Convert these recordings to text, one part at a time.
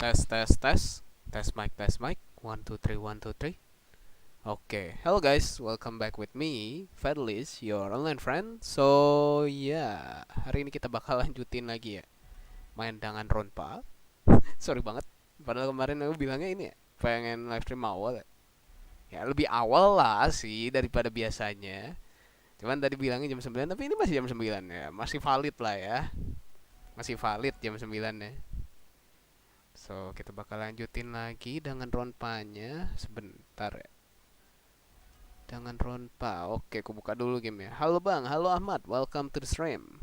Tes mic 1 2 3 1 2 3. Oke, hello guys, welcome back with me Fedelish, your online friend. So hari ini kita bakal lanjutin lagi ya main Danganronpa. Sorry banget, padahal kemarin aku bilangnya ini ya, pengen live stream awal ya. Ya lebih awal lah sih daripada biasanya. Cuman tadi bilangnya jam 9, tapi ini masih jam 9 ya. Masih valid lah ya. Masih valid jam 9 ya. So, kita bakal lanjutin lagi Danganronpanya sebentar ya. Danganronpa. Oke, aku buka dulu game ya. Halo Bang, halo Ahmad. Welcome to the stream.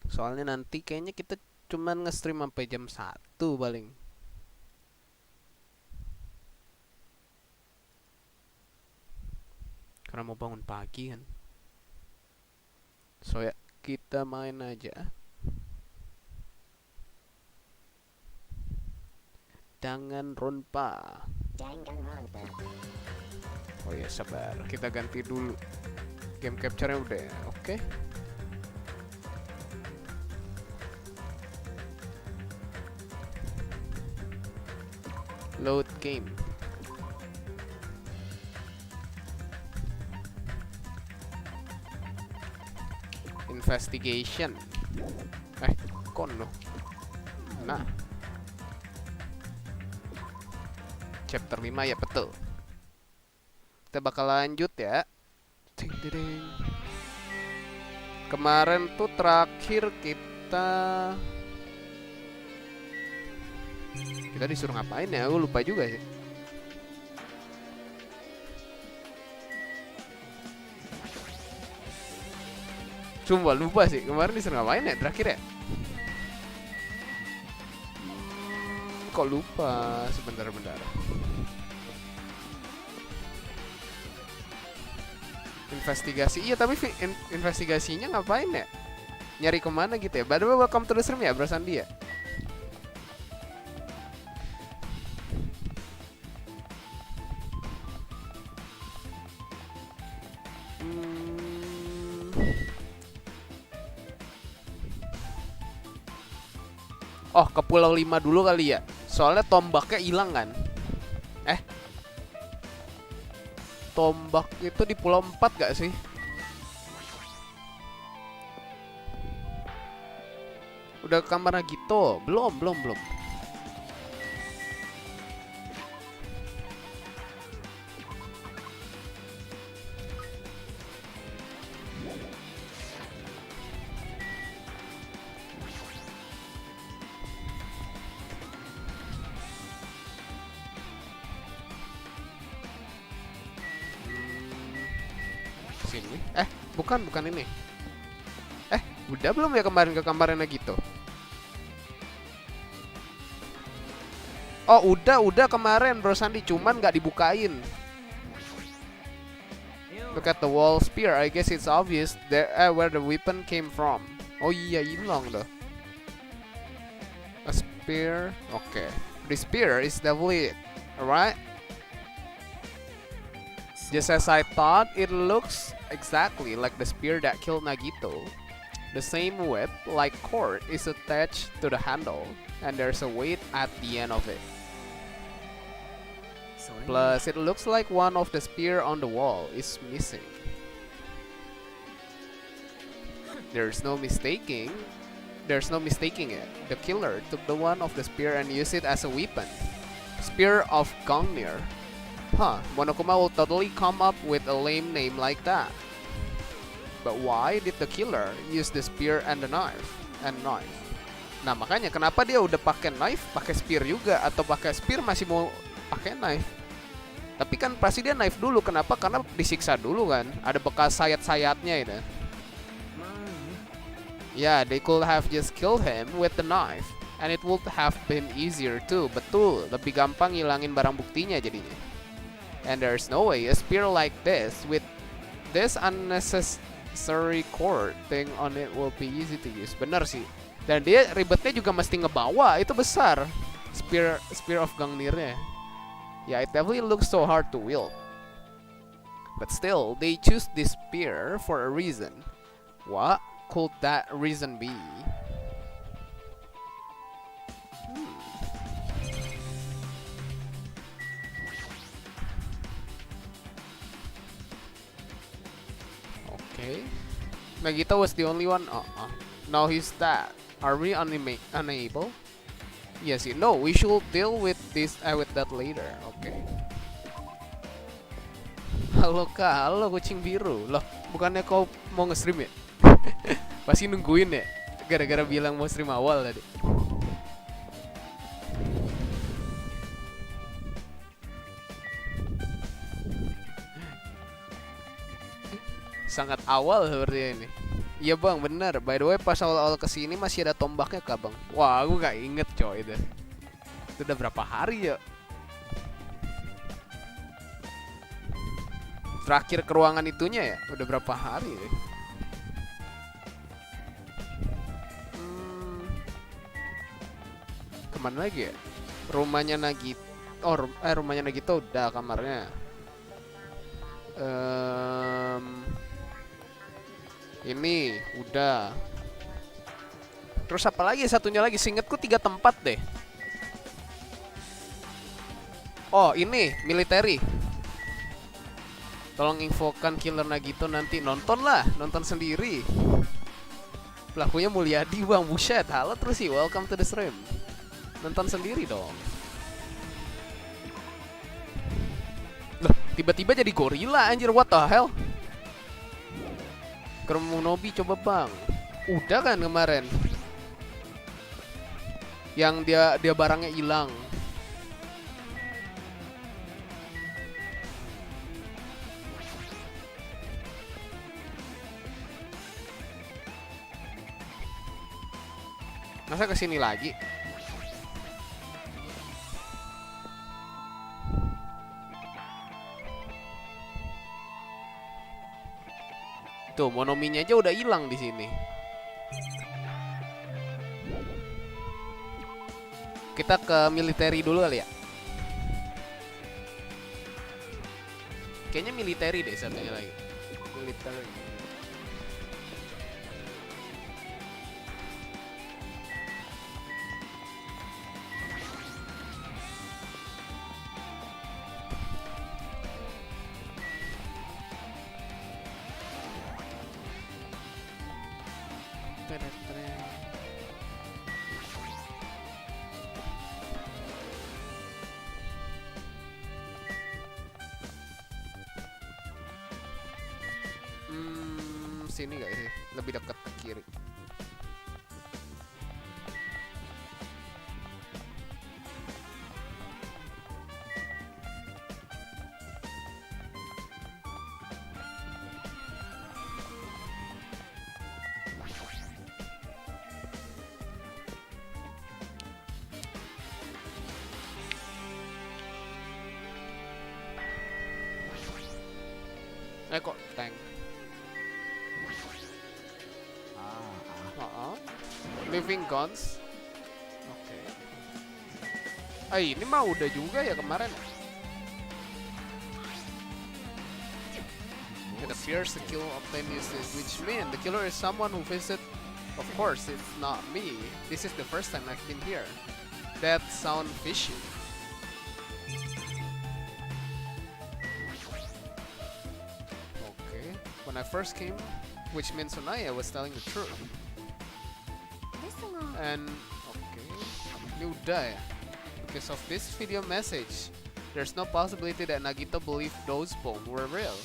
Soalnya nanti kayaknya kita cuman nge-stream sampai jam 1 paling. Karena mau bangun pagi kan. So ya, kita main aja. Danganronpa. Oh ya, sabar. Kita ganti dulu. Game capture-nya udah ya. Oke. Load game. Investigation. Kono. Nah. Chapter 5 ya, betul. Kita bakal lanjut ya. Kemarin tuh terakhir kita disuruh ngapain ya? Aku lupa juga sih. Sumpah lupa sih. Kemarin disuruh ngapain ya terakhir ya? Kok lupa? Sebentar. Investigasi. Iya, tapi investigasinya ngapain ya? Nyari kemana gitu ya? By the way, welcome to the stream ya, Bro Sandi ya. Oh, ke Pulau 5 dulu kali ya. Soalnya tombaknya hilang kan. Tombak itu di Pulau 4 gak sih? Udah ke kamar Nagito? Belum. Sini. Bukan ini. Udah belum ya kemarin ke kamarnya gitu? Oh, udah kemarin Bro Sandi, cuman nggak dibukain. Look at the wall spear. I guess it's obvious there where the weapon came from. Oh iya, hilang dah. A spear. Okay. The spear is definitely it. Alright. Just as I thought, it looks exactly like the spear that killed Nagito. The same whip, like cord, is attached to the handle, and there's a weight at the end of it. Plus, it looks like one of the spear on the wall is missing. There's no mistaking it. The killer took the one of the spear and used it as a weapon. Spear of Gungnir. Monokuma will totally come up with a lame name like that. But why did the killer use the spear and the knife? Nah, makanya kenapa dia udah pakai knife, pakai spear juga, atau pakai spear masih mau pakai knife? Tapi kan pasti dia knife dulu. Kenapa? Karena disiksa dulu kan. Ada bekas sayat-sayatnya itu. Yeah, they could have just killed him with the knife, and it would have been easier too. Betul, lebih gampang ngilangin barang buktinya jadinya. And there's no way a spear like this with this unnecessary cord thing on it will be easy to use. Bener sih. Dan dia ribetnya juga mesti ngebawa, itu besar. Spear of Gungnirnya. Yeah, it definitely looks so hard to wield. But still, they choose this spear for a reason. What could that reason be? Okay. Nagita was the only one. Now he's that. Are we unable? Yes, no. We should deal with this with that later. Okay. Halo kak, halo kucing biru. Loh, bukannya kau mau nge-stream ya? Pasti nungguin ya. Gara-gara bilang mau stream awal tadi. Sangat awal seperti ini. Iya bang, bener. By the way, pas awal-awal kesini masih ada tombaknya kak bang. Wah, aku gak inget coy itu. Itu udah berapa hari ya? Terakhir ke ruangan itunya ya? Udah berapa hari ya? Kemana lagi ya? Rumahnya Nagita. Oh, rumahnya Nagita udah, kamarnya. Ini udah. Terus apa lagi? Satunya lagi, seingetku 3 tempat deh. Oh, ini military. Tolong infokan killer Nagito nanti. Nonton lah, nonton sendiri. Pelakunya Mulyadi bang, buset. Halo terus sih, welcome to the stream. Nonton sendiri dong. Loh, tiba-tiba jadi gorila anjir, what the hell? Kerumung Nobi coba bang. Udah kan kemarin. Yang dia barangnya hilang. Masa kesini lagi? Tuh, monominya aja udah hilang di sini. Kita ke military dulu kali ya. Kayaknya military deh satunya lagi. Military. Sini gak sih? Lebih dekat ke kiri. Kok tank? Living guns. Oke. Ini mah udah juga ya kemarin. It appears the kill obtained is which mean the killer is someone who visited. Of course, it's not me. This is the first time I've been here. That sound fishy. Okay. When I first came, which means Sunaya was telling the truth. And okay, ini udah ya. Because of this video message, there's no possibility that Nagito believed those bombs were real.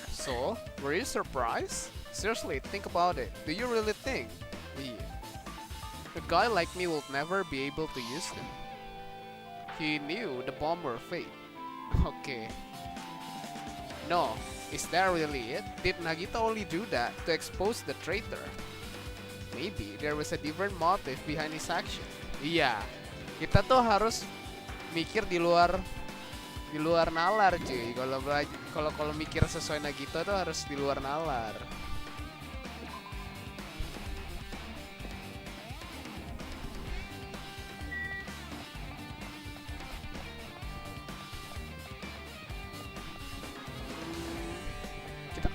So, were you surprised? Seriously, think about it. Do you really think? Yeah. A guy like me would never be able to use them. He knew the bomb were fake. Okay. No. Is that really it? Did Nagito only do that to expose the traitor? Maybe there was a different motive behind his action. Iya, kita tuh harus mikir di luar nalar cuy. Kalau mikir sesuai Nagito tuh harus di luar nalar.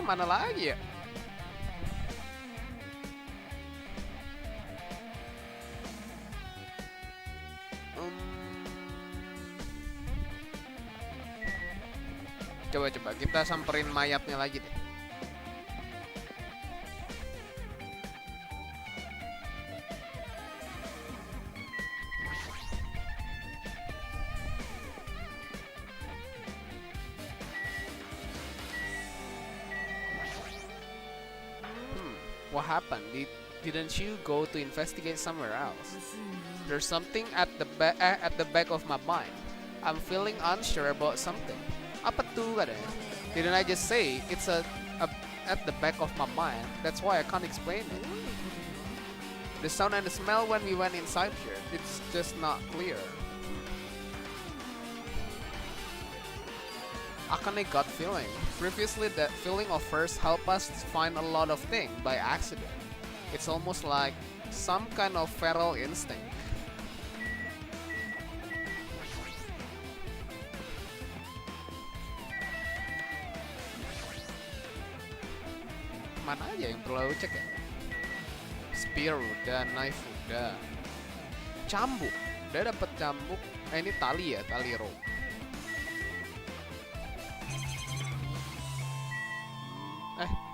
Mana lagi ya? Coba kita samperin mayatnya lagi deh. What happened? Didn't you go to investigate somewhere else? There's something at the back of my mind. I'm feeling unsure about something. Apa tuh katanya? Didn't I just say it's at the back of my mind? That's why I can't explain it. The sound and the smell when we went inside here, it's just not clear. Akan gut feeling. Previously, that feeling of first helped us find a lot of things by accident. It's almost like some kind of feral instinct. Mana aja yang perlu cek ya? Spear udah, knife udah. Cambuk, udah dapet cambuk. Ini tali ya, tali rope.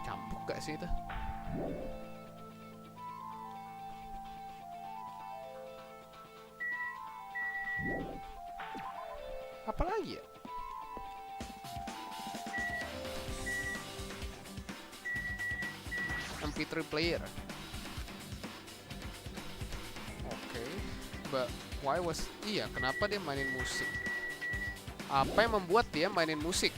Cambuk gak sih itu? Apa lagi ya? MP3 player. Oke. But why was... Iya, kenapa dia mainin musik? Apa yang membuat dia mainin musik?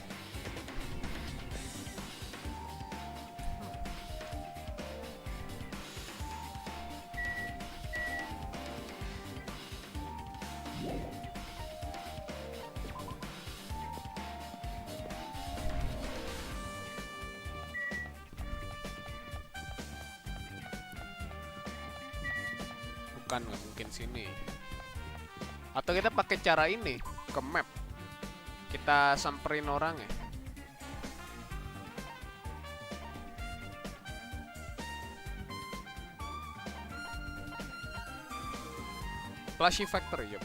Bukan, nggak mungkin sini. Atau kita pakai cara ini, ke map. Kita samperin orang ya. Flashy Factory, yuk.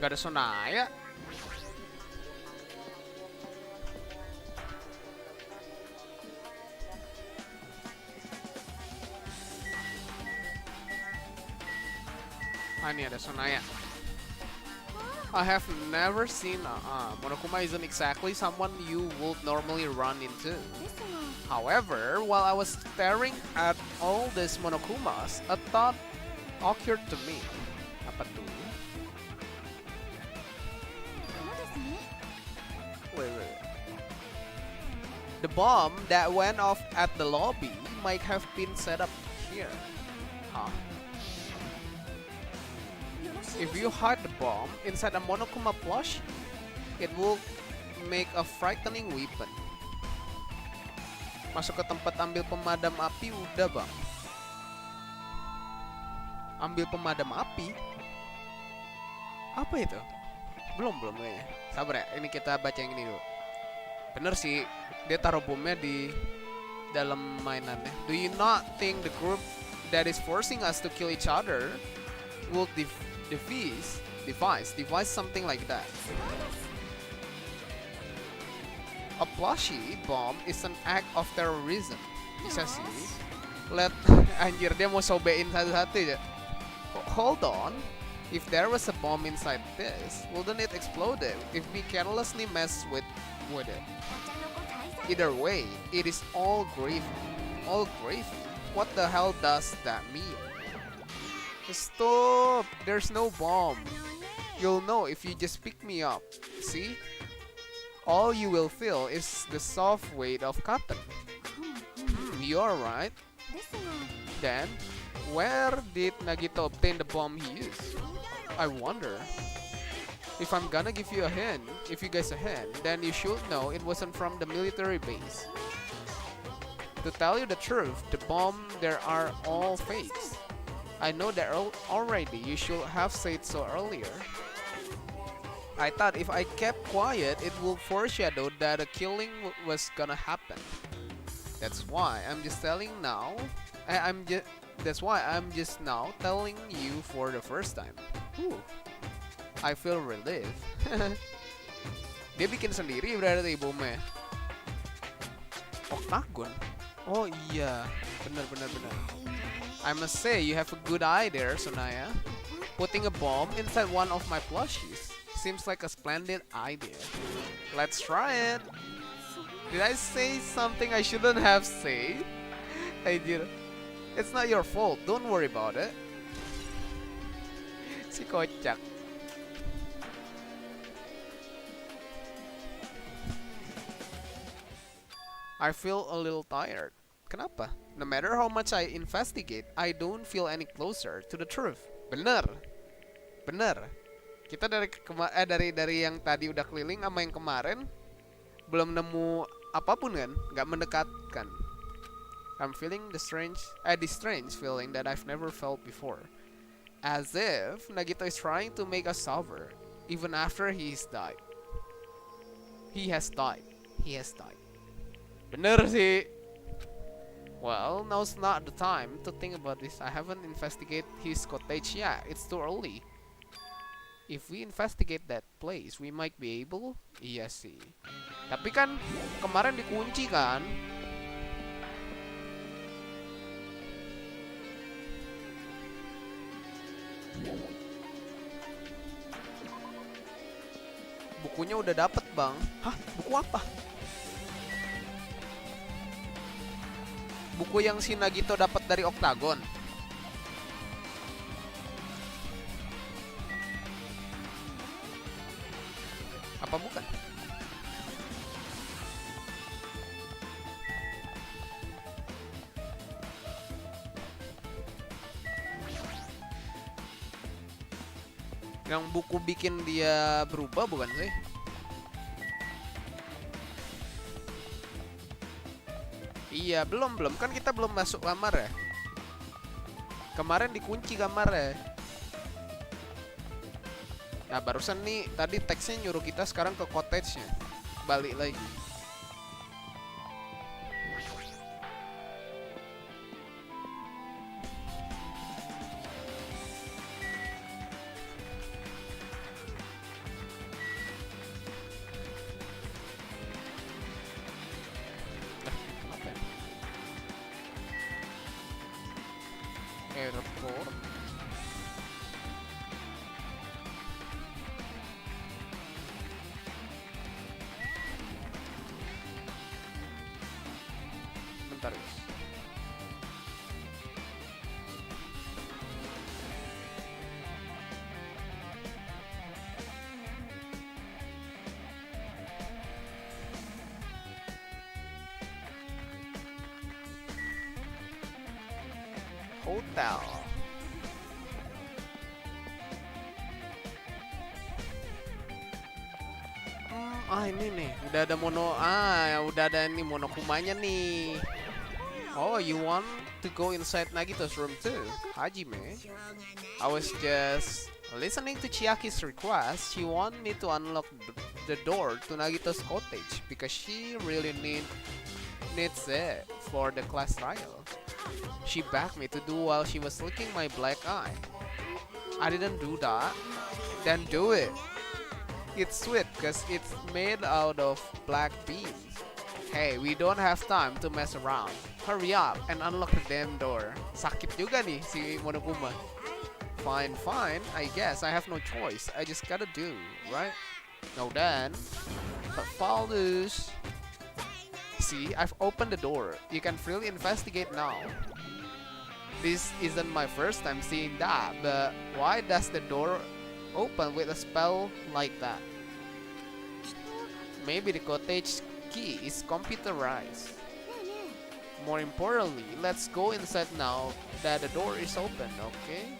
Gak ada sonaya. Ini ada sonaya. I have never seen Monokuma isn't exactly someone you would normally run into. However, while I was staring at all these Monokumas, a thought occurred to me. Apa tuh? Wait. The bomb that went off at the lobby might have been set up here. Huh? If you hide the bomb inside a Monokuma plush, it will make a frightening weapon. Masuk ke tempat ambil pemadam api udah bang. Ambil pemadam api? Apa itu? Belum kayaknya. Sabar ya, ini kita baca yang ini dulu. Bener sih, dia taruh bomnya di dalam mainannya. Do you not think the group that is forcing us to kill each other will devise something like that? A plushie bomb is an act of terrorism. Bisa sih. Anjir, dia mau sobein satu-satu aja. Hold on. If there was a bomb inside this, wouldn't it explode if we carelessly mess with it? Either way, it is all gravy. All gravy? What the hell does that mean? Stop! There's no bomb. You'll know if you just pick me up. See? All you will feel is the soft weight of cotton. You're right. Then, where did Nagito obtain the bomb he used? I wonder. If I'm gonna give you a hint, if you guys a hint, then you should know it wasn't from the military base. To tell you the truth, the bomb there are all fakes. I know that already. You should have said so earlier. I thought if I kept quiet, it would foreshadow that a killing was gonna happen. That's why I'm just telling now. I'm just. That's why I'm just now telling you for the first time. Whew. I feel relieved. Dia bikin sendiri berarti bomnya. Oktagon. Oh iya, benar. I must say you have a good eye there, Sonaya. Putting a bomb inside one of my plushies seems like a splendid idea. Let's try it. Did I say something I shouldn't have said? I did. It's not your fault. Don't worry about it. Si kocak. I feel a little tired. Kenapa? No matter how much I investigate, I don't feel any closer to the truth. Bener. Kita dari yang tadi udah keliling sama yang kemarin belum nemu apapun kan, nggak mendekatkan. I'm feeling this strange feeling that I've never felt before. As if Nagito is trying to make us suffer, even after He has died. Bener sih. Well, now's not the time to think about this. I haven't investigated his cottage yet. It's too early. If we investigate that place, we might be able. Iya sih. Tapi kan kemarin dikunci kan. Bukunya udah dapet bang. Hah? Buku apa? Buku yang si Nagito dapat dari Oktagon. Apa bukan? Yang buku bikin dia berubah bukan sih? Iya, belum kan kita belum masuk kamar ya. Kemarin dikunci kamar ya. Nah, barusan nih tadi teksnya nyuruh kita sekarang ke cottage-nya. Balik lagi. Airport. Bentar guys. Hotel. Ini nih, udah ada udah ada nih monokumanya nih. Oh, you want to go inside Nagito's room too, Hajime? I was just listening to Chiaki's request. She want me to unlock the door to Nagito's cottage because she really needs it for the class trial. She begged me to do while she was licking my black eye. I didn't do that. Then do it. It's sweet because it's made out of black beans. Hey, we don't have time to mess around. Hurry up and unlock the damn door. Sakit juga nih si Monokuma. Fine, I guess I have no choice. I just gotta do, right? Now then, but Faldus. See, I've opened the door. You can freely investigate now. This isn't my first time seeing that, but why does the door open with a spell like that? Maybe the cottage key is computerized. More importantly, let's go inside now that the door is open, okay?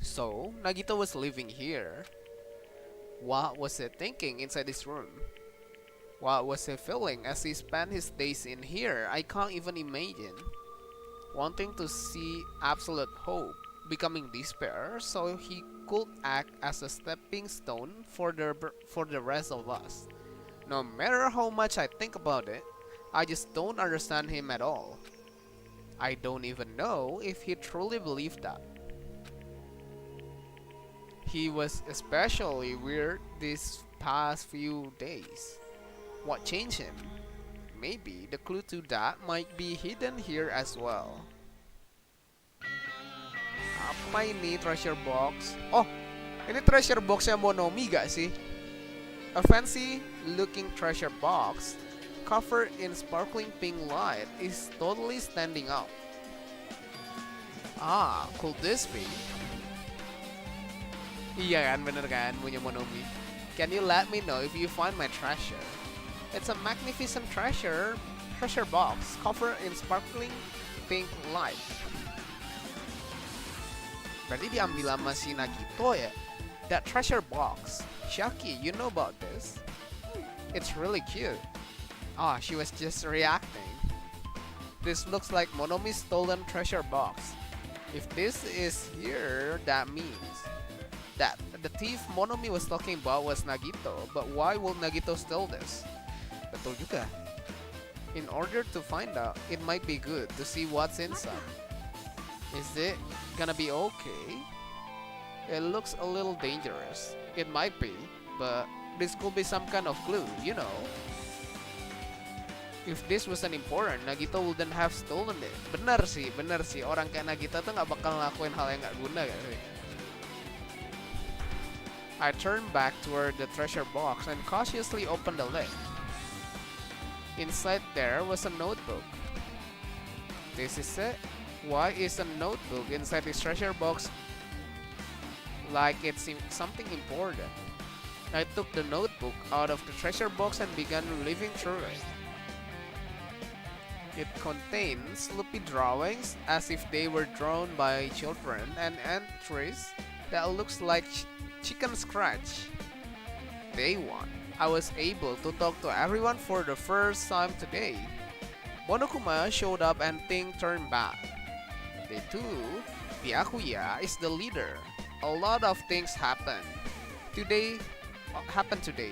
So, Nagito was living here. What was he thinking inside this room? What was he feeling as he spent his days in here? I can't even imagine. Wanting to see absolute hope, becoming despair so he could act as a stepping stone for the rest of us. No matter how much I think about it, I just don't understand him at all. I don't even know if he truly believed that. He was especially weird these past few days. What changed him? Maybe the clue to that might be hidden here as well. Apa ini treasure box? Oh, ini treasure boxnya Monomi gak sih? A fancy looking treasure box covered in sparkling pink light is totally standing out. Ah, could this be? Iya kan, bener kan, punya Monomi. Can you let me know if you find my treasure? It's a magnificent treasure box covered in sparkling pink light. Berarti diambil sama si Nagito ya? That treasure box. Shaki, you know about this? It's really cute. Ah, she was just reacting. This looks like Monomi's stolen treasure box. If this is here, that means that the thief Monomi was talking about was Nagito. But why will Nagito steal this? Betul juga. In order to find out, it might be good to see what's inside. Is it gonna be okay? It looks a little dangerous. It might be, but this could be some kind of clue, you know. If this wasn't important, Nagito wouldn't have stolen it. Bener sih. Orang kayak Nagito tuh gak bakal ngelakuin hal yang gak guna gak sih? I turned back toward the treasure box and cautiously opened the lid. Inside there was a notebook. This is it? Why is a notebook inside this treasure box like it's something important? I took the notebook out of the treasure box and began leafing through it. It contains loopy drawings as if they were drawn by children and entries that looks like chicken scratch. Day 1. I was able to talk to everyone for the first time today. Monokuma showed up and things turned back. Day 2. Byakuya is the leader. A lot of things happened today,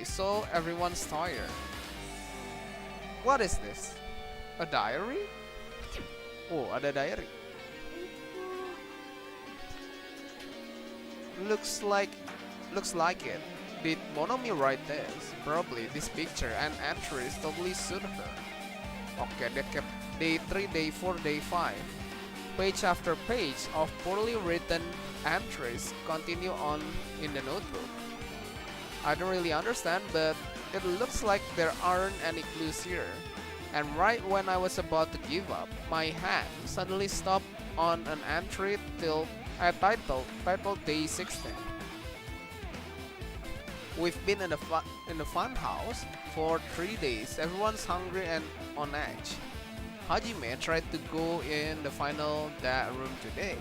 so everyone's tired. What is this? A diary? Oh, ada diary. Looks like it. Did Monomi write this? Probably this picture and entries totally suit her. Okay, they kept day 3, day 4, day 5. Page after page of poorly written entries continue on in the notebook. I don't really understand, but it looks like there aren't any clues here. And right when I was about to give up, my hand suddenly stopped on an entry titled Day 16. We've been in the fun house for 3 days. Everyone's hungry and on edge. Hajime tried to go in the final room today.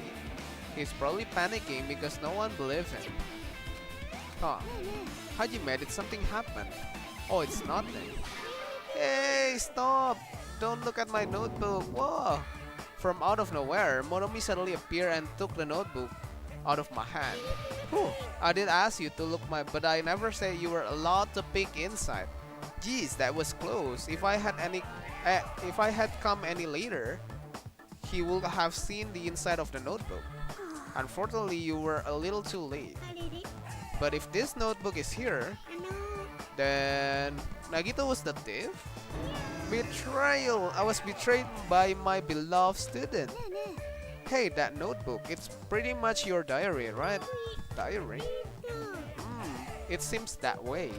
He's probably panicking because no one believed him. Huh. Hajime, did something happen? Oh, it's nothing. Hey, stop! Don't look at my notebook. Whoa! From out of nowhere, Monomi suddenly appeared and took the notebook out of my hand. Whew, I did ask you to look but I never said you were allowed to peek inside. Geez, that was close. If I had come any later, he would have seen the inside of the notebook. Unfortunately, you were a little too late. But if this notebook is here, then Nagito was the thief? Betrayal! I was betrayed by my beloved student. Hey, that notebook, it's pretty much your diary, right? Diary? It seems that way.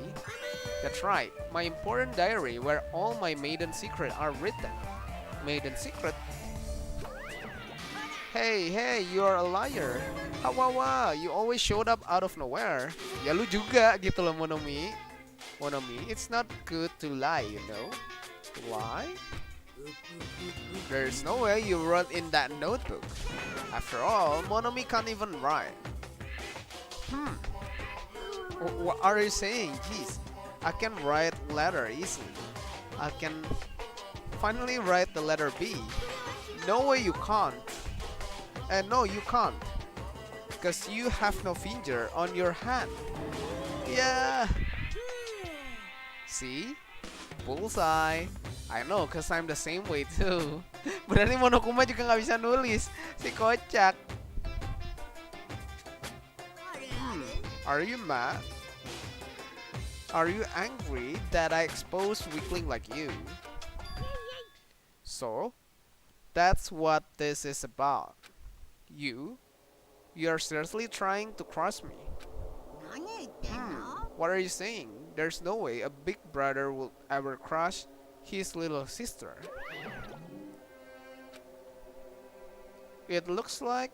That's right, my important diary where all my maiden secrets are written. Maiden secret? Hey, you're a liar. Wah, you always showed up out of nowhere. Ya lu juga gitu loh, Monomi, it's not good to lie, you know? To lie? There's no way you wrote in that notebook. After all, Monomi can't even write. What are you saying? Jeez, I can write letter easily. I can finally write the letter B. No way you can't. No, you can't. cause you have no finger on your hand. Yeah. See? Bullseye. I know, cause I'm the same way too. Berarti Monokuma juga nggak bisa nulis. Si kocak. Are you mad? Are you angry that I exposed weakling like you? So, that's what this is about. You're seriously trying to cross me. What are you saying? There's no way a big brother will ever crush his little sister. It looks like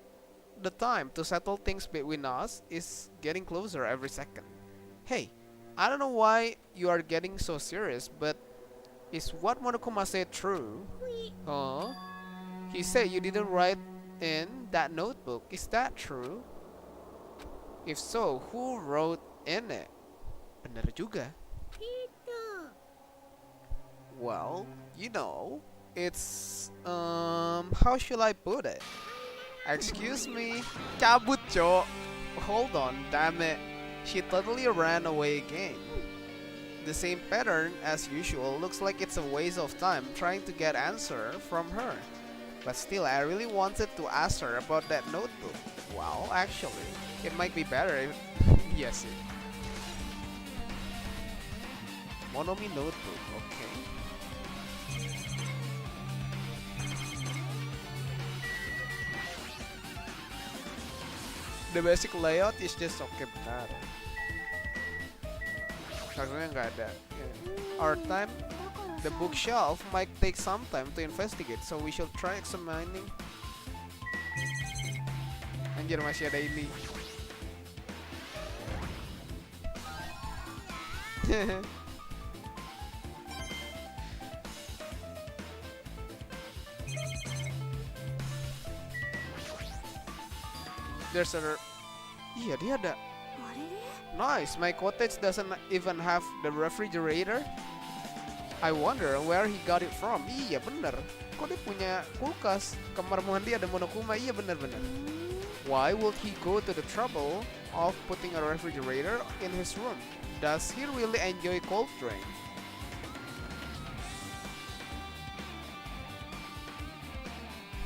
the time to settle things between us is getting closer every second. Hey, I don't know why you are getting so serious, but is what Monokuma said true? Huh? He said you didn't write in that notebook. Is that true? If so, who wrote in it? Bener juga. Well, you know, it's how should I put it? Excuse me. Cabut, Joe. Hold on, damn it. She totally ran away again. The same pattern as usual. Looks like it's a waste of time trying to get answer from her. But still, I really wanted to ask her about that notebook. Well, actually, it might be better if... yes, it. Monomi notebook, okay. The basic layout is just okay, benar. Maksudnya nggak ada. Yeah. Our time, the bookshelf might take some time to investigate, so we should try examining. Anjir, masih ada ini. There's a... iya, dia ada. Nice, my cottage doesn't even have the refrigerator. I wonder where he got it from. Iya bener. Kok dia punya kulkas? Kamar mandi ada Monokuma. Iya bener-bener. Why would he go to the trouble of putting a refrigerator in his room? Does he really enjoy cold drink?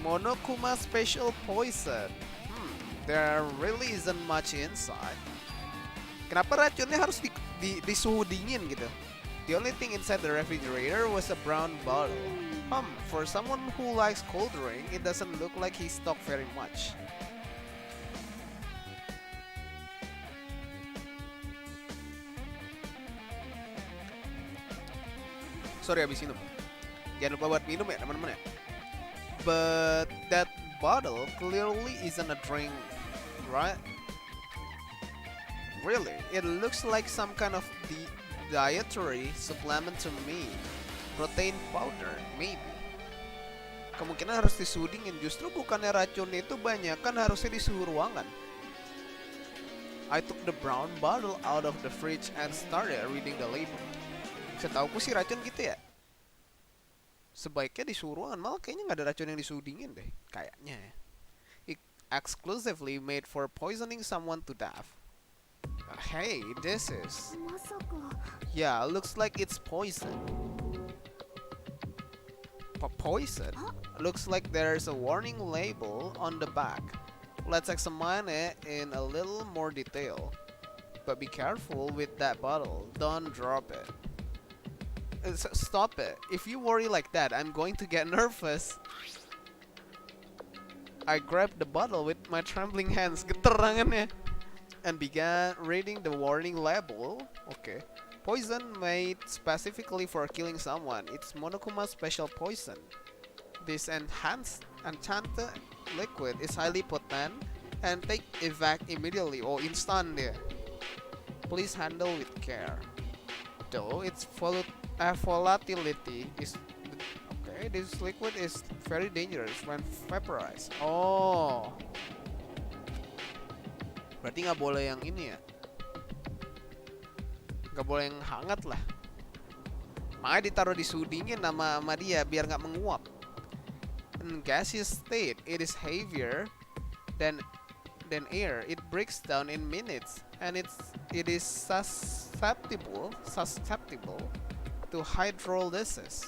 Monokuma special poison. There really isn't much inside. Kenapa racunnya harus di suhu dingin gitu? The only thing inside the refrigerator was a brown bottle. For someone who likes cold drink, it doesn't look like he stocked very much. Sorry, habis minum. Jangan lupa buat minum ya teman-teman ya. But that bottle clearly isn't a drink, right? Really, it looks like some kind of dietary supplement to me. Protein powder, maybe. Kemungkinan harus di suhu dingin. Justru bukannya racun itu banyak, kan harusnya di suhu ruangan. I took the brown bottle out of the fridge and started reading the label. Setauku sih racun gitu ya. Sebaiknya di suhu ruangan, malah kayaknya nggak ada racun yang di suhu dingin deh. Kayaknya ya. Exclusively made for poisoning someone to death. Hey, this is... yeah, looks like it's poison. Poison? Looks like there's a warning label on the back. Let's examine it in a little more detail. But be careful with that bottle. Don't drop it. Stop it. If you worry like that, I'm going to get nervous. I grabbed the bottle with my trembling hands, geter tangannya, and began reading the warning label. Okay. Poison made specifically for killing someone. It's Monokuma's special poison. This enchanted liquid is highly potent and take effect immediately. Oh, instant ya. Please handle with care. Though its volatility is... okay, this liquid is very dangerous when vaporized. Oh, berarti nggak boleh yang ini ya, nggak boleh yang hangat lah. Makanya ditaruh di suhu dingin sama dia biar nggak menguap. In gaseous state, it is heavier than air. It breaks down in minutes, and it is susceptible to hydrolysis.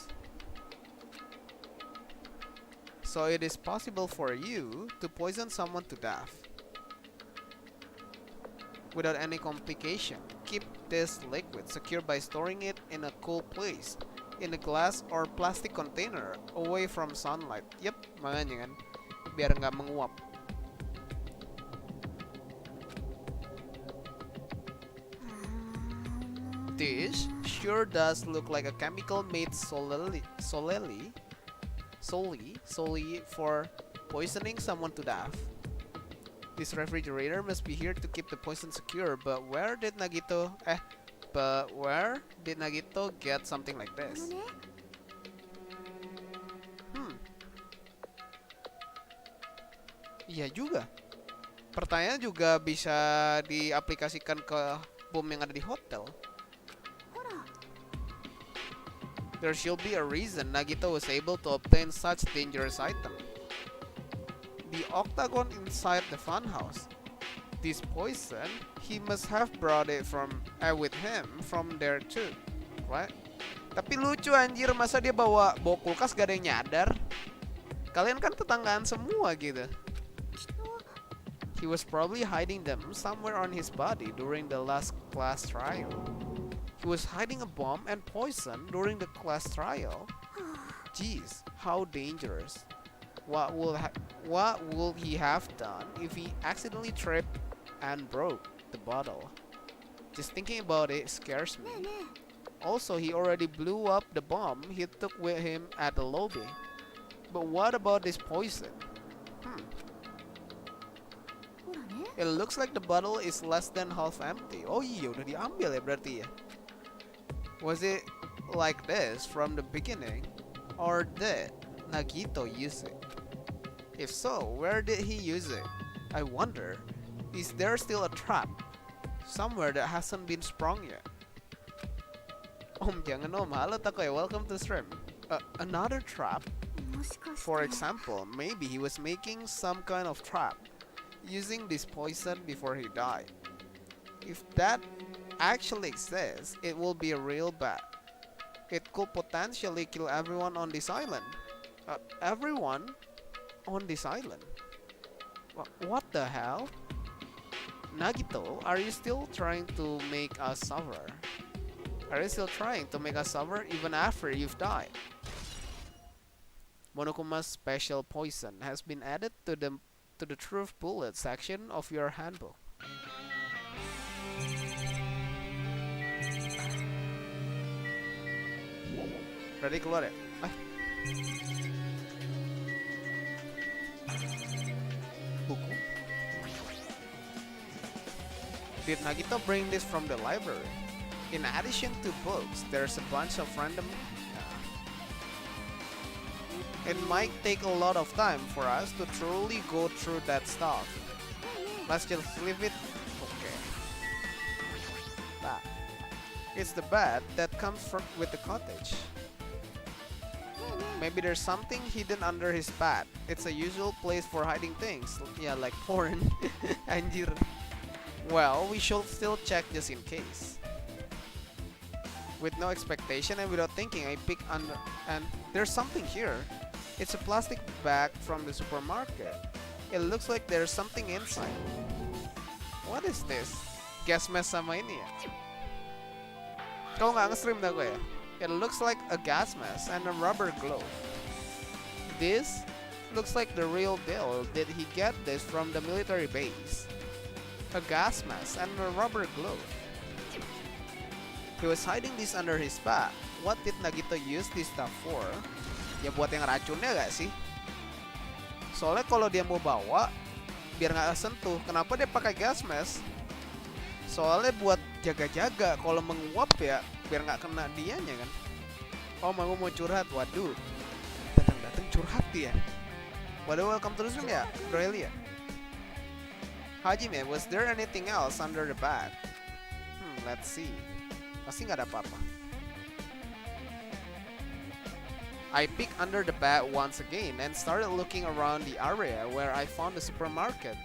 So it is possible for you to poison someone to death without any complication. Keep this liquid secure by storing it in a cool place, in a glass or plastic container, away from sunlight. Yep, makanya kan, biar nggak menguap. This sure does look like a chemical made solely for poisoning someone to death. This refrigerator must be here to keep the poison secure, but where did Nagito get something like this? Iya juga. Pertanyaan juga bisa diaplikasikan ke bom yang ada di hotel. There should be a reason Nagito was able to obtain such dangerous item. The octagon inside the funhouse. This poison, he must have brought it with him from there too, right? Tapi lucu anjir, masa dia bawa kulkas gak ada yang nyadar? Kalian kan tetanggaan semua gitu. He was probably hiding them somewhere on his body during the last class trial. He was hiding a bomb and poison during the class trial. Jeez, how dangerous. What will he have done if he accidentally tripped and broke the bottle? Just thinking about it scares me. Also, he already blew up the bomb he took with him at the lobby. But what about this poison? It looks like the bottle is less than half empty. Oh iya, udah diambil ya berarti ya. Was it like this from the beginning, or did Nagito use it? If so, where did he use it? I wonder, is there still a trap somewhere that hasn't been sprung yet? Jangan halo Takoy, welcome to stream. Another trap? For example, maybe he was making some kind of trap using this poison before he died. If that actually exists, it will be real bad. It could potentially kill everyone on this island. Everyone on this island? What the hell? Nagito, are you still trying to make us suffer? Are you still trying to make us suffer even after you've died? Monokuma's special poison has been added to the truth bullet section of your handbook. Ready keluar ya? Buku. Did Nagito bring this from the library? In addition to books, there's a bunch of random... It might take a lot of time for us to truly go through that stuff. Let's just leave it. Okay. It's the bed that comes with the cottage. Maybe there's something hidden under his bed. It's a usual place for hiding things. Yeah, like porn. Anjir. Well, we should still check just in case. With no expectation and without thinking, I pick under, and there's something here. It's a plastic bag from the supermarket. It looks like there's something inside. What is this? Gas mask sama ini ya? Kau nggak nge-stream dah gue ya? It looks like a gas mask and a rubber glove. This looks like the real deal. Did he get this from the military base? A gas mask and a rubber glove. He was hiding this under his bag. What did Nagito use this stuff for? Ya buat yang racunnya gak sih? Soalnya kalau dia mau bawa biar gak sentuh, kenapa dia pakai gas mask? Soalnya buat jaga-jaga kalau menguap ya biar gak kena dianya kan. Oh mau curhat, waduh datang curhat dia. Waduh, welcome to the stream ya Broelia. Hajime, was there anything else under the bag? Let's see. Pasti gak ada apa-apa. I peeked under the bed once again and started looking around the area where I found the supermarket.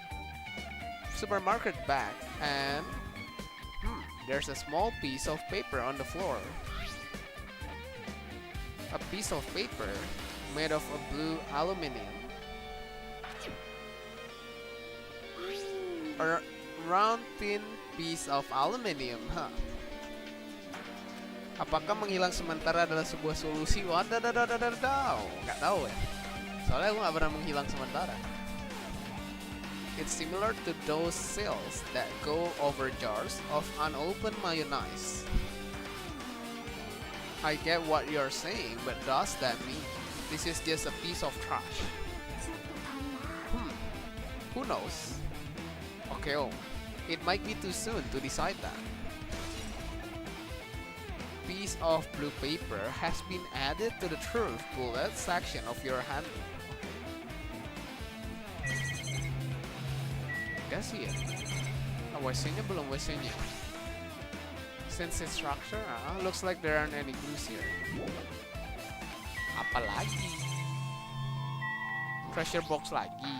supermarket bag and there's a small piece of paper on the floor. A piece of paper made of a blue aluminium. A round thin piece of aluminium, huh? Apakah menghilang sementara adalah sebuah solusi? Wadadadadadadaw. Nggak tahu ya. Soalnya aku nggak pernah menghilang sementara. It's similar to those seals that go over jars of unopened mayonnaise. I get what you're saying, but does that mean this is just a piece of trash? Who knows? Okay, it might be too soon to decide that. Piece of blue paper has been added to the truth bullet section of your handle. Enggak sih ya. WC-nya belum WC-nya. Since its structure, looks like there aren't any clues here. Apalagi? Treasure box lagi.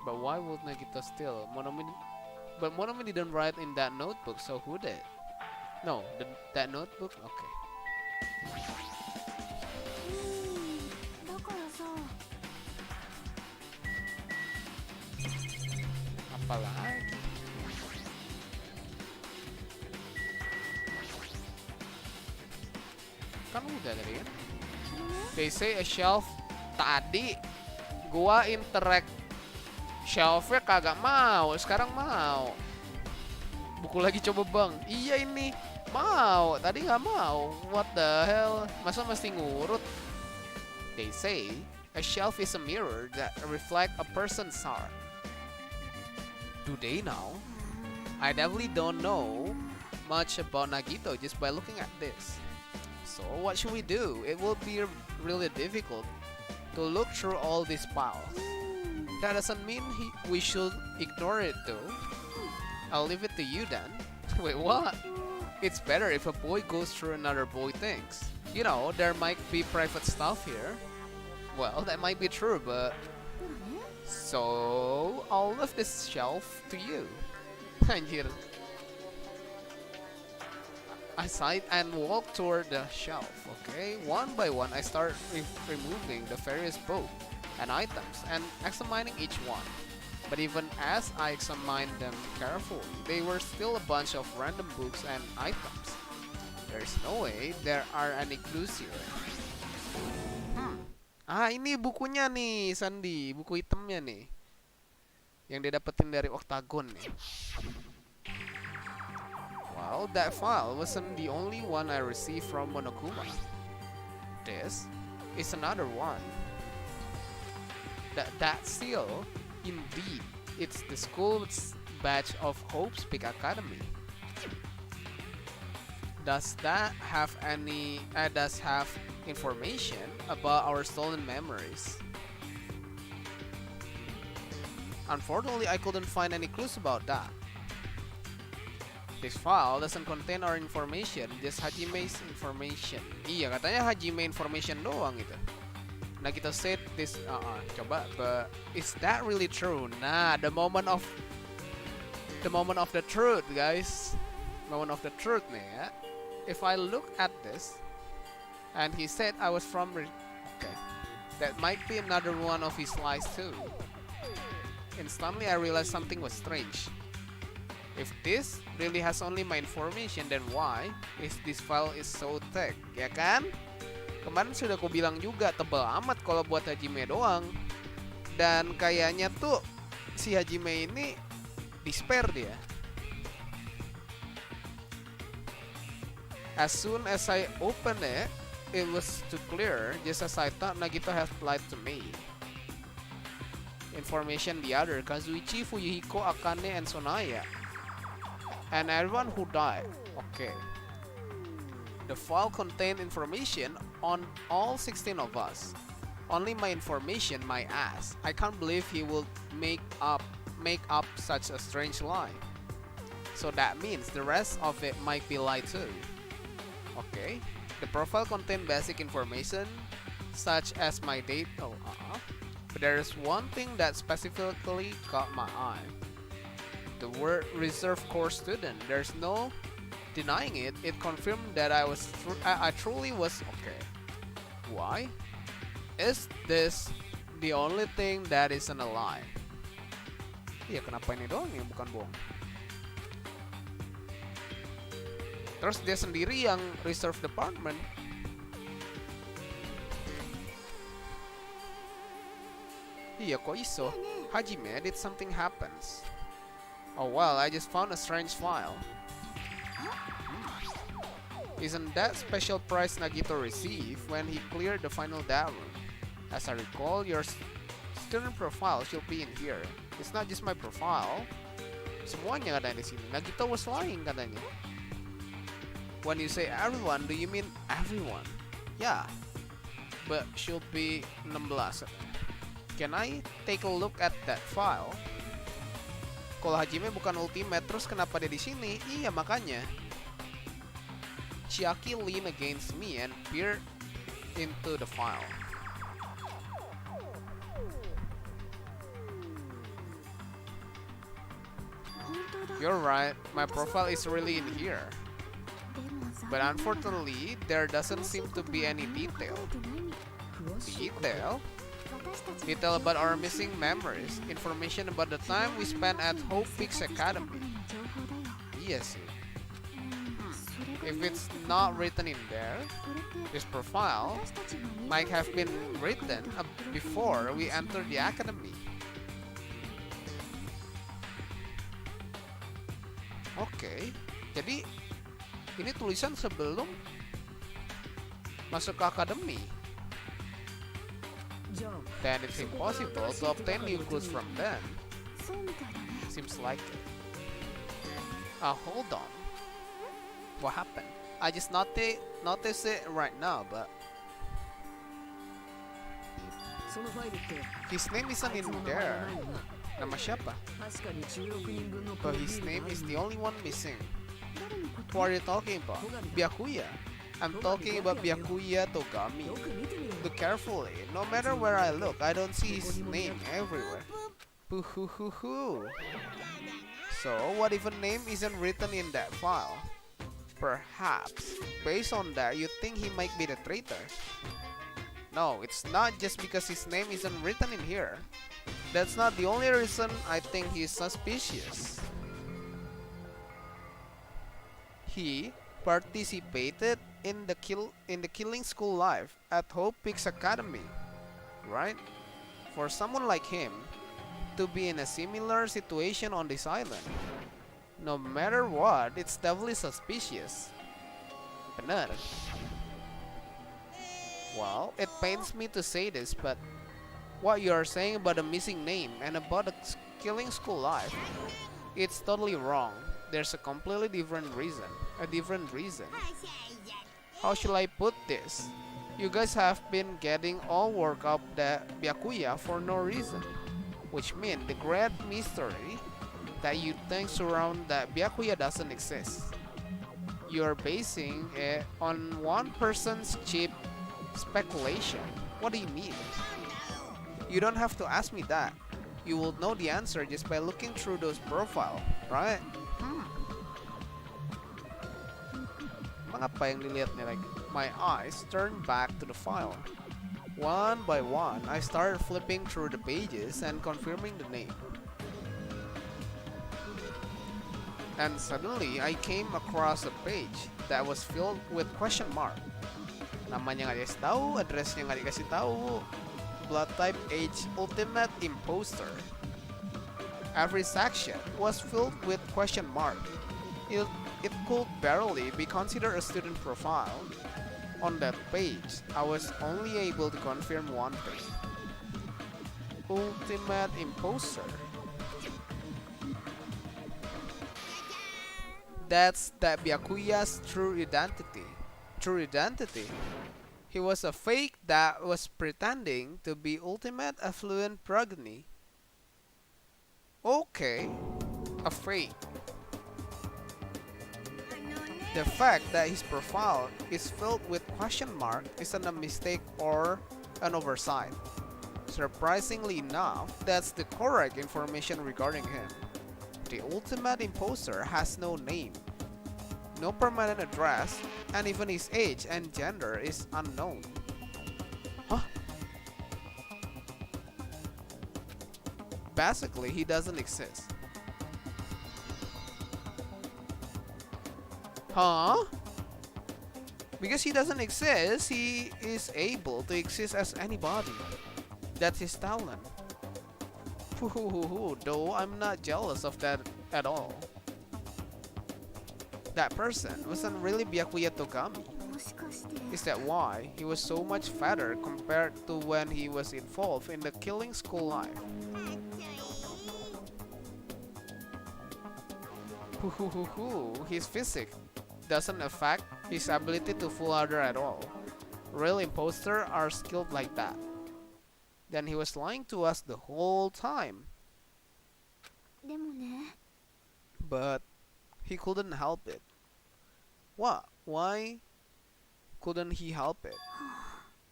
But why would Nagito steal? But Monomi didn't write in that notebook, so who did? No, that notebook? Okay. Apalagi? Kan udah tadi kan? They say a shelf. Tadi gua interact shelfnya kagak mau, sekarang mau. Buku lagi coba bang. Iya ini mau, tadi nggak mau. What the hell? Masa mesti ngurut? They say a shelf is a mirror that reflect a person's heart. Do they know? I definitely don't know much about Nagito just by looking at this. So what should we do? It will be really difficult to look through all these piles. That doesn't mean we should ignore it though. I'll leave it to you then. Wait, what? It's better if a boy goes through another boy things. You know, there might be private stuff here. Well, that might be true, but... So, I'll leave this shelf to you. Anjir. I sighed and walked toward the shelf, okay? One by one, I start removing the various books and items and examining each one. But even as I examined them carefully, they were still a bunch of random books and items. There's no way there are any clues here. Ini bukunya nih, Sandi. Buku hitamnya nih. Yang dia dapetin dari Octagon nih. Well, that file wasn't the only one I received from Monokuma. This is another one. That seal, indeed, it's the school's badge of Hope's Peak Academy. Does that have information about our stolen memories? Unfortunately, I couldn't find any clues about that. This file doesn't contain our information, just Hajime's information. Iya, katanya Hajime information doang gitu. Nah, kita said this, coba, but is that really true? Nah, the moment of the truth, guys. Moment of the truth nih ya. If I look at this, and he said I was from, okay, that might be another one of his lies too. Instantly, I realized something was strange. If this really has only my information, then why is this file is so thick, ya kan? Kemarin sudah aku bilang juga tebal amat kalau buat Hajime doang. Dan kayaknya tuh si Hajime ini despair dia. As soon as I opened it, it was too clear, just as I thought Nagito had lied to me. Information the other, Kazuichi, Fuyuhiko, Akane, and Sonaya. And everyone who died. Okay. The file contained information on all 16 of us. Only my information, my ass. I can't believe he would make up such a strange lie. So that means the rest of it might be lie too. Okay. The profile contained basic information such as my date. But But there is one thing that specifically caught my eye. The word reserve corps student. There's no denying it. It confirmed that I truly was okay. Why? Is this the only thing that isn't a lie? Iya, kenapa ini doang yang bukan bohong? Terus dia sendiri yang reserve department. Iya, kok iso? Hajime, did something happens? Oh well, I just found a strange file. Isn't that special prize Nagito received when he cleared the final room? As I recall, your student profile should be in here. It's not just my profile. Semuanya ada di sini. Nagito was lying katanya. When you say everyone, do you mean everyone? Yeah, but should be 16. Can I take a look at that file? Kalau Hajime bukan ultimate, terus kenapa dia di sini? Iya, makanya. Chiaki leaned against me and peered into the file. You're right, my profile is really in here. But unfortunately, there doesn't seem to be any detail. Detail? Detail about our missing memories, information about the time we spent at Hope Peaks Academy. Yes. If it's not written in there, this profile might have been written before we entered the academy. Oke, jadi ini tulisan sebelum masuk ke akademi. Then it's impossible to obtain new clues from them. Seems like it. Hold on. What happened? I just notice it right now, but his name isn't in there. Nama siapa? But his name is the only one missing. Who are you talking about? Byakuya. I'm talking about Byakuya Togami. Look carefully. No matter where I look, I don't see his name everywhere. Hoo. So, what if a name isn't written in that file? Perhaps, based on that, you think he might be the traitor. No, it's not just because his name isn't written in here. That's not the only reason I think he's suspicious. He participated in the killing school life at Hope Peaks Academy, right? For someone like him to be in a similar situation on this island, no matter what, it's definitely suspicious. Bener. Well, it pains me to say this, but what you are saying about the missing name and about the killing school life, it's totally wrong. There's a completely different reason. How should I put this? You guys have been getting all worked up that Byakuya for no reason, which means the great mystery that you think surround that Byakuya doesn't exist. You're basing it on one person's cheap speculation. What do you mean? You don't have to ask me that. You will know the answer just by looking through those profiles, right? Apa yang dilihat nih lagi? My eyes turned back to the file. One by one, I started flipping through the pages and confirming the name. And suddenly, I came across a page that was filled with question mark. Namanya nggak dikasih tahu, addressnya nggak dikasih tahu. Blood type age ultimate imposter. Every section was filled with question mark. It could barely be considered a student profile. On that page, I was only able to confirm one thing. Ultimate imposter. That's that Byakuya's true identity. He was a fake that was pretending to be ultimate affluent progeny. Okay, a fake. The fact that his profile is filled with question mark isn't a mistake or an oversight. Surprisingly enough, that's the correct information regarding him. The ultimate imposter has no name, no permanent address, and even his age and gender is unknown. Huh? Basically, he doesn't exist. Huh? Because he doesn't exist, he is able to exist as anybody. That's his talent. Though I'm not jealous of that at all. That person wasn't really Byakuya Togami. Is that why he was so much fatter compared to when he was involved in the killing school life? His physique doesn't affect his ability to fool others at all. Real imposters are skilled like that. Then he was lying to us the whole time. But he couldn't help it. What? Why couldn't he help it?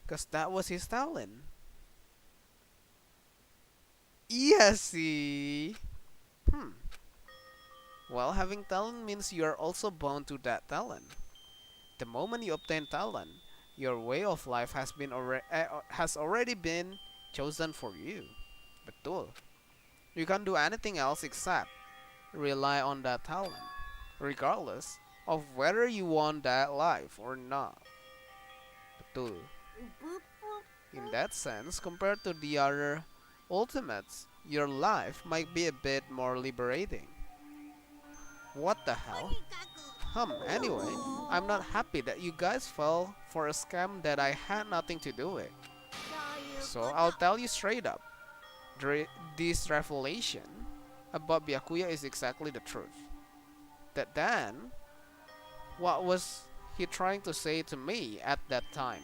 Because that was his talent. Yes, see? Well, having talent means you are also bound to that talent. The moment you obtain talent, your way of life has already been chosen for you. Betul. You can't do anything else except rely on that talent, regardless of whether you want that life or not. Betul. In that sense, compared to the other ultimates, your life might be a bit more liberating. What the hell? Anyway, I'm not happy that you guys fell for a scam that I had nothing to do with. So I'll tell you straight up, this revelation about Byakuya is exactly the truth. That then, what was he trying to say to me at that time?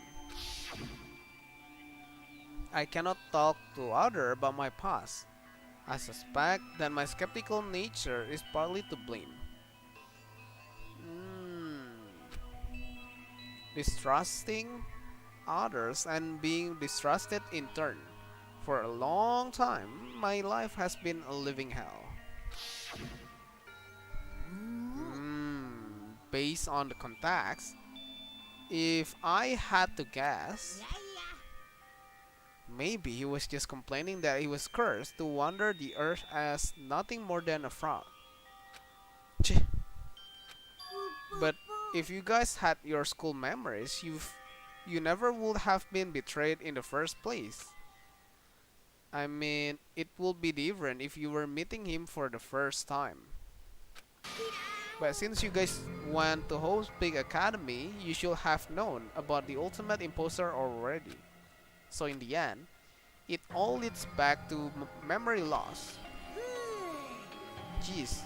I cannot talk to others about my past. I suspect that my skeptical nature is partly to blame. Distrusting others and being distrusted in turn. For a long time, my life has been a living hell. Based on the context, if I had to guess, maybe he was just complaining that he was cursed to wander the earth as nothing more than a fraud. But if you guys had your school memories, you never would have been betrayed in the first place. I mean, it would be different if you were meeting him for the first time. But since you guys went to Hope's Big Academy, you should have known about the ultimate imposter already. So in the end, it all leads back to memory loss. Jeez,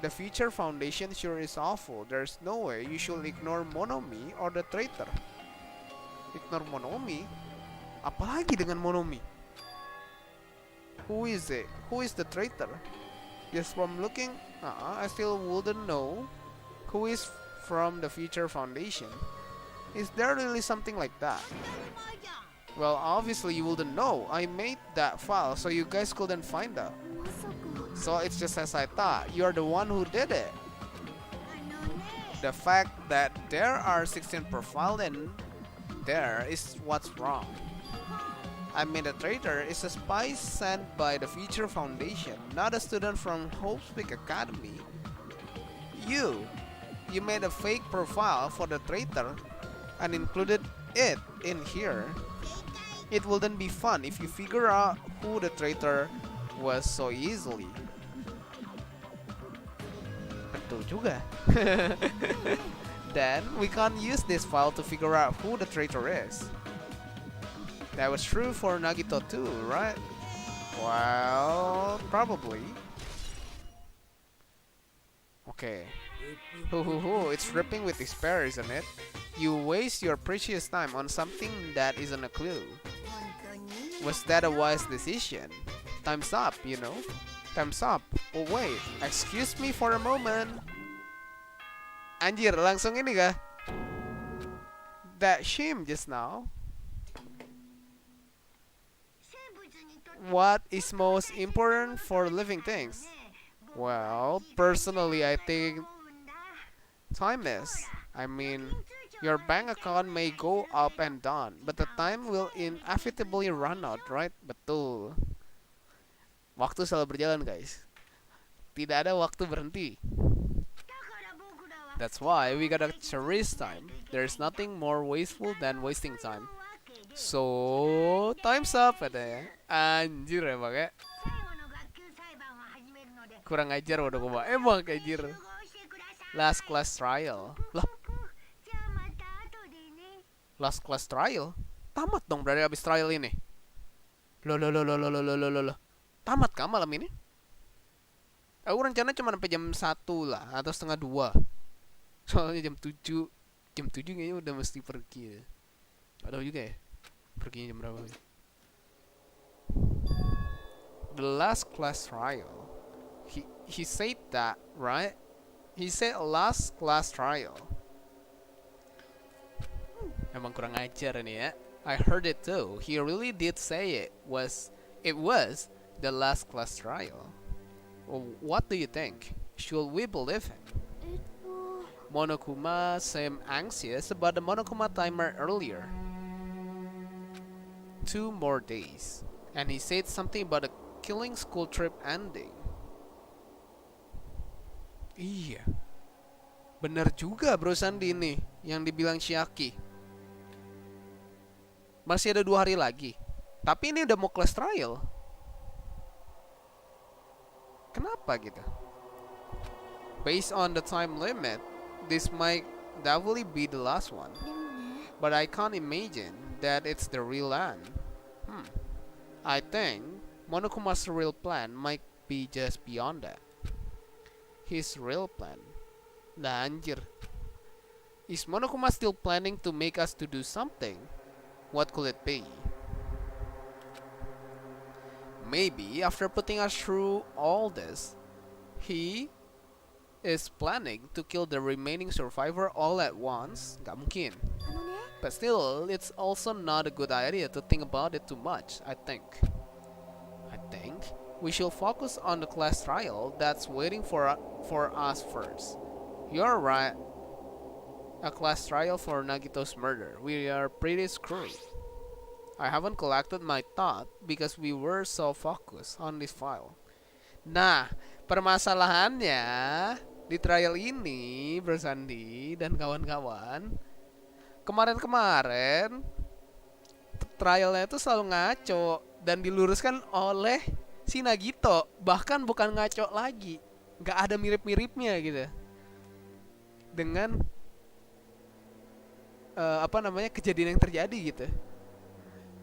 the future foundation sure is awful. There's no way you should ignore Monomi or the traitor. Ignore Monomi? Apalagi dengan Monomi? Who is it? Who is the traitor? Just from looking, I still wouldn't know who is from the future foundation. Is there really something like that? Well, obviously you wouldn't know. I made that file so you guys couldn't find out. So it's just as I thought. You're the one who did it. The fact that there are 16 profiles in there is what's wrong. I mean, the traitor is a spy sent by the Future Foundation, not a student from Hope's Big Academy. You made a fake profile for the traitor and included it in here. It wouldn't be fun if you figure out who the traitor was so easily. Betul juga. Then we can't use this file to figure out who the traitor is. That was true for Nagito too, right? Well, probably. Okay. It's ripping with despair, isn't it? You waste your precious time on something that isn't a clue. Was that a wise decision? Time's up, you know? Time's up. Oh wait, excuse me for a moment. Anjir, langsung ini kah? That shame just now. what is most important for living things? Well, personally, I think time is. I mean, your bank account may go up and down, but the time will inevitably run out, right? Betul. Waktu selalu berjalan, guys. Tidak ada waktu berhenti. That's why we gotta cherish time. There's nothing more wasteful than wasting time. So, time's up katanya. Anjir emang ya. Kurang ajar udah gua emang anjir. Last class trial. Lah, last class trial? Tamat dong berarti abis trial ini. Loh. Tamat kah malam ini? Aku rencana cuma sampai jam 1 lah atau setengah 2. Soalnya jam 7 kayaknya udah mesti pergi ya. Gak tau juga ya perginya jam berapa. The last class trial. He said that, right? He said last class trial. Emang kurang ajar ini ya. I heard it too. He really did say it was the last class trial. Well, what do you think? Should we believe him? Monokuma seemed anxious about the Monokuma timer earlier. 2 more days. And he said something about a killing school trip ending. Iya. Bener juga Bro Sandi ini yang dibilang Shiaki. Masih ada 2 hari lagi. Tapi ini udah mau class trial. Kenapa gitu? Based on the time limit, this might definitely be the last one. But I can't imagine that it's the real end. I think Monokuma's real plan might be just beyond that. His real plan. Nah anjir. Is Monokuma still planning to make us to do something? What could it be? Maybe after putting us through all this, he is planning to kill the remaining survivor all at once. Gak mungkin. But still, it's also not a good idea to think about it too much, I think. We should focus on the class trial that's waiting for us first. You're right. A class trial for Nagito's murder. We are pretty screwed. I haven't collected my thought because we were so focused on this file. Nah, permasalahannya di trial ini, Bro Sandi dan kawan-kawan, kemarin-kemarin trialnya itu selalu ngaco dan diluruskan oleh si Nagito. Bahkan bukan ngaco lagi, nggak ada mirip-miripnya gitu dengan kejadian yang terjadi gitu.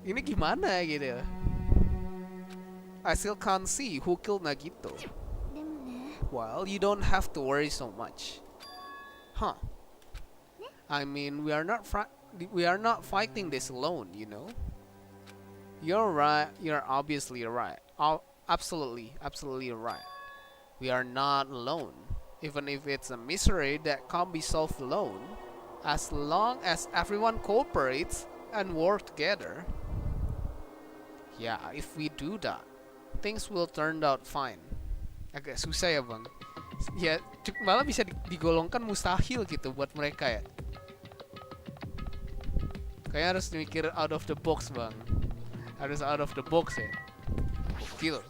Ini gimana gitu? I still can't see who killed Nagito. Well, you don't have to worry so much. Huh? I mean, we are not fighting this alone, you know. You're right. You're obviously right. Absolutely right. We are not alone. Even if it's a mystery that can't be solved alone, as long as everyone cooperates and work together. Yeah, if we do that, things will turn out fine. Agak susah ya bang. Ya, malah bisa digolongkan mustahil gitu buat mereka ya. Kayaknya harus mikir out of the box bang. Harus out of the box ya. Gokil.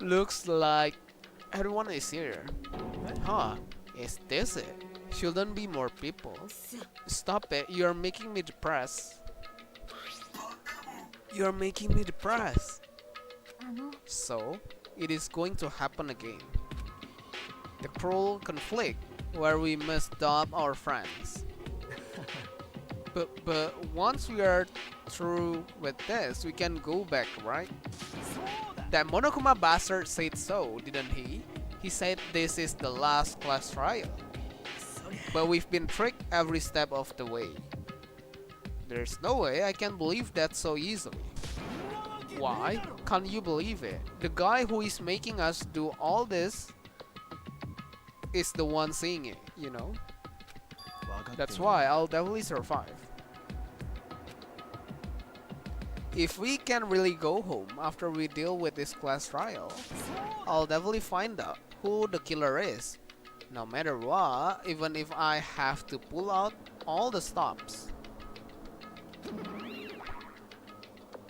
Looks like everyone is here. Huh? Is this it? Shouldn't be more people. Stop it, you're making me depressed. You're making me depressed. So, it is going to happen again. The cruel conflict where we must dump our friends. But once we are through with this, we can go back, right? That Monokuma bastard said so, didn't he? He said this is the last class trial. But we've been tricked every step of the way. There's no way I can believe that so easily. Why? Can't you believe it? The guy who is making us do all this is the one seeing it, you know. That's why I'll definitely survive. If we can really go home after we deal with this class trial, I'll definitely find out who the killer is. No matter what, even if I have to pull out all the stops.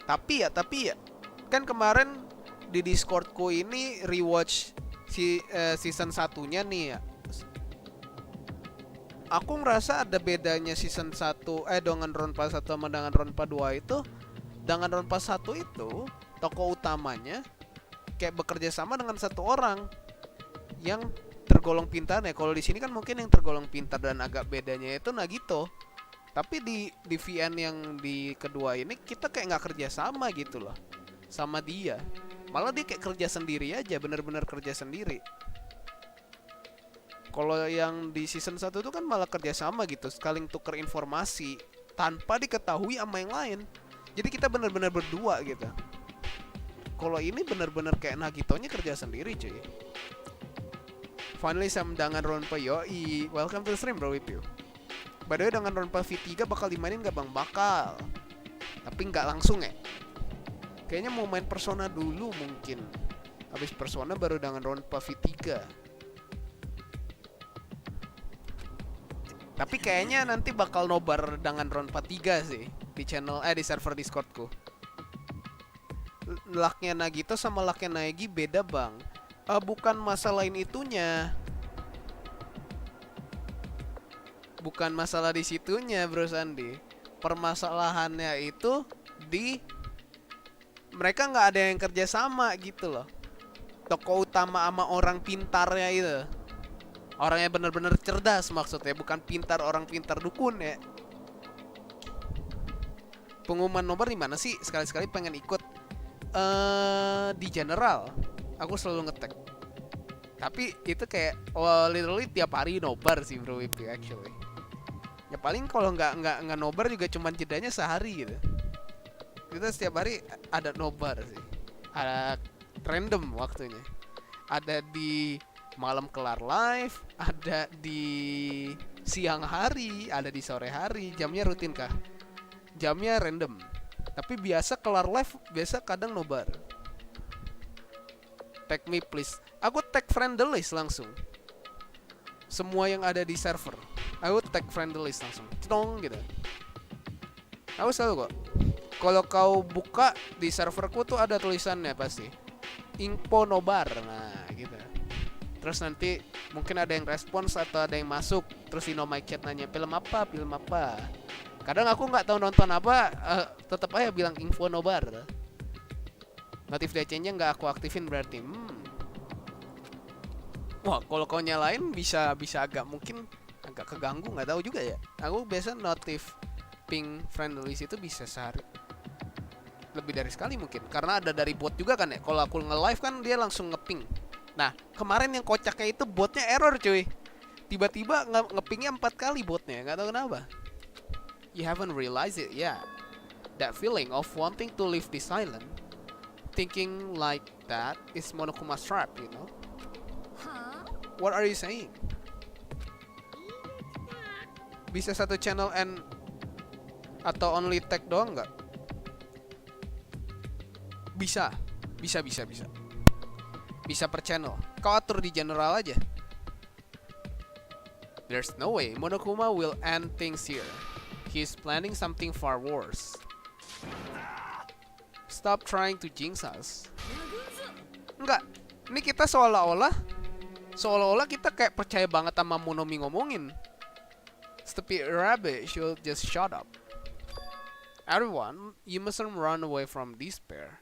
Tapi ya, kan kemarin di Discordku ini rewatch season 1-nya nih ya. Aku ngerasa ada bedanya season 1 Danganronpa 1 sama Danganronpa 2 itu. Danganronpa 1 itu tokoh utamanya kayak bekerja sama dengan satu orang yang tergolong pintar ya. Kalau di sini kan mungkin yang tergolong pintar dan agak bedanya itu Nagito. Tapi di VN yang di kedua ini kita kayak nggak kerja sama gitu loh sama dia. Malah dia kayak kerja sendiri aja, bener-bener kerja sendiri. Kalau yang di season 1 itu kan malah kerja sama gitu, saling tuker informasi tanpa diketahui sama yang lain. Jadi kita bener-bener berdua gitu. Kalau ini bener-bener kayak Nagitonya kerja sendiri cuy. Finally some Danganronpa yoi. Welcome to the stream bro with you. By the way Danganronpa V3 bakal dimainin gak bang? Bakal. Tapi gak langsung ya. Kayaknya mau main Persona dulu mungkin. Habis Persona baru Danganronpa V3. Tapi kayaknya nanti bakal nobar Danganronpa 3 sih di channel di server Discordku. Lucknya Nagito sama lucknya Naegi beda bang. Bukan masalah itunya. Bukan masalah di situnya bro Sandi. Permasalahannya itu di mereka nggak ada yang kerja sama gitu loh. Tokoh utama sama orang pintarnya itu. Orangnya bener-bener cerdas maksudnya, bukan pintar orang pintar dukun ya. Pengumuman nomor di mana sih? Sekali-sekali pengen ikut di general. Aku selalu ngetek. Tapi itu kayak literally tiap hari nobar sih bro itu actually. Ya paling kalau nggak nobar juga cuman jedanya sehari gitu. Kita setiap hari ada nobar sih. Ada random waktunya. Ada di malam kelar live, ada di siang hari, ada di sore hari. Jamnya rutin kah? Jamnya random. Tapi biasa kelar live, biasa kadang nobar. Tag me please. Aku tag Fedelish langsung. Semua yang ada di server, aku tag Fedelish langsung. Cetong gitu. Aku selalu kok. Kalau kau buka di serverku tuh ada tulisannya pasti. Info nobar. Nah, gitu. Terus nanti mungkin ada yang respons atau ada yang masuk. Terus di my chat nanya film apa. Kadang aku nggak tahu nonton apa, tetap aja bilang info nobar. Notif DC-nya nggak aku aktifin berarti. Wah kalau kau nyalain bisa agak mungkin agak keganggu, nggak tahu juga ya. Aku biasa notif ping Fedelish itu bisa sehari lebih dari sekali mungkin. Karena ada dari bot juga kan ya. Kalau aku nge-live kan dia langsung nge-ping. Nah, kemarin yang kocaknya itu botnya error cuy. Tiba-tiba ngepingnya 4 kali botnya, nggak tahu kenapa. You haven't realized it yet. That feeling of wanting to leave this island, thinking like that is Monokuma's trap, you know? What are you saying? Bisa satu channel and atau only tag doang nggak? Bisa. Bisa per channel. Kau atur di general aja. There's no way Monokuma will end things here. He's planning something far worse. Stop trying to jinx us. Enggak. Ini kita seolah-olah kita kayak percaya banget sama Monomi ngomongin. Stupid rabbit should just shut up. Everyone, you mustn't run away from despair.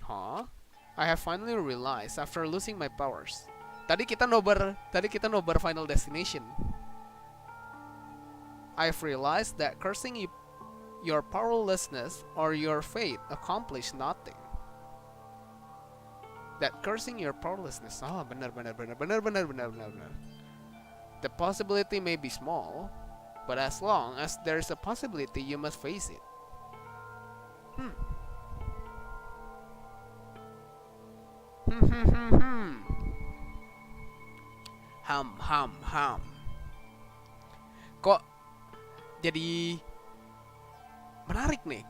Huh? I have finally realized after losing my powers. Tadi kita nobar Final Destination. I've realized that cursing your powerlessness or your fate accomplish nothing. That cursing your powerlessness. Oh, benar. The possibility may be small, but as long as there is a possibility, you must face it. Ham. Kok jadi menarik nih?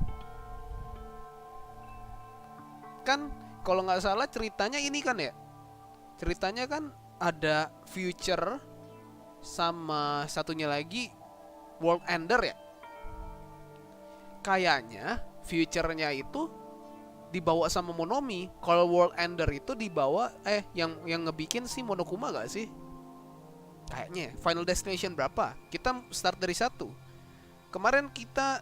Kan kalau nggak salah ceritanya ini kan ya. Ceritanya kan ada future sama satunya lagi world ender ya. Kayaknya future-nya itu dibawa sama Monomi. Kalau world ender itu dibawa yang ngebikin si Monokuma gak sih? Kayaknya Final Destination berapa? Kita start dari 1. Kemarin kita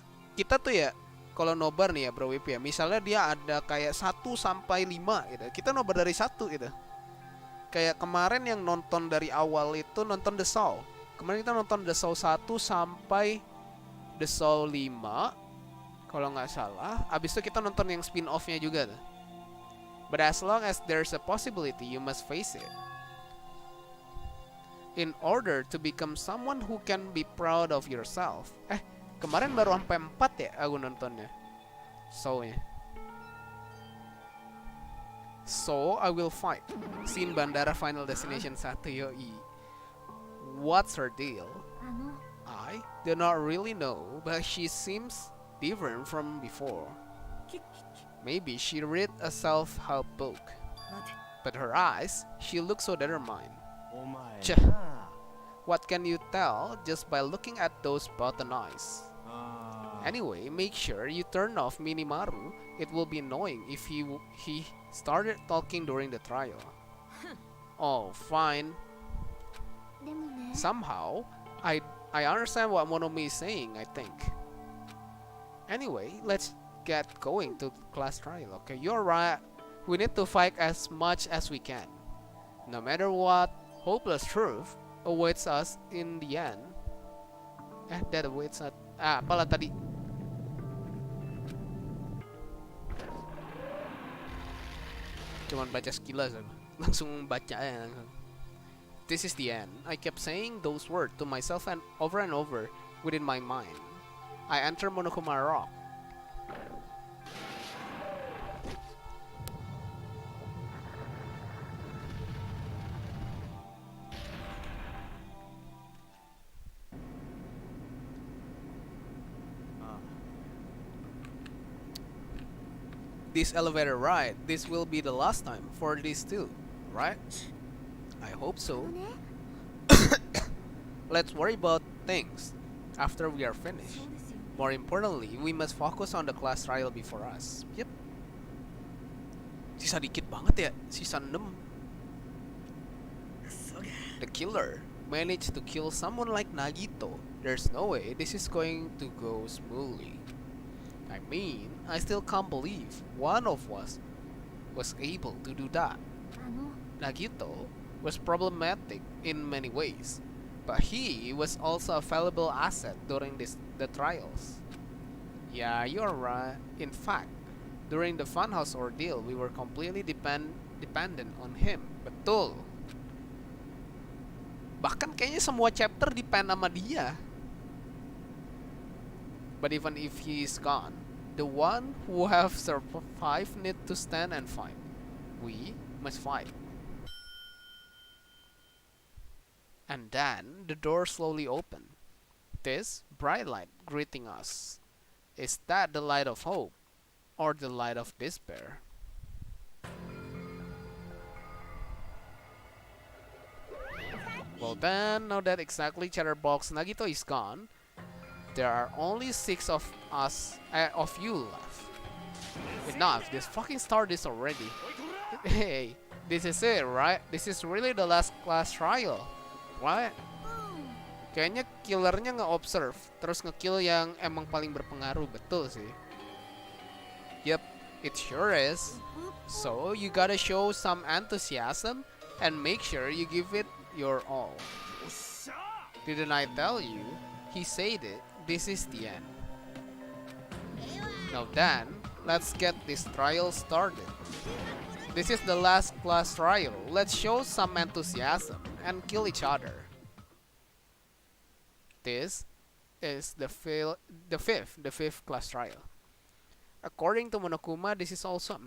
tuh ya, kalau nobar nih ya Bro Wip ya, misalnya dia ada kayak 1 sampai 5 gitu. Kita nobar dari 1 gitu. Kayak kemarin yang nonton dari awal itu nonton The Saw. Kemarin kita nonton The Saw 1 sampai The Saw 5 kalau nggak salah. Abis itu kita nonton yang spin-off-nya juga tuh. But as long as there's a possibility, you must face it. In order to become someone who can be proud of yourself. Kemarin baru sampai 4 ya aku nontonnya. So I will fight. Scene Bandara Final Destination 1 yoi. What's her deal? I do not really know, but she seems different from before. Maybe she read a self-help book. But her eyes, she looks so determined. What can you tell just by looking at those button eyes? Anyway, make sure you turn off Minimaru. It will be annoying if he started talking during the trial. Oh, fine. Somehow, I understand what Monomi is saying, I think. Anyway, let's get going to class trial. Okay, you're right. We need to fight as much as we can. No matter what hopeless truth awaits us in the end. That awaits us. Apalah tadi? Cuman baca sekilas aku. Langsung baca ya langsung. This is the end. I kept saying those words to myself and over within my mind. I enter Monokuma Rock. This elevator ride, this will be the last time for these two, right? I hope so. Let's worry about things after we are finished. More importantly, we must focus on the class trial before us. Yep. Sisa dikit banget ya, sisa 6. The killer managed to kill someone like Nagito. There's no way this is going to go smoothly. I mean, I still can't believe one of us was able to do that. Nagito was problematic in many ways, but he was also a valuable asset during the trials. Yeah, you're right. In fact, during the funhouse ordeal, we were completely dependent on him. Betul. Bahkan kayaknya semua chapter depend sama dia. But even if he is gone, the one who have survived need to stand and fight. We must fight. And then the door slowly opened. This bright light greeting us. Is that the light of hope or the light of despair? Well then, now that exactly Chatterbox Nagito is gone, there are only 6 of you left. Enough, this fucking start this already. Hey, this is it, right? This is really the last class trial, right? Kayaknya killernya nge-observe, terus nge-kill yang emang paling berpengaruh, betul sih. Yep, it sure is. So, you gotta show some enthusiasm and make sure you give it your all. Didn't I tell you? He said it. This is the end. Now then, let's get this trial started. This is the last class trial. Let's show some enthusiasm and kill each other. This is the fifth class trial. According to Monokuma, this is also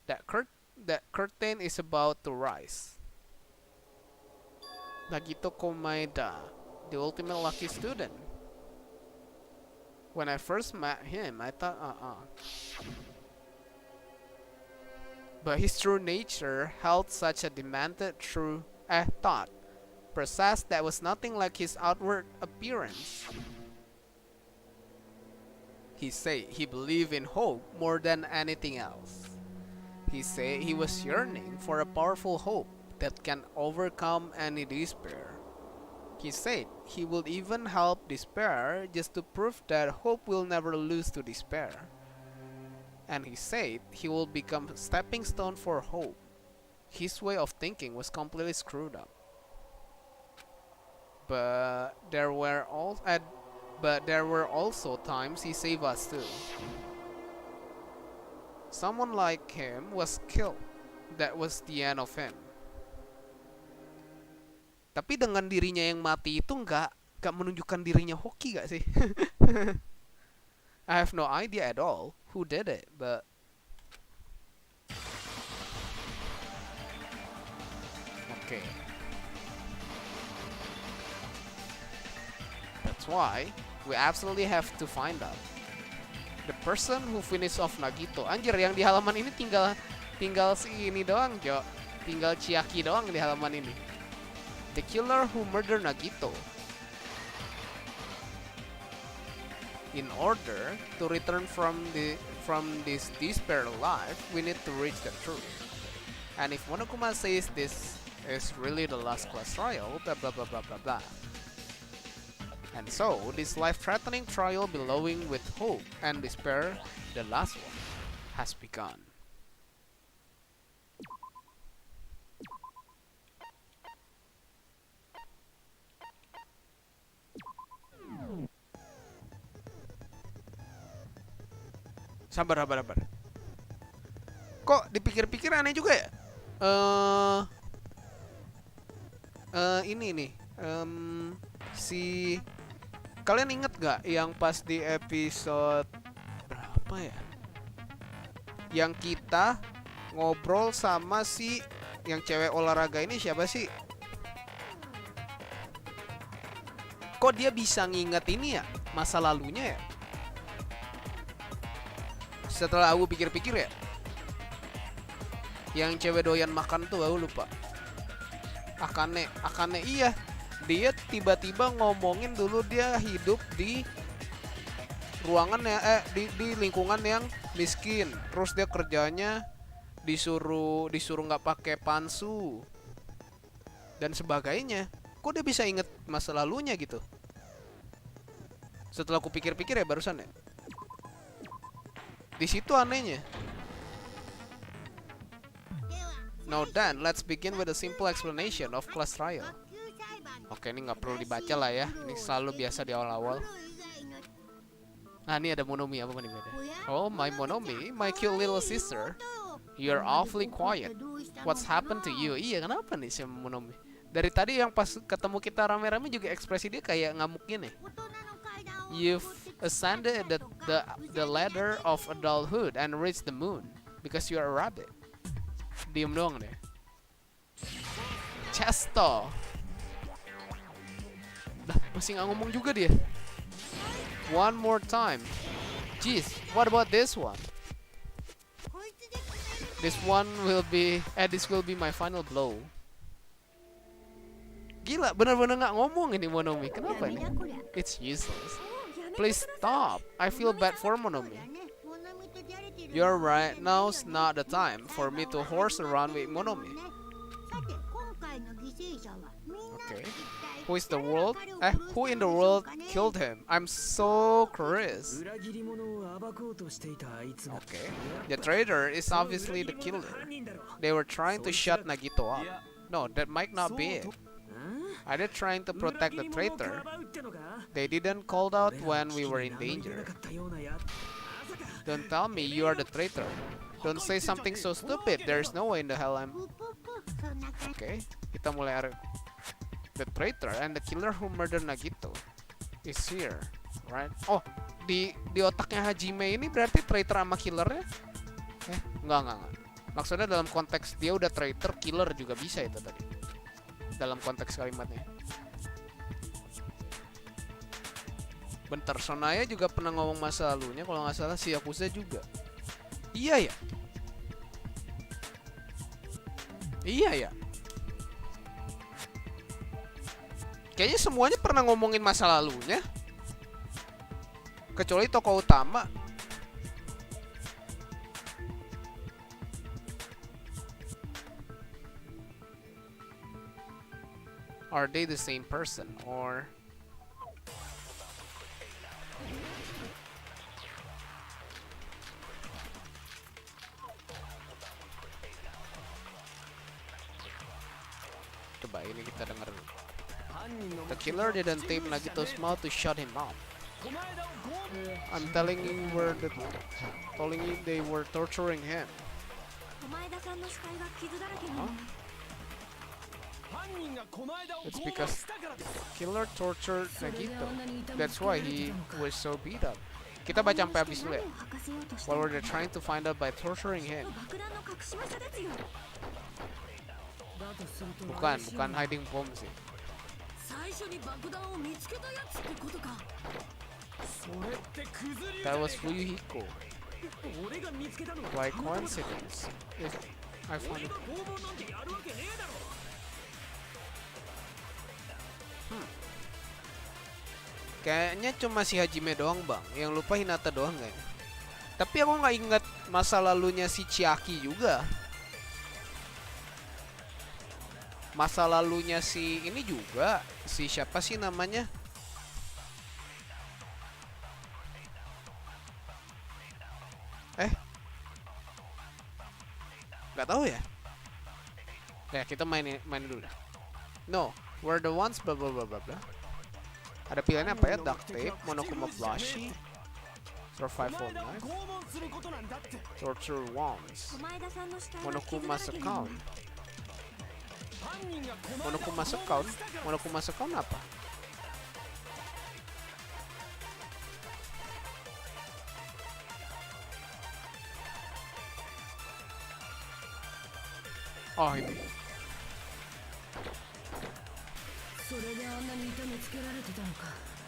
that curtain is about to rise. Nagito Komaeda, the ultimate lucky student. When I first met him, I thought, but his true nature held such a demanded true thought, process that was nothing like his outward appearance. He said he believed in hope more than anything else. He said he was yearning for a powerful hope that can overcome any despair. He said he would even help despair just to prove that hope will never lose to despair. And he said he will become a stepping stone for hope. His way of thinking was completely screwed up. But there were also times he saved us too. Someone like him was killed. That was the end of him. Tapi dengan dirinya yang mati itu nggak menunjukkan dirinya hoki gak sih? I have no idea at all who did it, but okay. That's why we absolutely have to find out the person who finished off Nagito. Anjir, yang di halaman ini tinggal si ini doang, Jo. Tinggal Chiaki doang di halaman ini. The killer who murdered Nagito. In order to return from this despair life, we need to reach the truth. And if Monokuma says this is really the last class trial, blah blah blah blah blah blah. And so, this life-threatening trial billowing with hope and despair, the last one, has begun. Sabar. Kok dipikir-pikir aneh juga ya? Ini nih. Kalian inget gak yang pas di episode berapa ya? Yang kita ngobrol sama si yang cewek olahraga ini siapa sih? Kok dia bisa nginget ini ya? Masa lalunya ya? Setelah aku pikir-pikir ya, yang cewek doyan makan tuh aku lupa. Akane iya. Dia tiba-tiba ngomongin dulu dia hidup di ruangan ya, di lingkungan yang miskin. Terus dia kerjanya disuruh nggak pakai pansu dan sebagainya. Kok dia bisa inget masa lalunya gitu? Setelah aku pikir-pikir ya barusan ya. Di situ anehnya. Now then, let's begin with a simple explanation of class trial. Oke, ini nggak perlu dibaca lah ya. Ini selalu biasa di awal-awal. Nah, ini ada Monomi apa nih beda? Oh, my Monomi, my cute little sister. You're awfully quiet. What's happened to you? Iya, kenapa nih si Monomi? Dari tadi yang pas ketemu kita rame-rame juga ekspresi dia kayak ngamuk gini. You've ascended the ladder of adulthood and reached the moon because you're a rabbit. Diem doang deh. Chesto. Dah, masih nggak ngomong juga dia. One more time. Jeez, what about this one? This will be my final blow. Gila, bener-bener nggak ngomong ini Monomi. Kenapa ini? It's useless. Please stop. I feel bad for Monomi. You're right. Now's not the time for me to horse around with Monomi. Okay. Who in the world killed him? I'm so curious. Okay. The traitor is obviously the killer. They were trying to shut Nagito up. No, that might not be it. Are they trying to protect the traitor? They didn't call out when we were in danger. Don't tell me you are the traitor. Don't say something so stupid. There's no way in the hell I'm... Okay, kita mulai the traitor and the killer who murdered Nagito is here, right? Oh, di otaknya Hajime ini berarti traitor sama killernya? Enggak. Maksudnya dalam konteks dia udah traitor, killer juga bisa itu tadi. dalam konteks kalimatnya. Bentar, Sonaya juga pernah ngomong masa lalunya kalau nggak salah, si Yakuza juga. Iya ya? Iya ya? Kayaknya semuanya pernah ngomongin masa lalunya, kecuali tokoh utama. Are they the same person or? Coba ini kita dengar. The killer didn't tape Nagito's mouth to shut him up. I'm telling you they were torturing him. Huh? It's because killer tortured Nagito. That's why he was so beat up. Kita baca sampai habis dulu ya. While we're trying to find out by torturing him. Bukan hiding bomb sih. That was Fuyuhiko. By coincidence, I found it. Kayaknya cuma si Hajime doang bang, yang lupa Hinata doang kayaknya. Tapi aku nggak ingat masa lalunya si Chiaki juga. Masa lalunya si ini juga, si siapa sih namanya? Nggak tahu ya. Ya kita main dulu dah. No, we're the ones blah blah blah blah blah. Ada pilihannya apa ya? Duct tape, monokuma plushie, survival knife, torture wands, monokuma account. Monokuma account apa? Oh ini.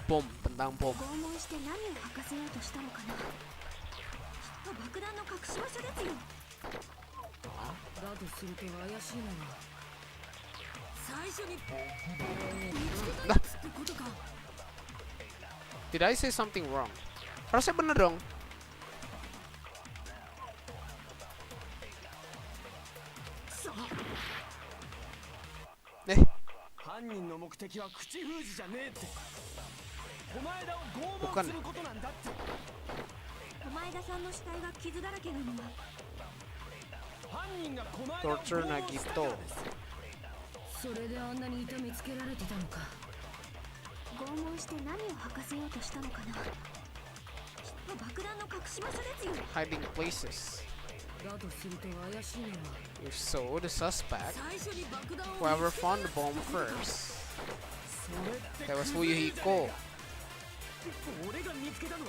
Bom, tentang bom. Nah. Did I say something wrong? Harusnya bener dong. Bukan. Torture Nagito. Hiding places. If so, the suspect, whoever found the bomb first, that was Fuyuhiko.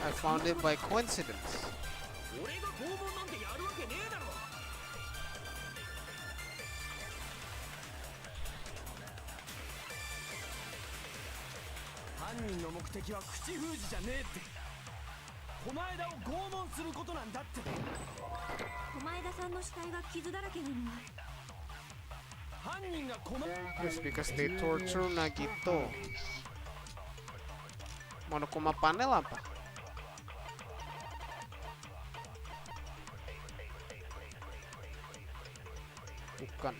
I found it by coincidence. It's because they torture Nagito. Monokuma panel apa? Bukan.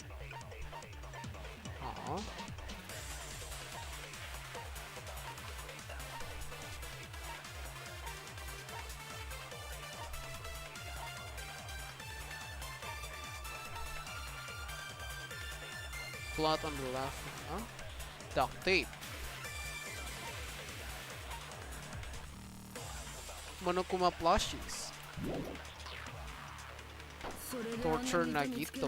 Oh. Plot on the left. Huh? Duct tape. Monokuma plushies. Torture Nagito.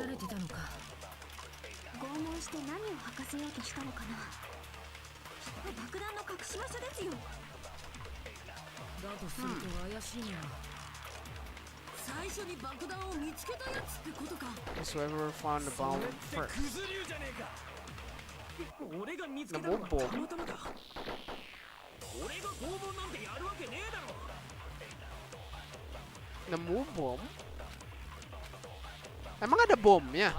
It's whoever found the bomb first. Nemu bom. Nemu bom? Emang ada bomnya?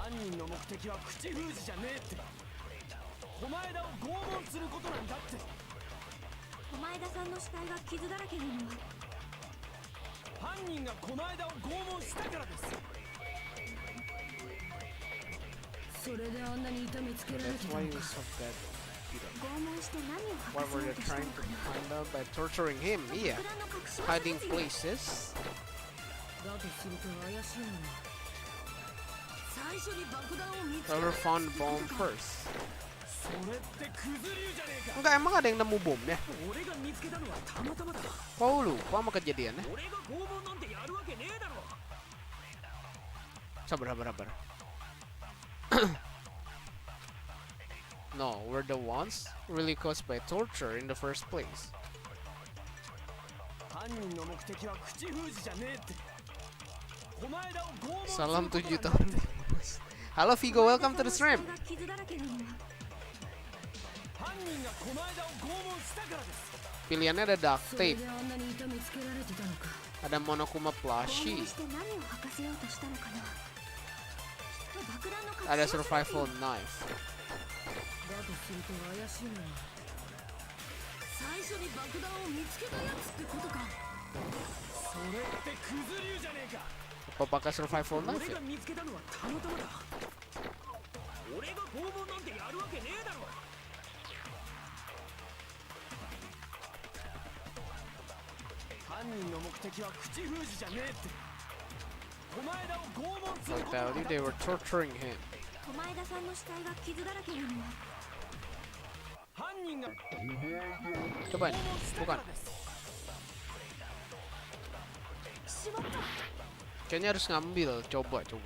That's why you so bad. What were they trying to find out by torturing him? Yeah. Hiding places. Whoever found the bomb first. Enggak, emang ada yang nemu bomnya? Kau lupa sama kejadiannya? Sabar. No, we're the ones really caused by torture in the first place. Salam 7 tahun. Halo Vigo, welcome to the stream. Pilihannya ada duct tape, ada monokuma plushie, ada survival knife. Apa pakai survival knife ya? I tell you, they were torturing him. Cobain, bukan. Kayaknya harus ngambil, coba dulu.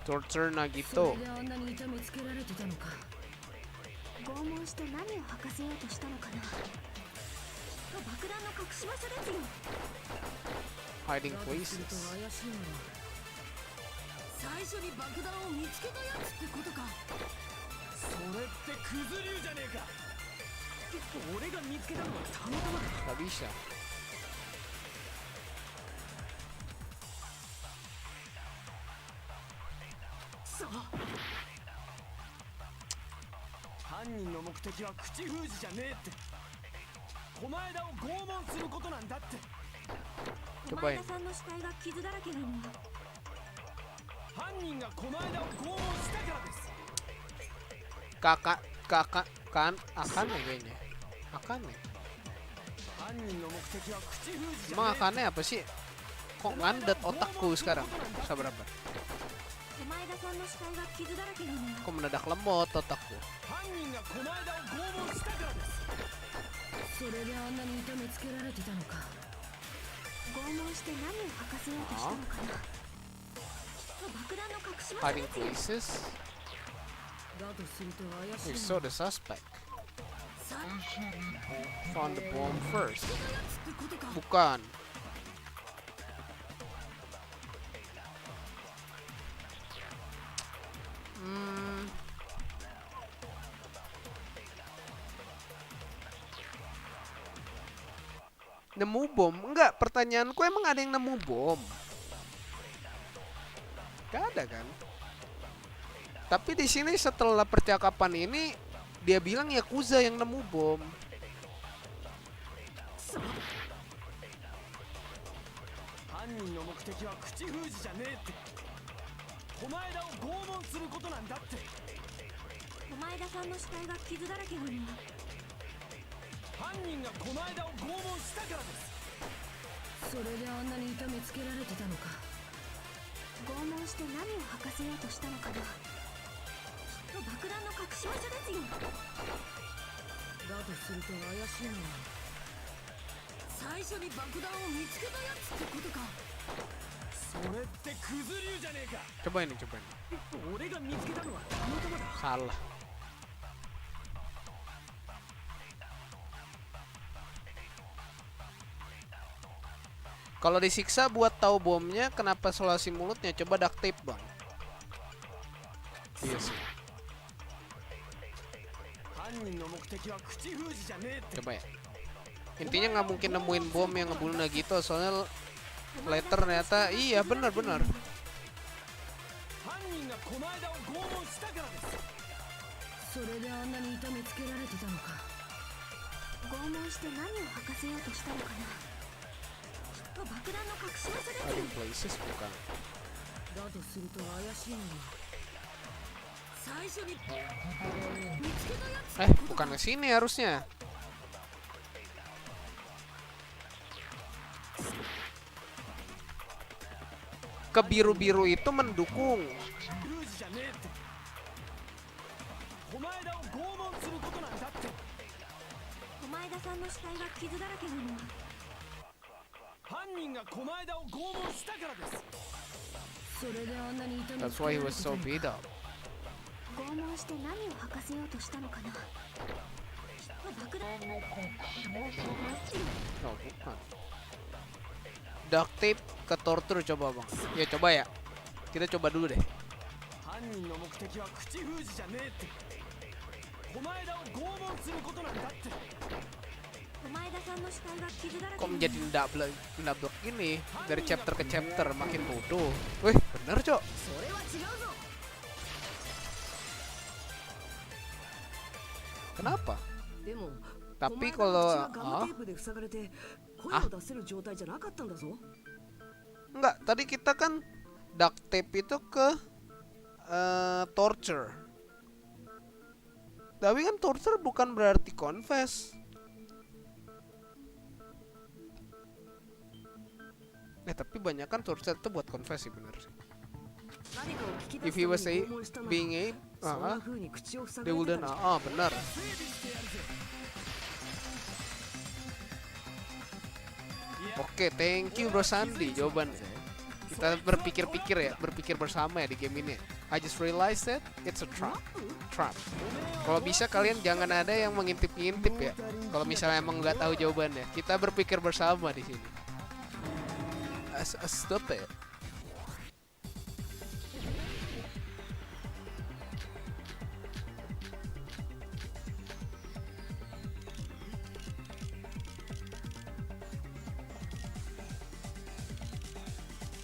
Torture Nagito. Hiding places. Gak bisa. Cobain. Kakak kan akan ya kayaknya. Akan ya. Emang akannya apa sih? Kok ngandet otakku sekarang? Sabar. Kok mendadak lemot otakku? Hiding places. We saw the suspect. Found the bomb first. Bukan. Nemu bom? Enggak, pertanyaanku emang ada yang nemu bom? Gak ada kan? Tapi di sini setelah percakapan ini dia bilang Yakuza yang nemu bom. Coba ini. Salah. Kalau disiksa buat tahu bomnya, kenapa selasi mulutnya? Coba duct tape, Bang. Iya sih. Coba ya. Intinya nggak mungkin nemuin bom yang ngebunuh Nagito, soalnya letter ternyata iya benar-benar. Hiding places bukan. Bukan ke sini harusnya. Ke biru-biru itu mendukung. That's why he was so beat up. No, bukan. Duct tape ke torture coba, Bang. Ya coba ya. Kita coba dulu deh. Kok menjadi double gini dari chapter ke chapter makin bodoh. Wih, bener, Cok. Kenapa? Tapi kalau enggak, tadi kita kan duct tape itu ke torture. Tapi kan torture bukan berarti confess. Tapi banyak kan torture itu buat confess sih, bener sih. If he was being they wouldn't. Benar. Oke, thank you Bro Sandi jawabannya. Kita berpikir-pikir ya, berpikir bersama ya di game ini. I just realized that it's a trap. Kalau bisa kalian jangan ada yang mengintip-ngintip ya. Kalau misalnya emang nggak tahu jawabannya, kita berpikir bersama di sini. Stop it.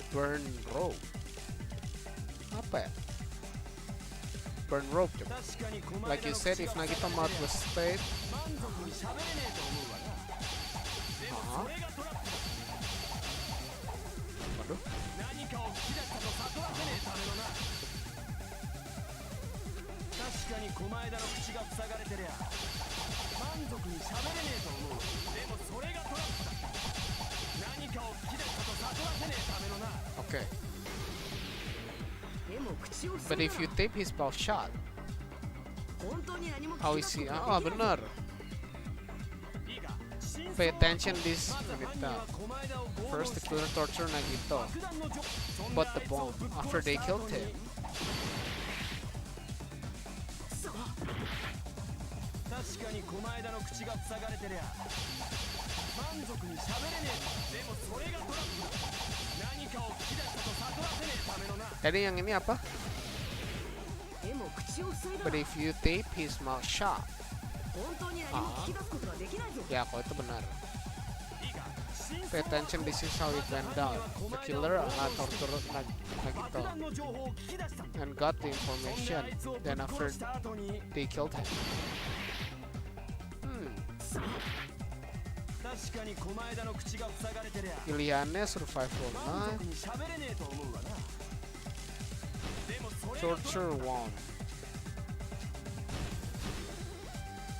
Burn rope. Apa ya? Burn rope coba. Like you said, if Nagito mouth was straight. Waduh. Okay. But if you tape his mouth shut, how is he? Benar. Pay attention this minute. First, the killer tortured Nagito, but the bomb after they killed him. Jadi yang ini apa? But if you tape his mouth shut. Ya, kalau itu benar. Pay attention, this is how it went down. The killer tortured Nagito and got the information. Then after they killed him. Pilihannya survival knife, torture wand,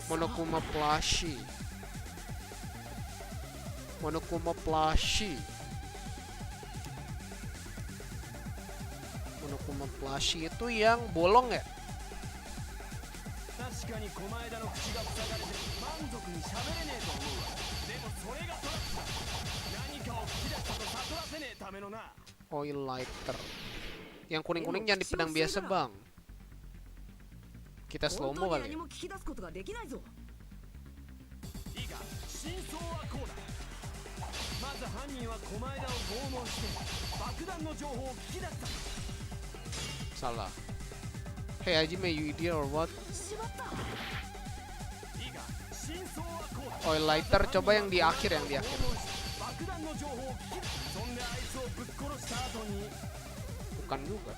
Monokuma plushie. Monokuma plushie itu yang bolong ya? Oil lighter. Yang kuning-kuning jangan di pedang biasa, Bang. Kita slow mo kali. Salah. Hey Hajime, you idiot or what? Oil lighter, coba yang di akhir, yang di akhir. Bukan juga.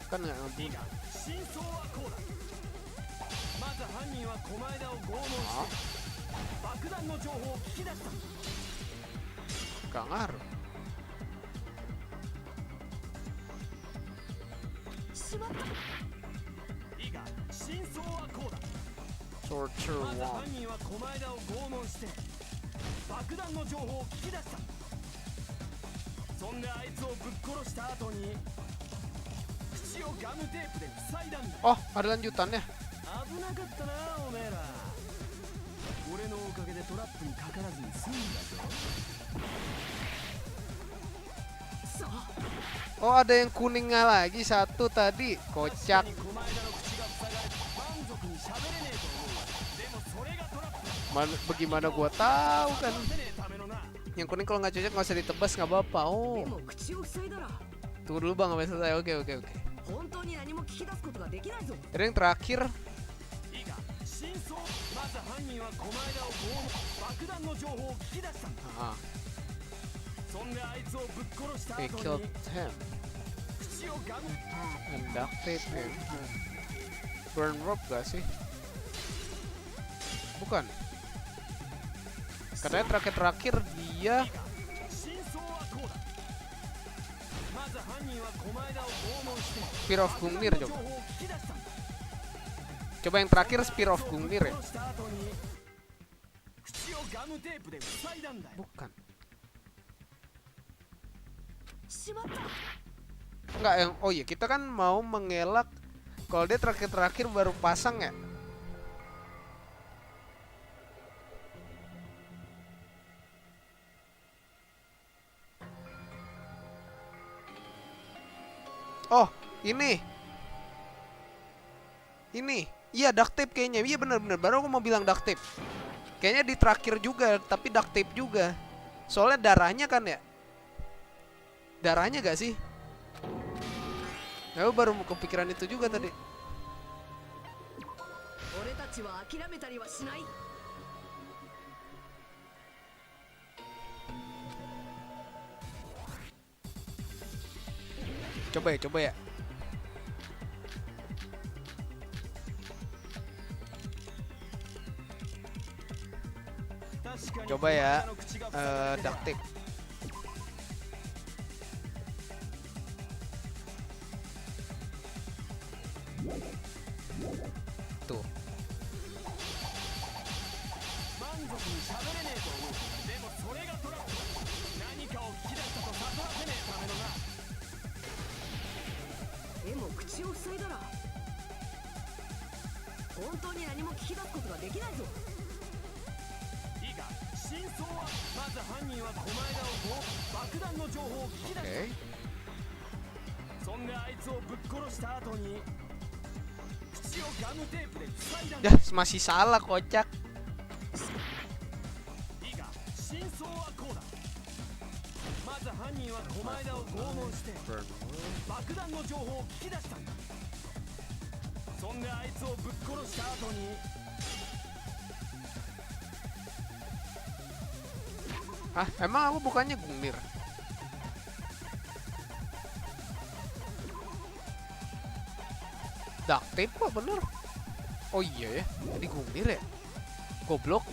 Kan nggak ngebunuh. Gak ngaruh. Torture one. Oh, ada lanjutannya. Oh, ada yang kuningnya lagi satu tadi. Kocak. Bagaimana gua tahu kan? Yang kuning kalau nggak cocok nggak usah ditebas, nggak apa-apa. Oh, tunggu dulu bang, sampai selesai. Oke. Jadi yang terakhir. He killed him and duct tape him. Burn rope gak sih? Bukan. Karena terakhir dia Spear of Gungnir. Coba yang terakhir Spear of Gungnir ya. Bukan. Enggak, yang oh iya, kita kan mau mengelak kalau dia terakhir baru pasang ya. Oh, ini. Iya, duct tape kayaknya. Iya bener. Baru aku mau bilang duct tape. Kayaknya di terakhir juga, tapi duct tape juga. Soalnya darahnya kan ya. Darahnya gak sih? Aku baru mau kepikiran itu juga tadi. Coba ya. Coba ya. Duct tape. Tuh. Oke. Ya, masih salah kocak. Ah, emang aku bukannya Gungnir? Duct tape kok bener? Oh iya ya, tadi Gungnir ya? Goblok.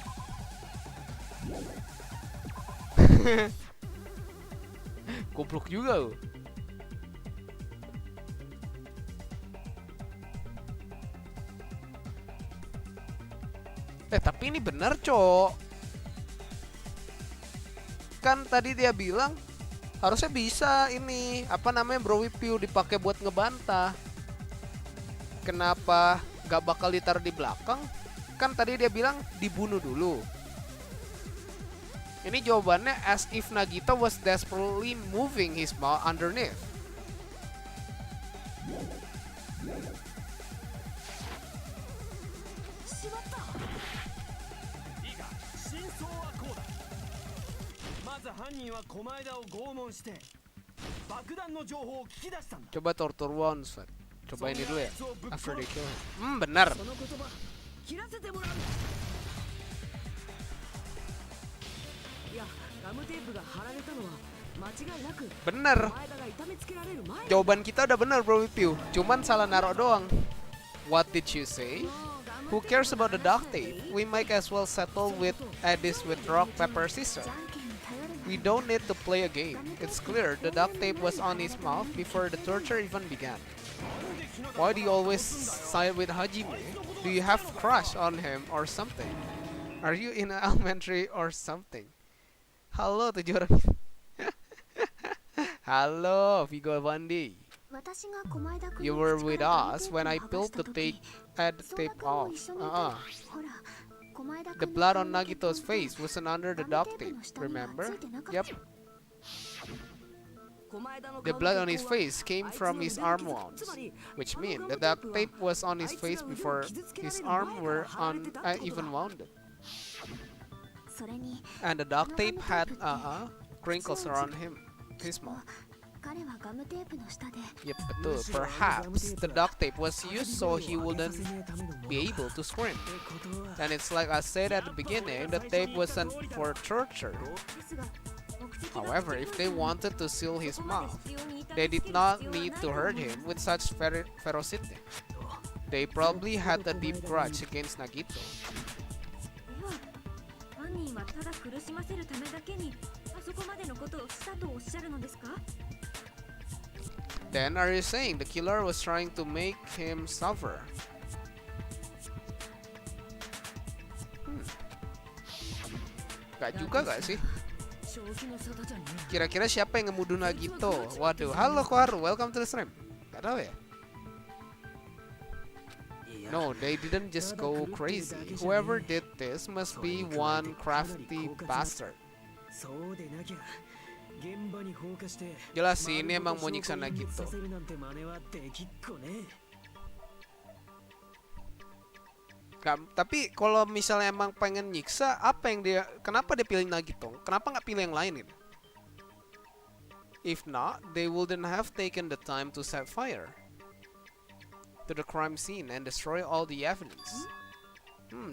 Goblok juga loh. Tapi ini bener, Cok. Kan tadi dia bilang harusnya bisa ini, apa namanya, bro review dipakai buat ngebantah. Kenapa gak bakal ditaruh di belakang? Kan tadi dia bilang dibunuh dulu. Ini jawabannya as if Nagita was desperately moving his mouth underneath. Coba torture once, Fed. Coba ini dulu ya. After they kill him. Benar. Bener. Jawaban kita udah bener, bro Piu. Cuman salah naruh doang. What did you say? Who cares about the duct tape? We might as well settle with this with rock, paper, scissors. We don't need to play a game. It's clear the duct tape was on his mouth before the torture even began. Why do you always side with Hajime? Do you have crush on him or something? Are you in elementary or something? Halo tujuh orang. Halo Vigo Bandi. You were with us when I peeled the tape off. The blood on Nagito's face wasn't under the duct tape, remember? Yep. The blood on his face came from his arm wounds, which means the duct tape was on his face before his arm were even wounded. And the duct tape had crinkles around his mouth. Yep, betul. Perhaps the duct tape was used so he wouldn't be able to scream. And it's like I said at the beginning, the tape wasn't for torture. However, if they wanted to seal his mouth, they did not need to hurt him with such ferocity. They probably had a deep grudge against Nagito. Then are you saying the killer was trying to make him suffer? Gak juga gak sih? Kira-kira siapa yang ngemuduh Nagito? Waduh, halo Koharu, welcome to the stream. Gak tau ya? No, they didn't just go crazy. Whoever did this must be one crafty bastard. Jelas sih, ini emang mau nyiksa Nagito. Tapi kalau misalnya emang pengen nyiksa, kenapa dia pilih Nagito? Kenapa nggak pilih yang lain ini? If not, they wouldn't have taken the time to set fire to the crime scene and destroy all the evidence.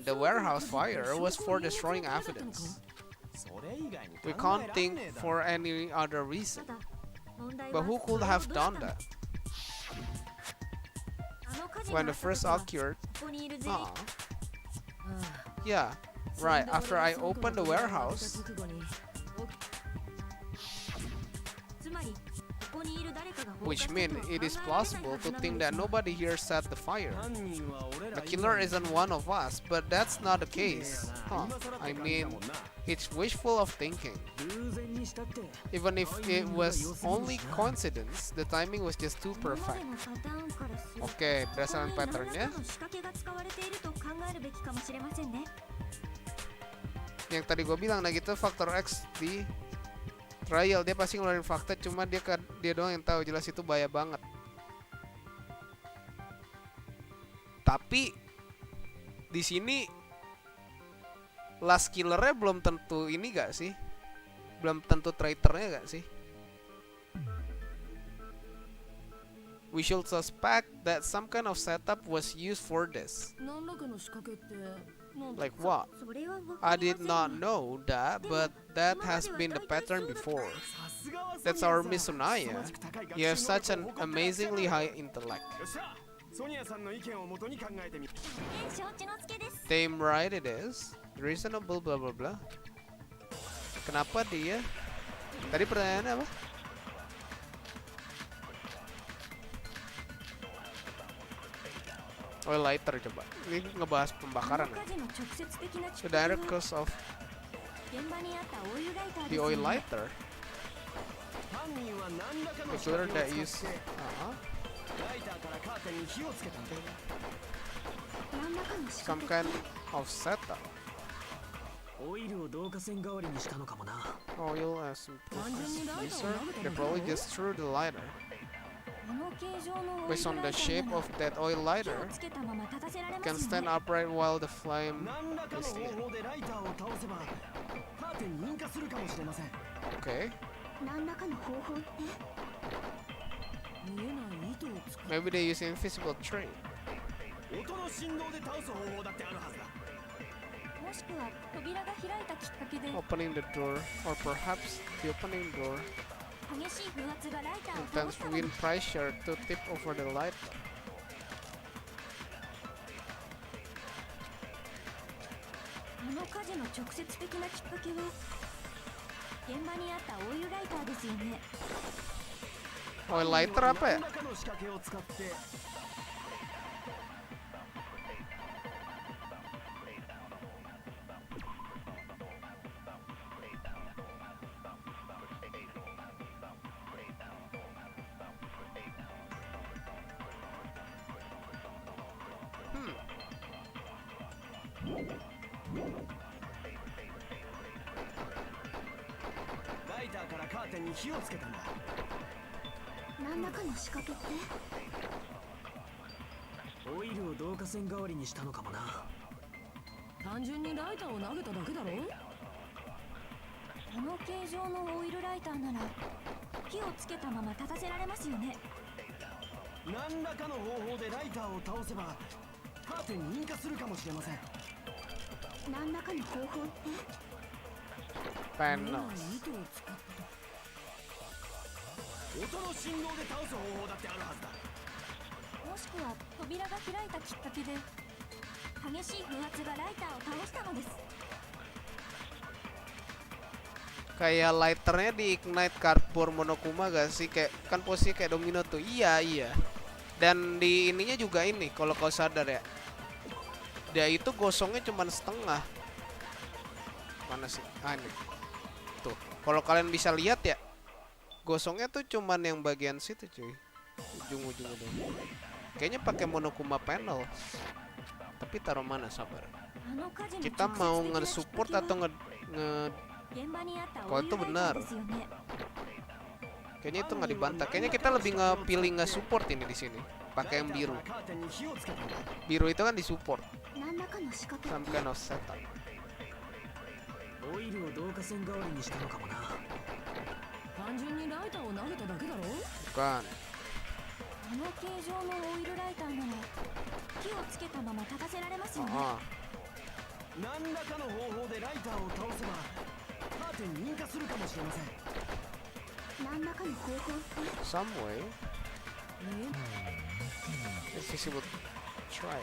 The warehouse fire was for destroying evidence. We can't think for any other reason. But who could have done that? When the first occurred, yeah, right, after I opened the warehouse, which means it is plausible to think that nobody here set the fire. The killer isn't one of us, but that's not the case. I mean, it's wishful of thinking. Even if it was only coincidence, the timing was just too perfect. Oke, berdasarkan patternnya, yang tadi gue bilang, nah gitu faktor X di trial, dia pasti ngeluarin fakta, cuma dia doang yang tahu. Jelas itu bahaya banget. Tapi di sini last killernya belum tentu ini gak sih? Belum tentu traitornya gak sih? We should suspect that some kind of setup was used for this. Like what? I did not know that, but that has been the pattern before. That's our Miss Sunaya. You have such an amazingly high intellect. Damn right it is. Reasonable blah blah blah. Kenapa dia? Tadi pertanyaannya apa? Oil lighter coba. Ini ngebahas pembakaran ya. The direct cause of the oil lighter. The killer that used some kind of setup. Oil as user. They probably just threw the lighter. Based on the shape of that oil lighter, it can stand upright while the flame is lit. Okay. Maybe they use invisible tree. Opening the door, or perhaps the opening door intense wind pressure to tip over the light. Oil lighter apa ya? Panels. Kayak lighternya di ignite cardboard monokuma gak sih? Kayak kan posisi kayak domino tuh. Iya. Dan di ininya juga ini, kalau kau sadar ya, dia itu gosongnya cuman setengah. Mana sih? Ah, ini. Tuh, kalau kalian bisa lihat ya, gosongnya tuh cuman yang bagian situ cuy, ujung-ujung doang. Kayaknya pakai monokuma panel. Tapi taruh mana, sabar. Kita mau nge-support atau kalau itu benar. Kayaknya itu nggak dibantah. Kayaknya kita lebih ngepilih nge-support ini di sini. Pakai yang biru. Biru itu kan di-support. Some kind of setup. Bukan. Some way. Let's see what try.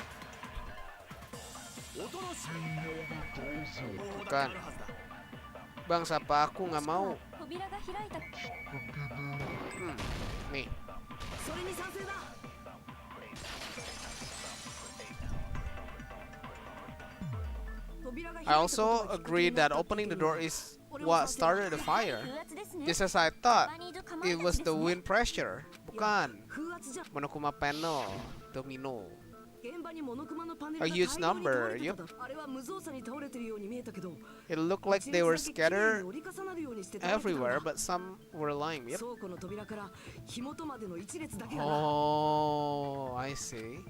Bukan. Bang, siapa aku nggak mau. Nih. I also agree that opening the door is what started the fire. Just as I thought, it was the wind pressure. Bukan. Monokuma panel, domino. A huge number, yep. It looked like they were scattered everywhere, but some were lying, yep. Oh, I see.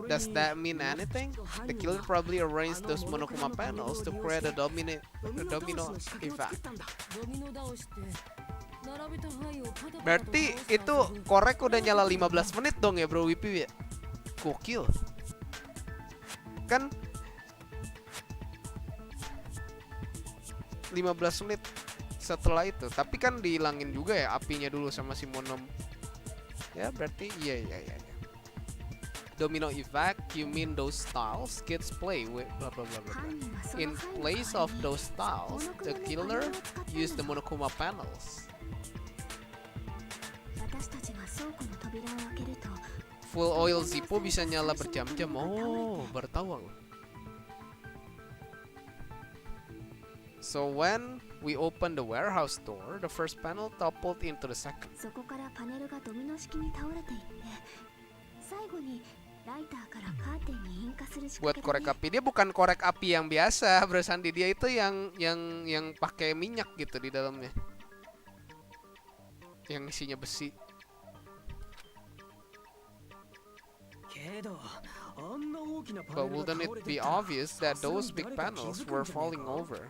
Does that mean anything? The killer probably arranged those monokuma panels to create a domino effect. Berarti itu korek udah nyala 15 menit dong ya bro Wipi ya? Gokil. Kan 15 menit setelah itu. Tapi kan dihilangin juga ya apinya dulu sama si monom. Ya berarti iya. Domino effect, you mean those tiles kids play with blah blah blah blah. In place of those tiles, the killer used the monokuma panels. Full oil Zippo bisa nyala berjam-jam. Oh, baru tahu aku. So when we opened the warehouse door, the first panel toppled into the second. Buat korek api, dia bukan korek api yang biasa, Bro Sandi. Dia itu yang pakai minyak gitu di dalamnya. Yang isinya besi. But wouldn't it be obvious that those big panels were falling over?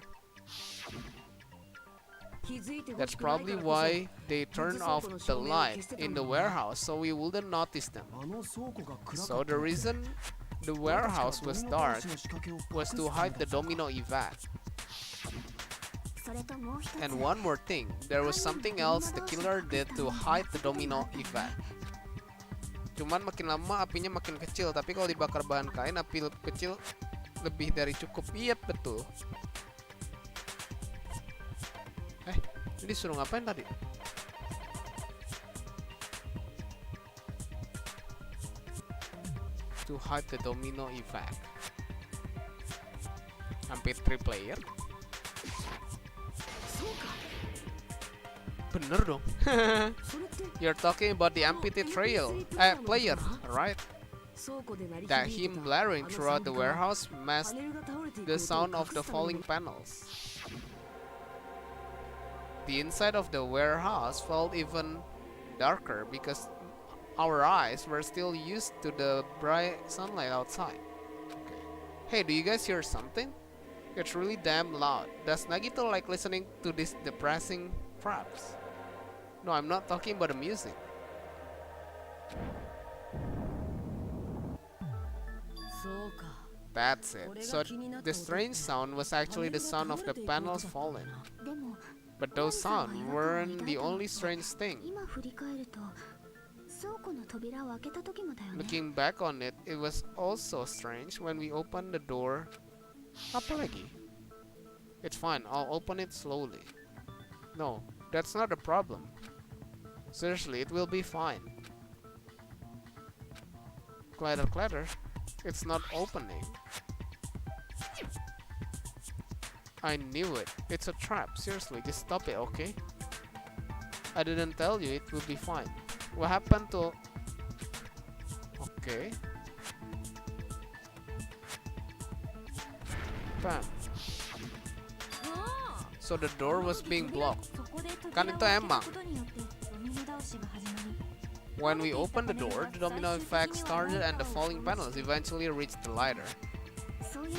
That's probably why they turned off the light in the warehouse, so we wouldn't notice them. So the reason the warehouse was dark was to hide the domino effect. And one more thing, there was something else the killer did to hide the domino effect. Cuman makin lama apinya makin kecil, tapi kalau dibakar bahan kain api kecil lebih dari cukup. Iya betul. Ini suruh ngapain tadi? To hide the domino effect. Hampir 3 player. Bener dong. You're talking about the amputee player, right? That him blaring throughout the warehouse masked the sound of the falling panels. The inside of the warehouse felt even darker because our eyes were still used to the bright sunlight outside. Okay. Hey, do you guys hear something? It's really damn loud. Does Nagito like listening to this depressing craps? No, I'm not talking about the music. That's it. So the strange sound was actually the sound of the panels falling. But those sounds weren't the only strange thing. Looking back on it, it was also strange when we opened the door. Apa lagi? It's fine, I'll open it slowly. No, that's not a problem. Seriously, it will be fine. Clatter, clatter. It's not opening. I knew it. It's a trap. Seriously, just stop it, okay? I didn't tell you it will be fine. What happened to... Okay. Bam. So the door was being blocked. Kan itu emang. When we opened the door, the domino effect started and the falling panels eventually reached the ladder.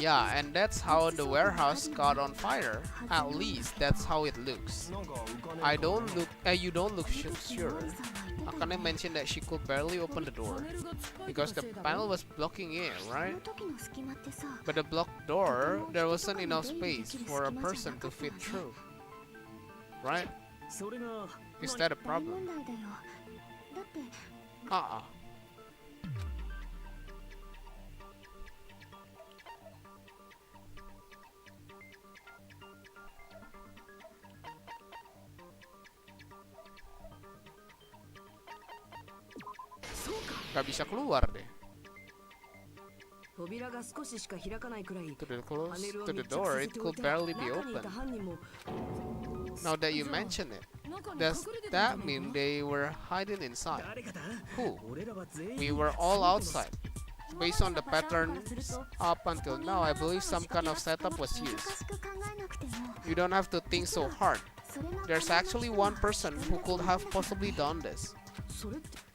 Yeah, and that's how the warehouse caught on fire. At least that's how it looks. You don't look sure. Akane mentioned that she could barely open the door because the panel was blocking it, right? But the blocked door, there wasn't enough space for a person to fit through, right? Is that a problem? Gak bisa keluar deh. To the door, it could barely be open. Now that you mention it, does that mean they were hiding inside? Who? We were all outside. Based on the patterns up until now, I believe some kind of setup was used. You don't have to think so hard. There's actually one person who could have possibly done this.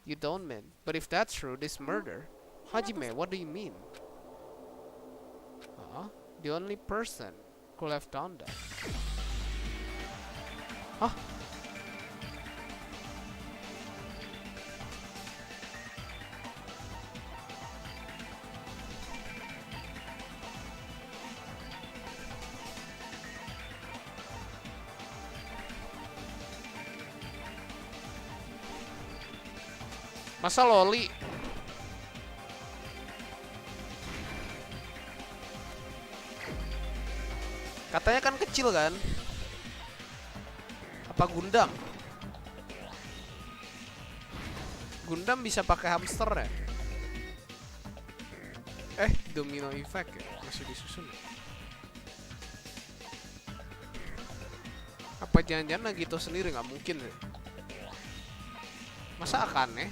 You don't mean, but if that's true, this murder. Hajime, what do you mean? The only person could have done that. Huh? Masa loli? Katanya kan kecil kan? Apa Gundam? Gundam bisa pakai hamster ya? Domino effect ya? Masih disusun ya? Apa jangan-jangan Nagito sendiri? Nggak mungkin ya? Masa akan ya?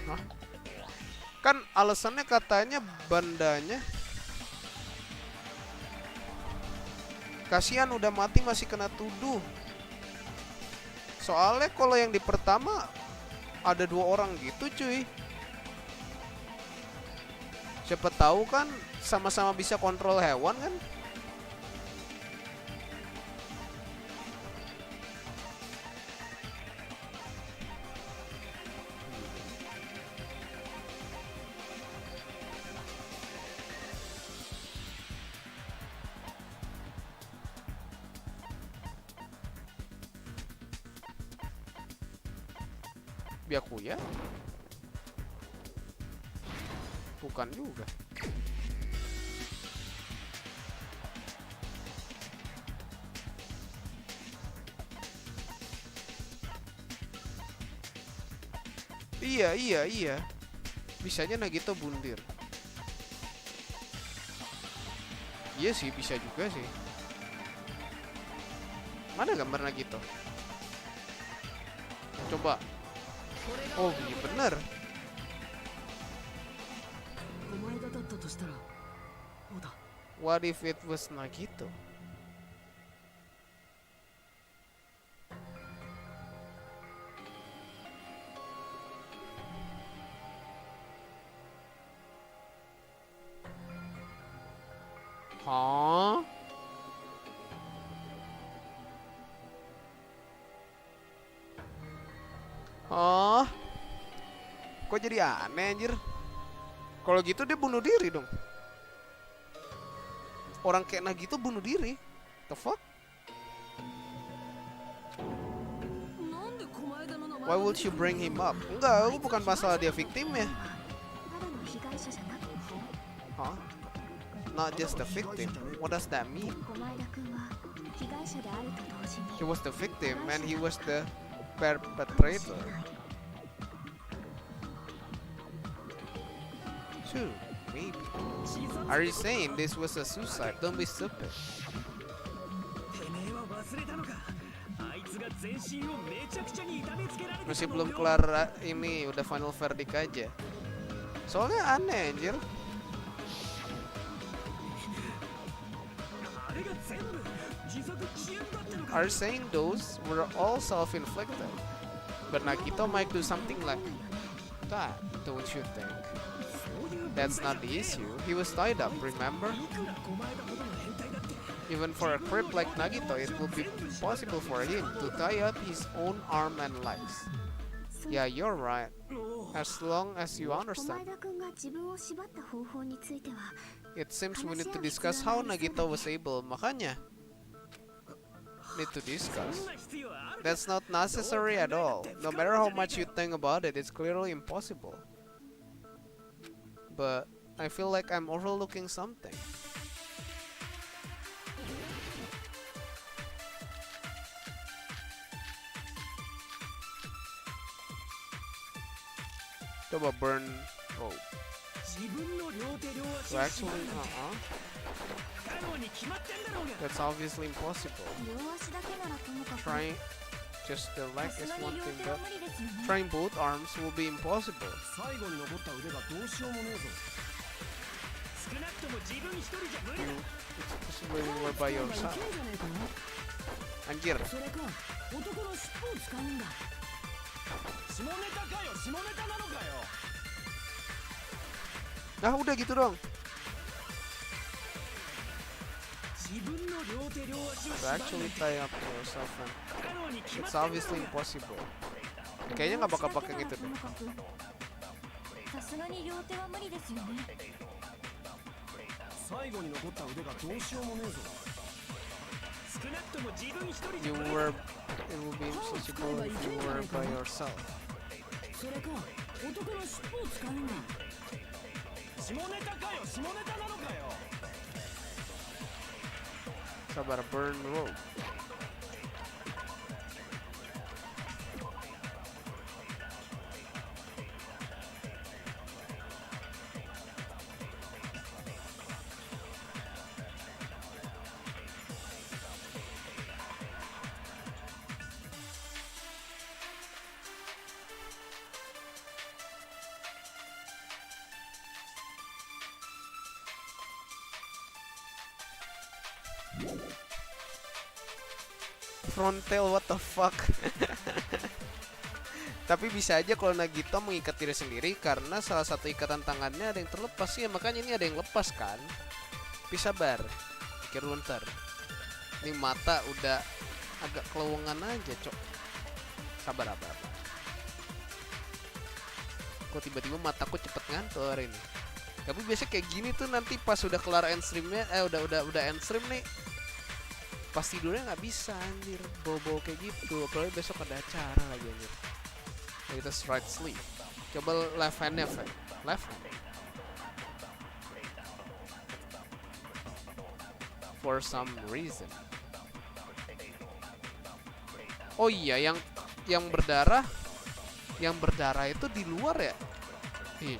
Hah? Kan alasannya katanya bandanya kasihan udah mati masih kena tuduh. Soalnya kalau yang di pertama ada 2 orang gitu cuy. Siapa tahu kan sama-sama bisa kontrol hewan kan. Byakuya? Bukan juga. Iya. Bisanya Nagito bundir. Iya sih, bisa juga sih. Mana gambar Nagito? Coba. Oh iya bener. What if it was Nagito? Hah? Oh, kok jadi aneh anjir? Kalau gitu dia bunuh diri dong. Orang kayak Nagito bunuh diri. The fuck? Why would you bring him up? Enggak, bukan masalah dia victimnya. Huh? Not just the victim. What does that mean? He was the victim and he was the perpetrator. Sure, maybe. Are you saying this was a suicide? Don't be stupid. Masih belum kelar ini, udah final verdict aja. Soalnya aneh anjir. Are you saying those were all self-inflicted? But Nagito might do something like that, don't you think? That's not the issue. He was tied up, remember? Even for a creep like Nagito, it would be possible for him to tie up his own arm and legs. Yeah, you're right. As long as you understand. It seems we need to discuss how Nagito was able. Makanya need to discuss. That's not necessary at all. No matter how much you think about it, it's clearly impossible. But I feel like I'm overlooking something. Coba burn rope. So actually, that's obviously impossible. Trying just the leg is one thing, but trying both arms will be impossible. Especially when you are by yourself. Anjir. Nah udah gitu dong. To actually tie up yourself and it's obviously impossible. Kayaknya nggak bakal pakai gitu deh. It will be impossible if you were by yourself. Sabar, burn rope. Frontal, what the fuck? Tapi bisa aja kalau Nagito mengikat diri sendiri karena salah satu ikatan tangannya ada yang terlepas ya, makanya ini ada yang lepas kan. Tapi sabar, pikir dulu ntar. Ini mata udah agak kelowongan aja, cok. Sabar apa. Kok tiba-tiba mataku cepet ngantor ini. Tapi biasanya kayak gini tuh nanti pas udah kelar end streamnya, udah end stream nih. Pas tidurnya nggak bisa anjir, bobo kayak gitu. Apalagi besok ada acara lagi anjir. Kita right sleep. Coba left handnya, left hand. For some reason. Oh iya, yang berdarah itu di luar ya.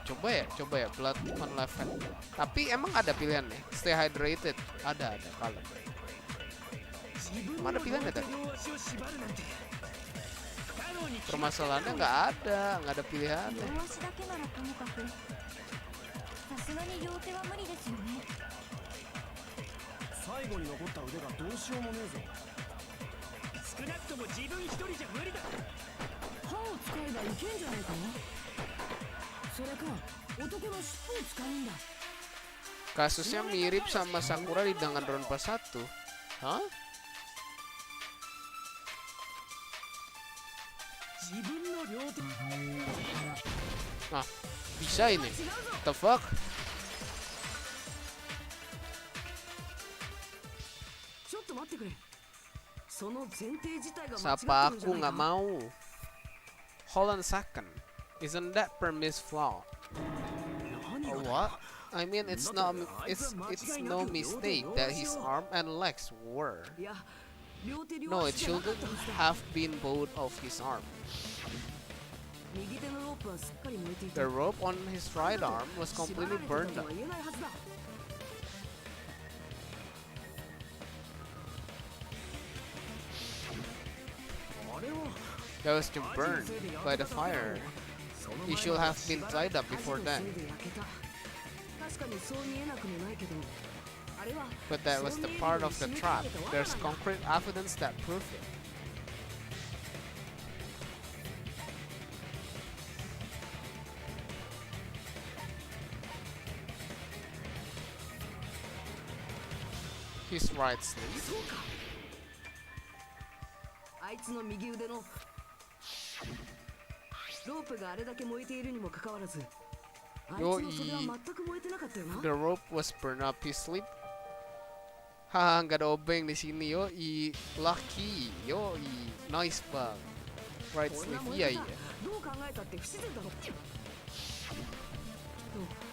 Coba ya blood on left hand. Tapi emang ada pilihan nih, stay hydrated. Ada kalau. Mana pilihannya tadi? Permasalahannya nggak ada pilihannya. Kasusnya mirip sama Sakura di Danganronpa 1. Hah? Nah, bisa ini. What the fuck? Siapa aku nggak mau. Hold on a second. Isn't that premise flaw? Oh, what? I mean, it's no mistake that his arm and legs were. No, it shouldn't have been both of his arms. The rope on his right arm was completely burned up. That was burned by the fire. He should have been tied up before that. But that was the part of the trap. There's concrete evidence that proves it. His right sleeve. The rope was burned up his sleeve. Haha, nggak ada obeng di sini. Lucky. Nice bang. Right sleeve, iya.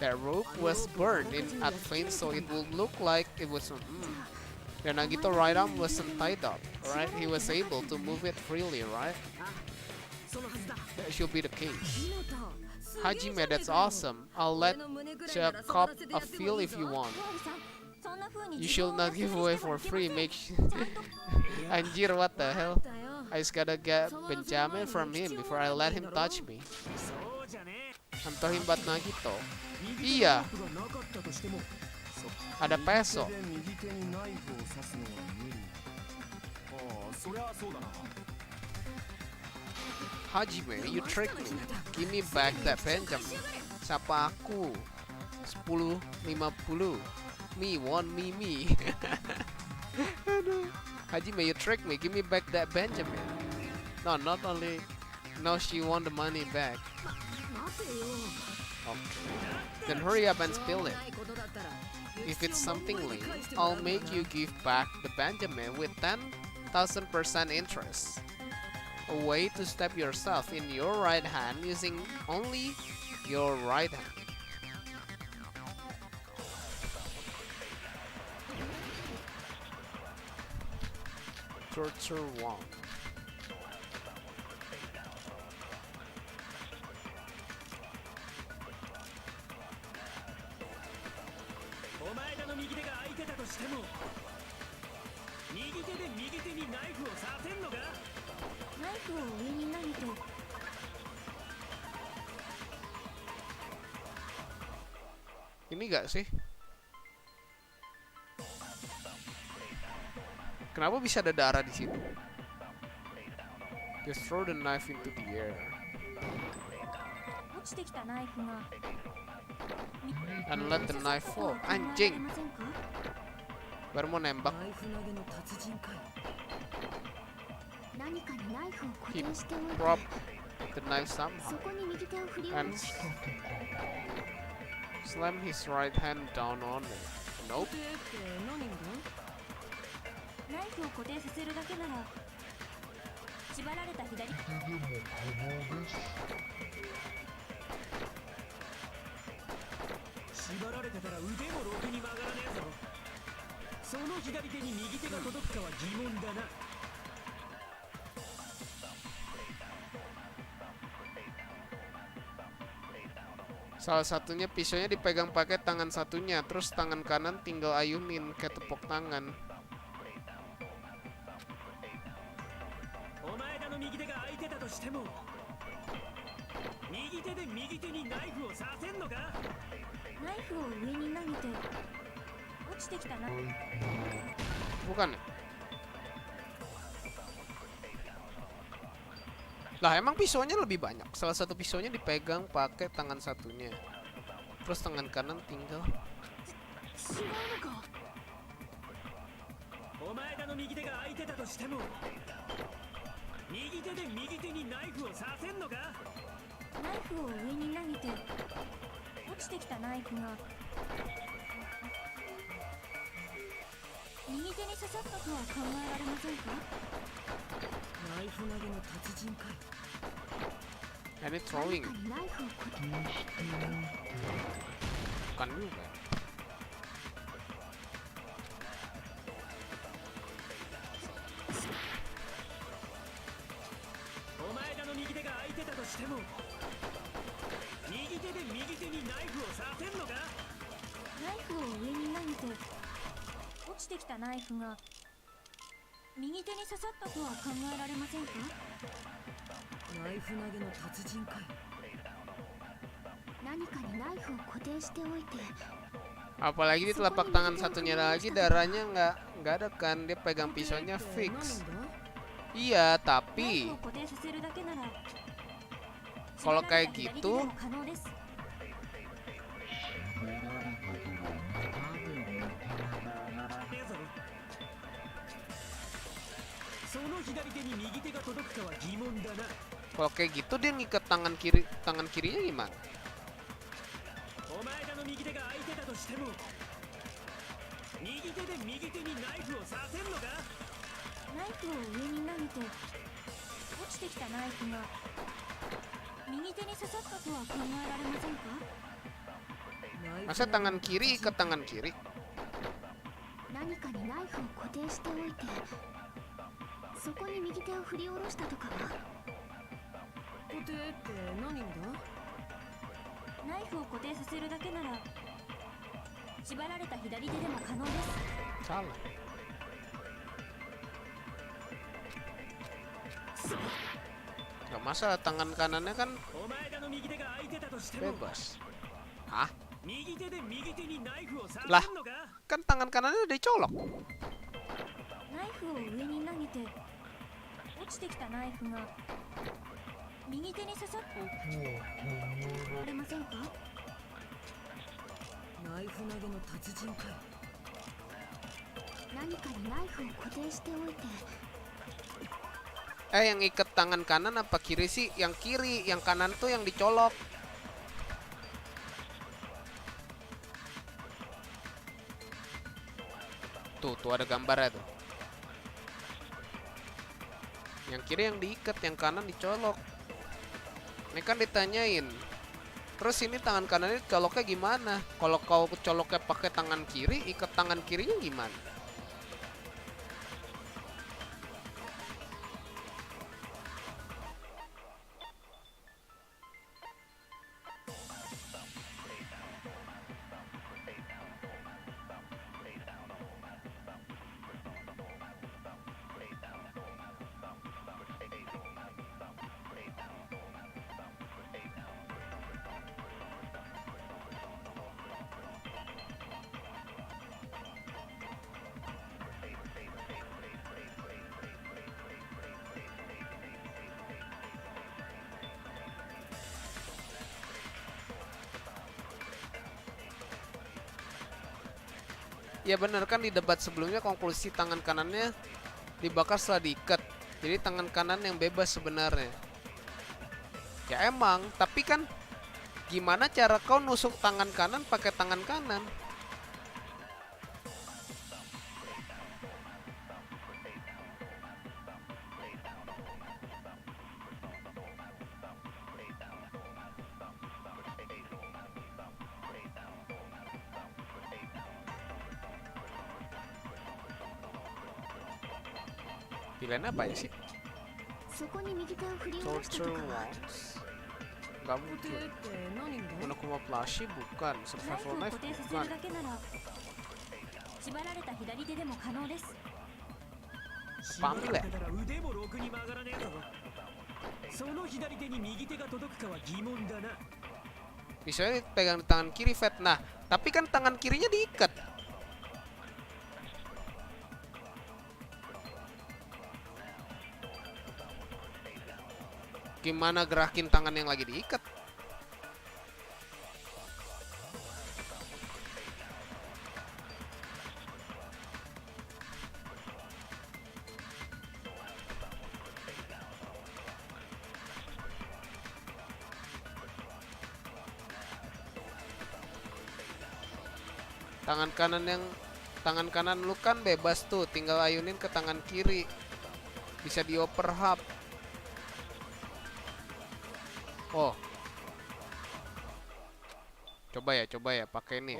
That rope was burned at flame, so it would look like it was. The Nagito right arm wasn't tied up, right? He was able to move it freely, right? That should be the case. Hajime, that's awesome. I'll let you cop a feel if you want. You should not give away for free. Anjir, what the hell? I just gotta get Benjamin from him before I let him touch me. I'm talking about Nagito. Iya. Ada peso. Hajime, you tricked me. Give me back that Benjamin. Siapa aku? 10-50. Me, one me. Hajime, you tricked me. Give me back that Benjamin. No, not only. No, she want the money back. Okay. Then hurry up and spill it. If it's something lame, I'll make you give back the Benjamin with 10,000% interest. A way to stab yourself in your right hand using only your right hand. Torture 1. Ini gak sih? Kenapa bisa ada darah di situ? Just throw the knife into the air. And let the knife fall. Anjing. Baru mau nembak. He dropped the knife somehow and slammed his right hand down on it. Nope. Salah satunya pisaunya dipegang pakai tangan satunya, terus tangan kanan tinggal ayunin kayak tepuk tangan. Bukan. Lah emang pisaunya lebih banyak. Salah satu pisaunya dipegang pakai tangan satunya, terus tangan kanan tinggal. Ini throwing. Bukan juga. Apalagi di telapak tangan satunya lagi darahnya nggak ada kan, dia pegang pisaunya fix. Iya, tapi kalau kayak gitu dia ngikat tangan kirinya gimana? Masa tangan kiri ikat tangan kiri? Salah. Gak masalah, tangan kanannya kan bebas. Hah? Lah, kan tangan kanannya udah dicolok. Yang ikat tangan kanan apa kiri sih? Yang kiri, yang kanan tuh yang dicolok. Tuh ada gambarnya tuh. Yang kiri yang diikat, yang kanan dicolok. Ini kan ditanyain. Terus ini tangan kanannya coloknya gimana? Kalau kau coloknya pakai tangan kiri, ikat tangan kirinya gimana? Ya bener kan, di debat sebelumnya konklusi tangan kanannya dibakar setelah diikat. Jadi tangan kanan yang bebas sebenarnya. Ya emang, tapi kan gimana cara kau nusuk tangan kanan pakai tangan kanan? Pilihan apa ya sih? Torture wounds. Gak mungkin. Monokuma plushie bukan. Survival knife bukan. Pamil ya? Misalnya pegang di tangan kiri, Fed. Nah, tapi kan tangan kirinya diikat. Gimana gerakin tangan yang lagi diikat? Tangan kanan lu kan bebas tuh, tinggal ayunin ke tangan kiri. Bisa dioper hub. Oh. Coba ya, pakai ini.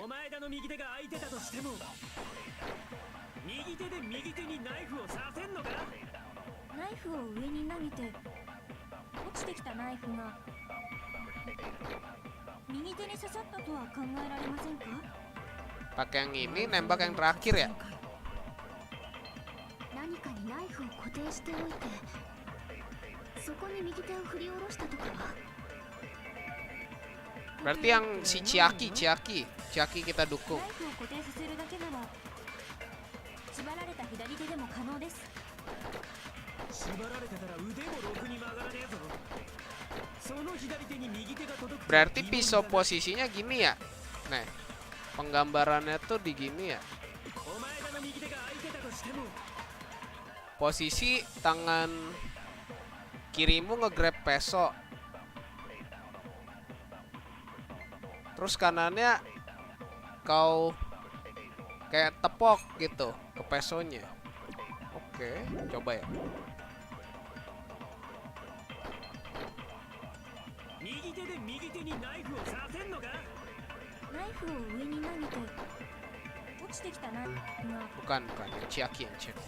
Pakai yang ini, nembak yang terakhir ya. Berarti yang si Chiaki kita dukung. Berarti pisau posisinya gini ya. Nah, penggambarannya tuh di gini ya. Posisi tangan kirimu nge-grab peso. Terus kanannya kau kayak tepok gitu ke pesonya. Oke, coba ya. Bukan, Chiaki yang cek.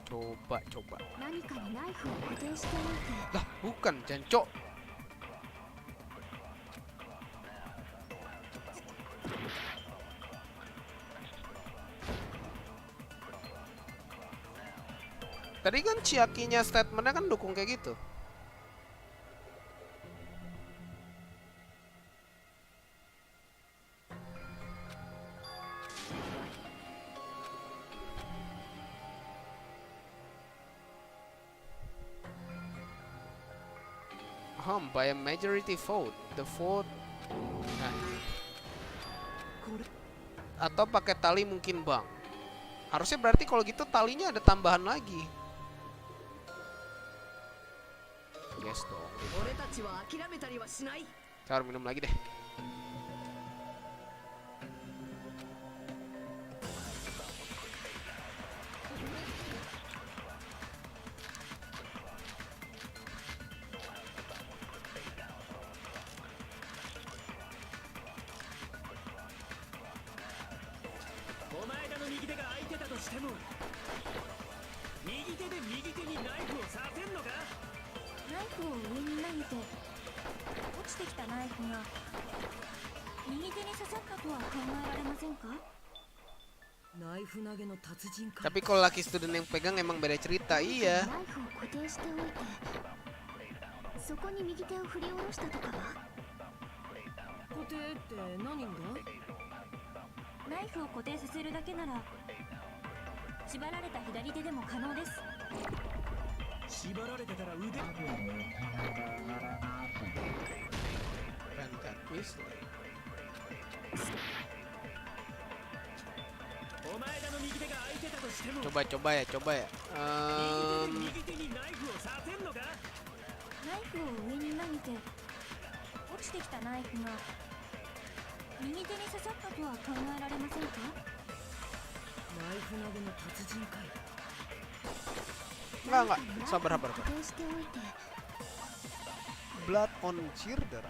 Coba. Lah, bukan, jancok. Tadi kan Chiakinya statementnya kan dukung kayak gitu. By a majority vote, the vote. Nah. Atau pakai tali mungkin bang. Harusnya berarti kalau gitu talinya ada tambahan lagi. Yes dong. Cara minum lagi deh. Tapi kalau laki student yang pegang emang beda cerita, iya. bend that easily. Coba ya. ナイフを上に投げて落ちてきたナイフが右手に刺さったとは考えられませんか？ナイフ投げの達人かい。 Enggak, sabar. Blood on teardrop.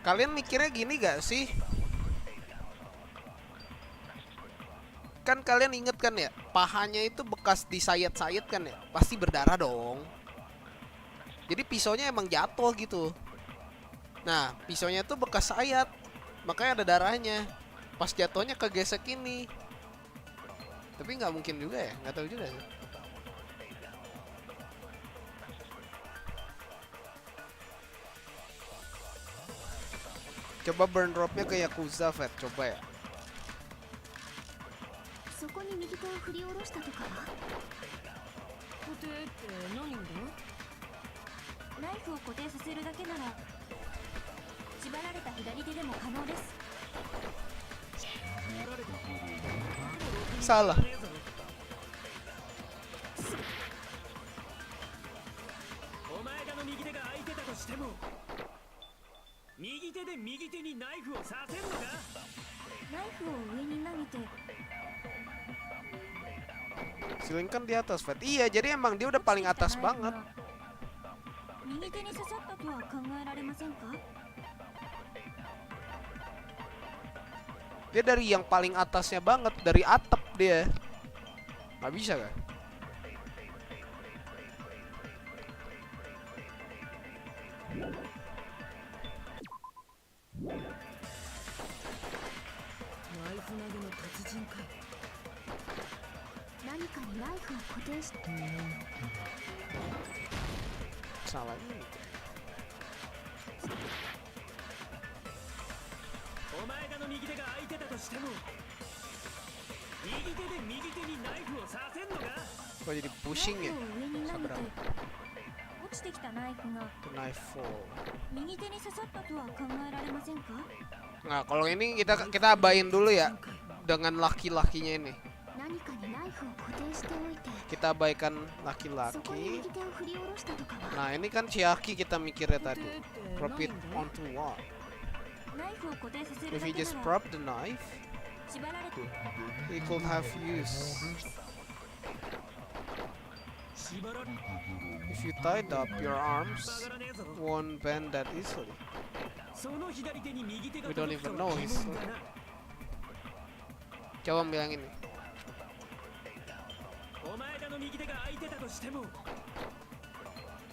Kalian mikirnya gini gak sih? Kan kalian inget kan ya, pahanya itu bekas disayat-sayat kan ya, pasti berdarah dong. Jadi pisaunya emang jatuh gitu. Nah, pisaunya tuh bekas sayat, makanya ada darahnya. Pas jatuhnya kegesek ini. Tapi nggak mungkin juga ya, nggak tahu juga sih. Coba burn dropnya ke Yakuza, Fed. Coba ya. そこに右手を振り下ろしたとかは？固定って何だ？ナイフを固定させるだけなら縛られた左手でも可能です。 Salah. お前がの右手が空いてたとしても右手で右手にナイフを刺せるのか？ナイフを上に投げて Ceiling kan di atas, Fed. Iya, jadi emang dia udah paling atas banget. 右手に刺さったとは考えられませんか？ Dia dari yang paling atasnya banget, dari atap dia. Nggak bisa kan? Salah ini. お前がの右手が空いてたとしても右手で右手にナイフを刺せんのか？ Kok jadi pushing ya? Sabar. 落ちてきたナイフが The knife fall. 右手に刺さったとは考えられませんか？ Nah, kalau ini kita abain dulu ya dengan laki-lakinya ini. 何かにナイフを固定しておいて Kita abaikan そこに laki-laki. 右手を振り下ろしたとかは Nah, ini kan Chiaki kita mikirnya tadi. Prop it onto what? ナイフを固定させる If だ he け just なら prop the knife, 縛られて he could have used. 縛られ If you tied up, your arms won't bend that easily. その左手に右手が We don't 届く even か know は疑 his. 問だな Coba bilang ini. お前がの右手が空いてたとしても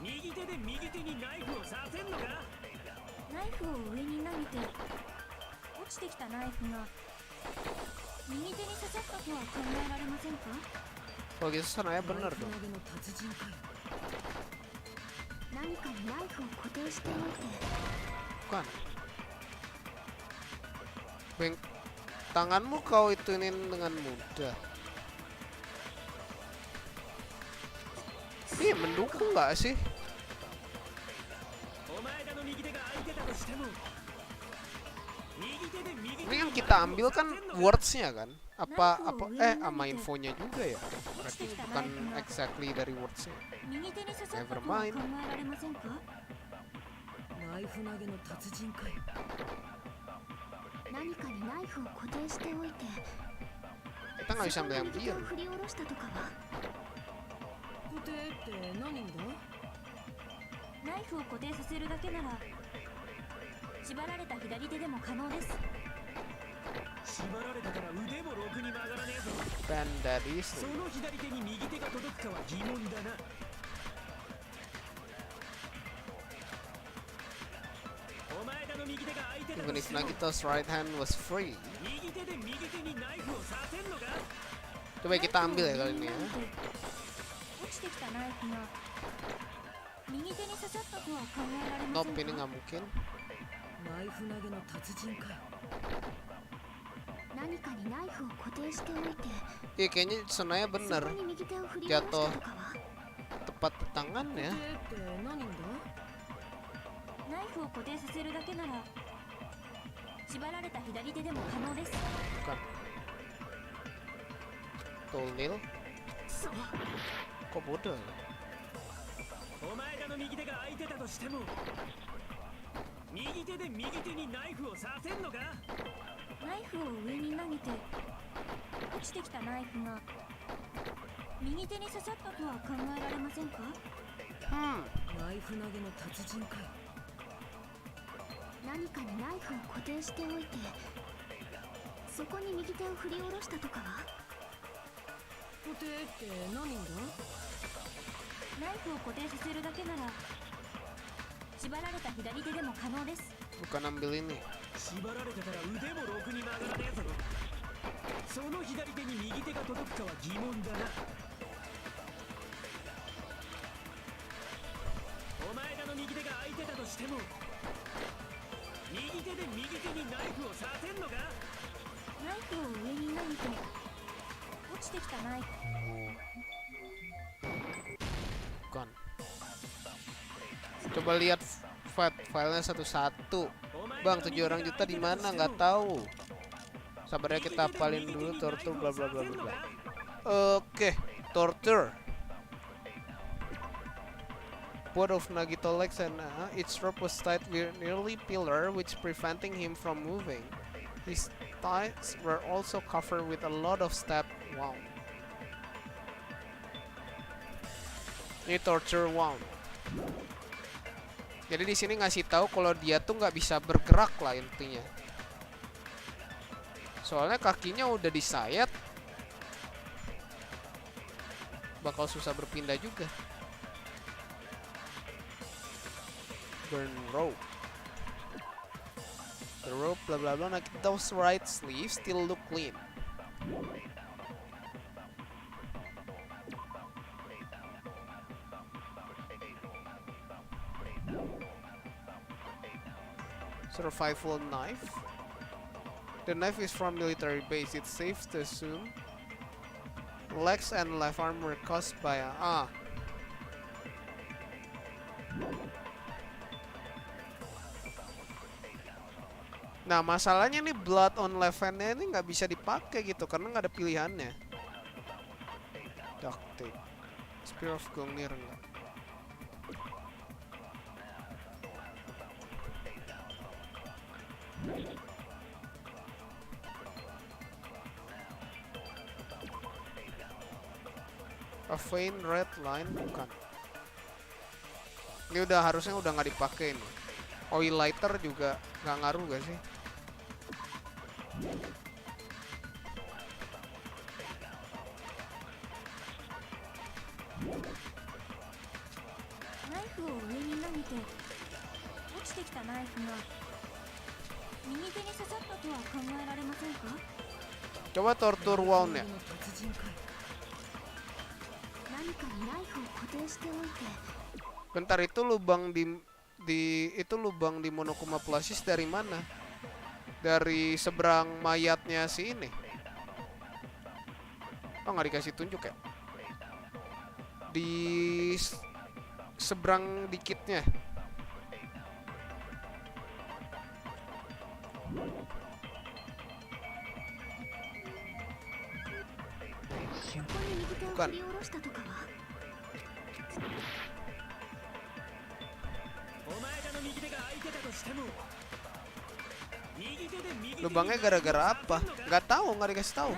右手で右手にナイフを刺せんのか？ナイフを上に投げて落ちてきたナイフが右手に刺さったとは考えられませんか？ Kalau gitu sananya bener dong. 何かにナイフを固定しておいて Bukan. Beng, tanganmu kau ituin dengan mudah. Iya, mendukung nggak sih? Ini kan kita ambil kan words-nya kan? Apa sama infonya juga ya? Berarti bukan exactly dari words-nya. Never mind. Kita nggak bisa ambil yang biar. 固定って何だ？ナイフを固定させるだけなら縛られた左手でも可能です。縛られたから腕もろくに曲がらねえぞ。 Bend that easily. その左手に右手が届くかは疑問だな。お前らの右手が空いてた Even と if しても Nagito's right hand was free, 右手で右手にナイフを刺せんのか？ Coba kita ambil ya kali ini ya. 落ちてきたナイフが右手に刺さったとは考えられませ Nope, ん ini か nggak mungkin. ナイフ投げの達人かよ何かにナイフを固定しておいて Iya, kayaknya senaya そ bener. こに右手を振り下ろしたとかは Tepat di tangan ya. って何だナイフを固定させるだけなら縛られた左手でも可能です Bukan. Tolil. そう Kok bodoh? お前らの右手が空いてたとしても右手で右手にナイフを刺せんのかナイフを上に投げて落ちてきたナイフが右手に刺さったとは考えられませんか ナイフ投げの達人かよ何かにナイフを固定しておいてそこに右手を振り下ろしたとかは固定って何だナイフを固定させるだけなら縛られた左手でも可能です Bukan ambil ini. 縛られてたら腕もろくに曲がらねえぞその左手に右手が届くかは疑問だなお前らの右手が空いてたとしても右手で右手にナイフを刺せんのかナイフを上に投げて落ちてきたナイフ Bukan. Coba lihat filenya satu-satu. Bang, 7 orang juta di mana? Nggak tahu. Sabar ya, kita hafalin dulu torture bla bla bla bla. Oke, torture. Both of Nagito legs and its rope was tied nearly pillar, which preventing him from moving. His thighs were also covered with a lot of stab. Wow. Ini torture wound. Jadi di sini ngasih tahu kalau dia tuh nggak bisa bergerak lah intinya. Soalnya kakinya udah disayat, bakal susah berpindah juga. Burn rope. The rope bla bla bla. Nah, those right sleeves still look clean. Survival knife. The knife is from military base. It's safe to assume legs and left arm were caused by a Nah, masalahnya nih blood on left hand-nya ini nggak bisa dipakai gitu karena nggak ada pilihannya. Duct tape. Spear of Gungnir enggak. A faint red line, bukan. Ini udah harusnya udah nggak dipakai nih. Oil lighter juga nggak ngaruh gak sih? Coba torture wound ya. Bentar, itu lubang itu lubang di Monokuma Plasis dari mana? Dari seberang mayatnya si ini. Oh, nggak dikasih tunjuk ya? Di seberang dikitnya. Bukan. Lubangnya gara-gara apa? Nggak tahu, nggak dikasih tahu.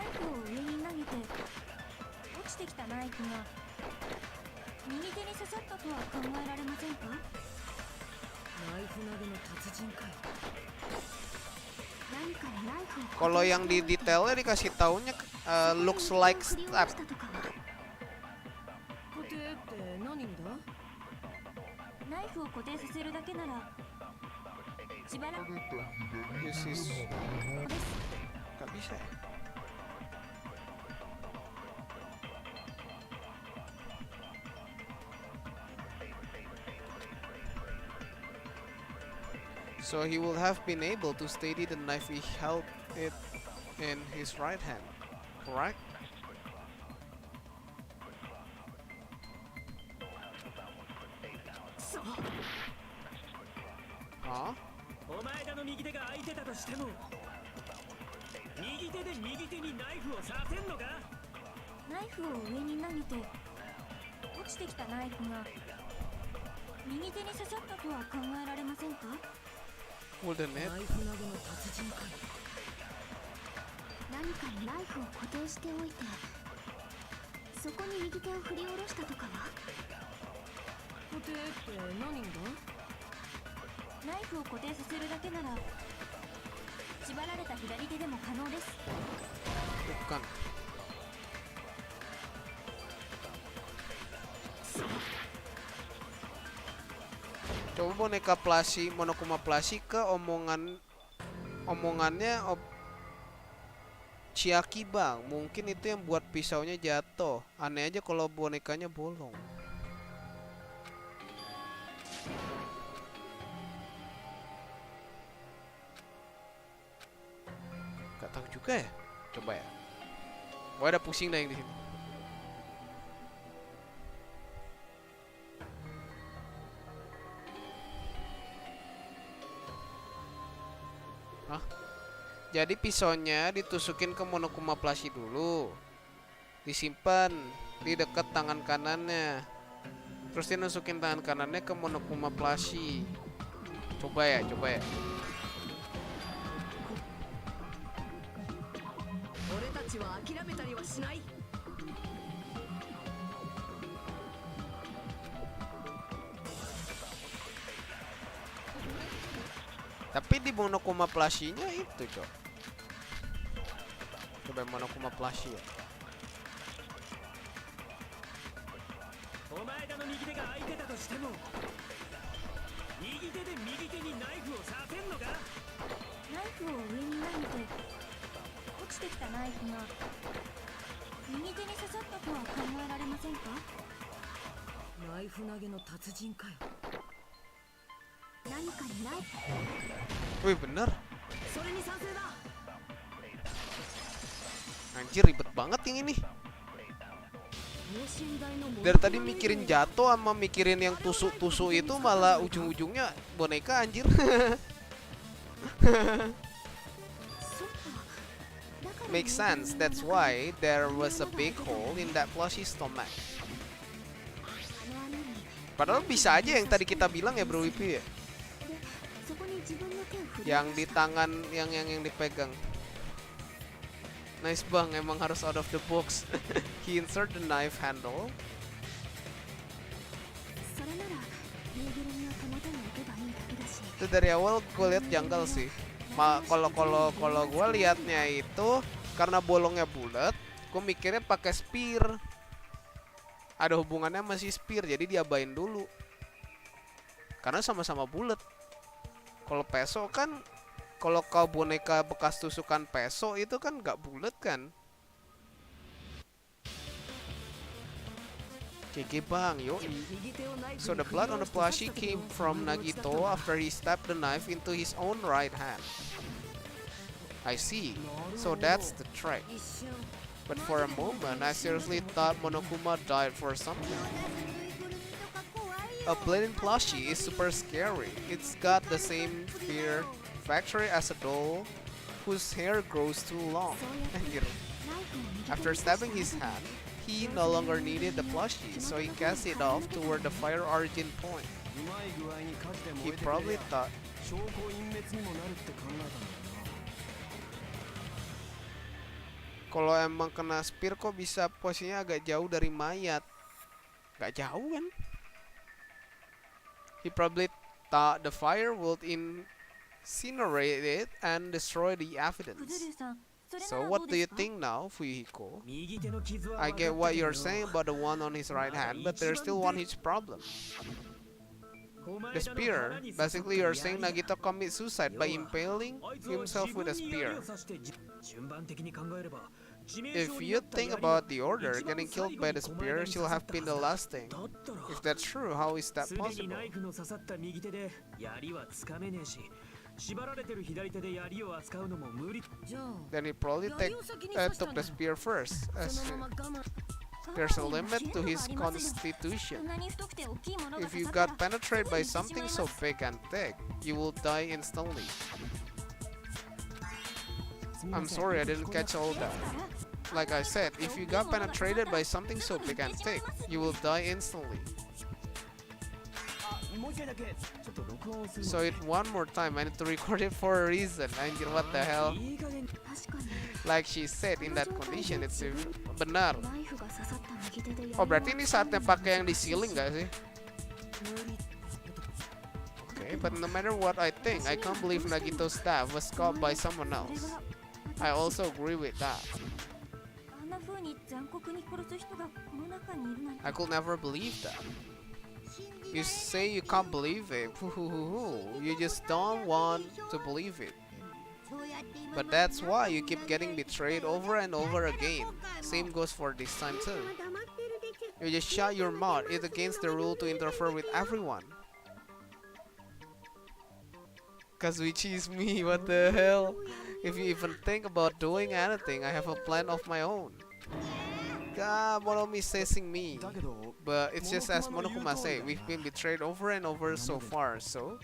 Kalau yang di detailnya dikasih taunya looks like stab. Gak bisa ya? So he would have been able to steady the knife he held it in his right hand, correct? Huh? お前らの右手が空いてたとしても右手で右手にナイフを刺せんのか。ナイフを上に投げて落ちてきたナイフが右手に刺さったとは考えられませんか。 Wouldn't it? ナイフ投げの達人か。何かにナイフを固定しておいてそこに右手を振り下ろしたとかは。固定って何が。ナイフを固定させるだけなら縛られた左手でも可能です。 Bukan. Coba boneka plushie Monokuma plushie ke omongannya Chiaki bang, mungkin itu yang buat pisaunya jatuh. Aneh aja kalau bonekanya bolong. Gak tahu juga ya. Coba ya. Wah, ada pusing dah yang di sini. Hah? Jadi pisaunya ditusukin ke Monokuma plushie dulu. Disimpan di dekat tangan kanannya. Terus dia nusukin tangan kanannya ke Monokuma plushie. Coba ya, coba ya. Tapi di Monokuma plushie-nya itu, Cok. Coba Monokuma plushie ya. Wih, bener. Anjir, ribet banget yang ini. Dari tadi mikirin jatuh sama mikirin yang tusuk-tusuk itu, malah ujung-ujungnya boneka anjir. Makes sense. That's why there was a big hole in that plushie stomach. Padahal bisa aja yang tadi kita bilang ya, Bro Wipi ya. Yang di tangan yang dipegang. Nice bang, emang harus out of the box. He insert the knife handle. Itu dari awal gue liat janggal sih. Kalau gue liatnya itu karena bolongnya bulat, gue mikirnya pakai spear. Ada hubungannya masih spear, jadi diabain dulu. Karena sama-sama bulat. Kalau peso kan, kalau kau boneka bekas tusukan peso itu kan nggak bulat kan? GG bang, yoi. So the blood on the plushie came from Nagito after he stabbed the knife into his own right hand. I see. So that's the trick. But for a moment, I seriously thought Monokuma died for something. A bleeding plushie is super scary. It's got the same fear factor as a doll whose hair grows too long. After stabbing his hand, he no longer needed the plushie, so he cast it off toward the fire origin point. He probably thought, kalau emang kena spear kok bisa posisinya agak jauh dari mayat. Gak jauh kan? He probably thought the fire would incinerate it and destroy the evidence. So what do you think now, Fuyuhiko? I get what you're saying about the one on his right hand, but there's still one huge problem. The spear. Basically, you're saying Nagito commit suicide by impaling himself with a spear. If you think about the order, getting killed by the spear should have been the last thing. If that's true, how is that possible? Then he probably took the spear first. There's a limit to his constitution. If you got penetrated by something so big and thick, you will die instantly. I'm sorry, I didn't catch all that. Like I said, if you got penetrated by something so big and thick, you will die instantly. So it one more time, I need to record it for a reason. Anjir, what the hell? Like she said, in that condition, it's benar. Oh, berarti ini saatnya pakai yang di ceiling gak sih? Okay, but no matter what I think, I can't believe Nagito's staff was caught by someone else. I also agree with that. I could never believe that. You say you can't believe it. You just don't want to believe it. But that's why you keep getting betrayed over and over again. Same goes for this time too. You just shut your mouth. It's against the rule to interfere with everyone. Kazuichi is me, what the hell? If you even think about doing anything, I have a plan of my own. God, Monomi saying me. But it's just as Monokuma say, we've been betrayed over and over so far, so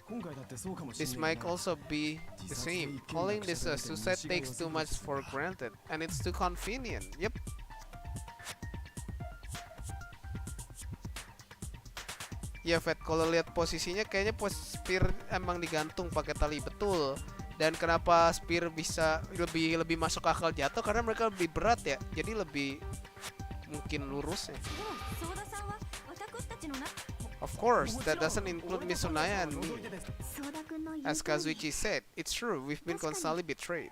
this might also be the same. Calling this a suicide takes too much for granted, and it's too convenient. Yep. Ya Fed, kalau lihat posisinya kayaknya spear emang digantung pakai tali betul. Dan kenapa spear bisa lebih masuk akal jatuh karena mereka lebih berat ya. Jadi lebih mungkin lurus ya. Of course, that doesn't include Misunaya and me. As Kazuichi said, it's true, we've been constantly betrayed.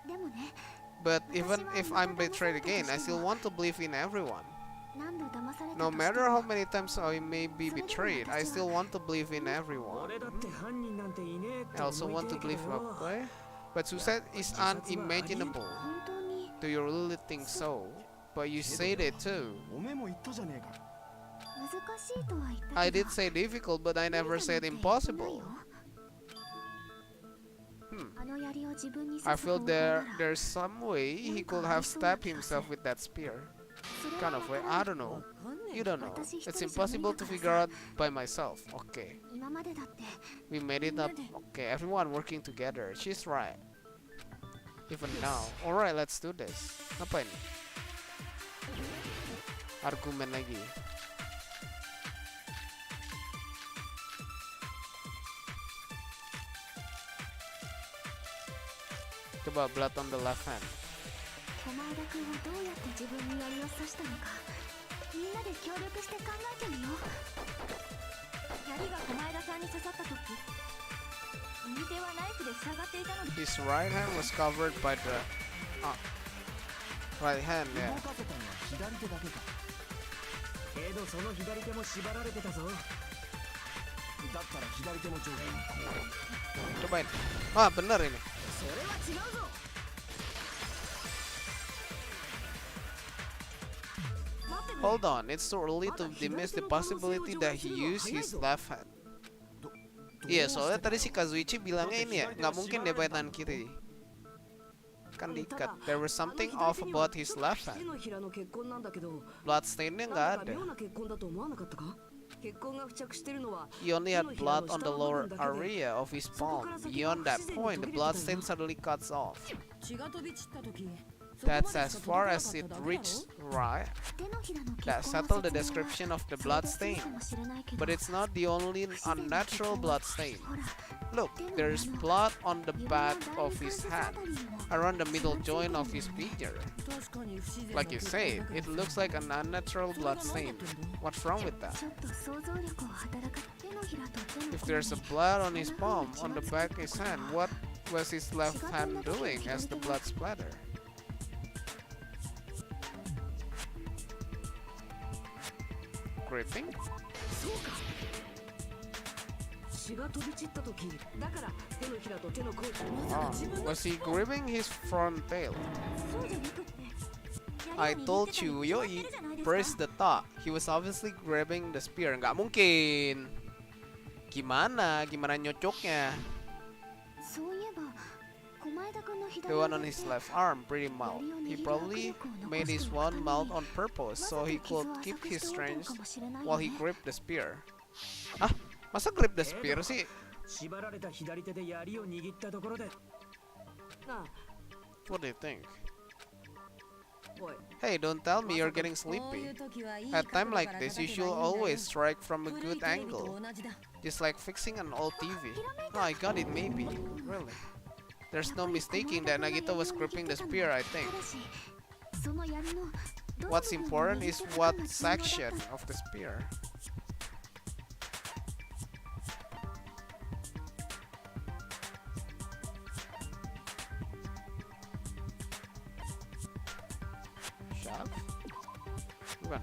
But even if I'm betrayed again, I still want to believe in everyone. No matter how many times I may be betrayed, I still want to believe in everyone. I also want to believe okay? But suicide is unimaginable. Do you really think so? But you said it too. I did say difficult, but I never said impossible. I feel there's some way he could have stabbed himself with that spear. Kind of way, I don't know. You don't know. It's impossible to figure out by myself. Okay. We made it up. Okay, everyone working together. She's right. Even now. Alright, let's do this. Apa ini? Argumen lagi. Coba blood on the left hand. His right hand was covered by the right hand, yeah. Cobain. Ah, bener ini. Hold on, it's too early to dismiss the possibility that he used his left hand. Iya, soalnya tadi si Kazuichi bilangnya ini ya, nggak mungkin dia pakai tangan kiri. Kan diikat. There was something off about his left hand. Bloodstainnya nggak ada. He only had blood on the lower area of his palm. Beyond that point, the bloodstain suddenly cuts off. That's as far as it reached, right? That settled the description of the blood stain. But it's not the only unnatural blood stain. Look, there's blood on the back of his hand, around the middle joint of his finger. Like you said, it looks like an unnatural blood stain. What's wrong with that? If there's a blood on his palm, on the back of his hand, what was his left hand doing as the blood splattered? Gripping? Was he gripping his front tail? I told you, Yoi pressed the thought. He was obviously grabbing the spear. Nggak mungkin. Gimana nyocoknya? The one on his left arm, pretty mild. He probably made his one mild on purpose, so he could keep his strength while he gripped the spear. Ah, masa grip the spear sih? 縛られた左手で槍を握ったところでなあ What do you think? おい Hey, don't tell me you're getting sleepy. At time like this, you should always strike from a good angle. Just like fixing an old TV. Oh, I got it, maybe. Really? There's no mistaking that Nagito was gripping the spear, I think. What's important is what section of the spear. Shaft? Bukan.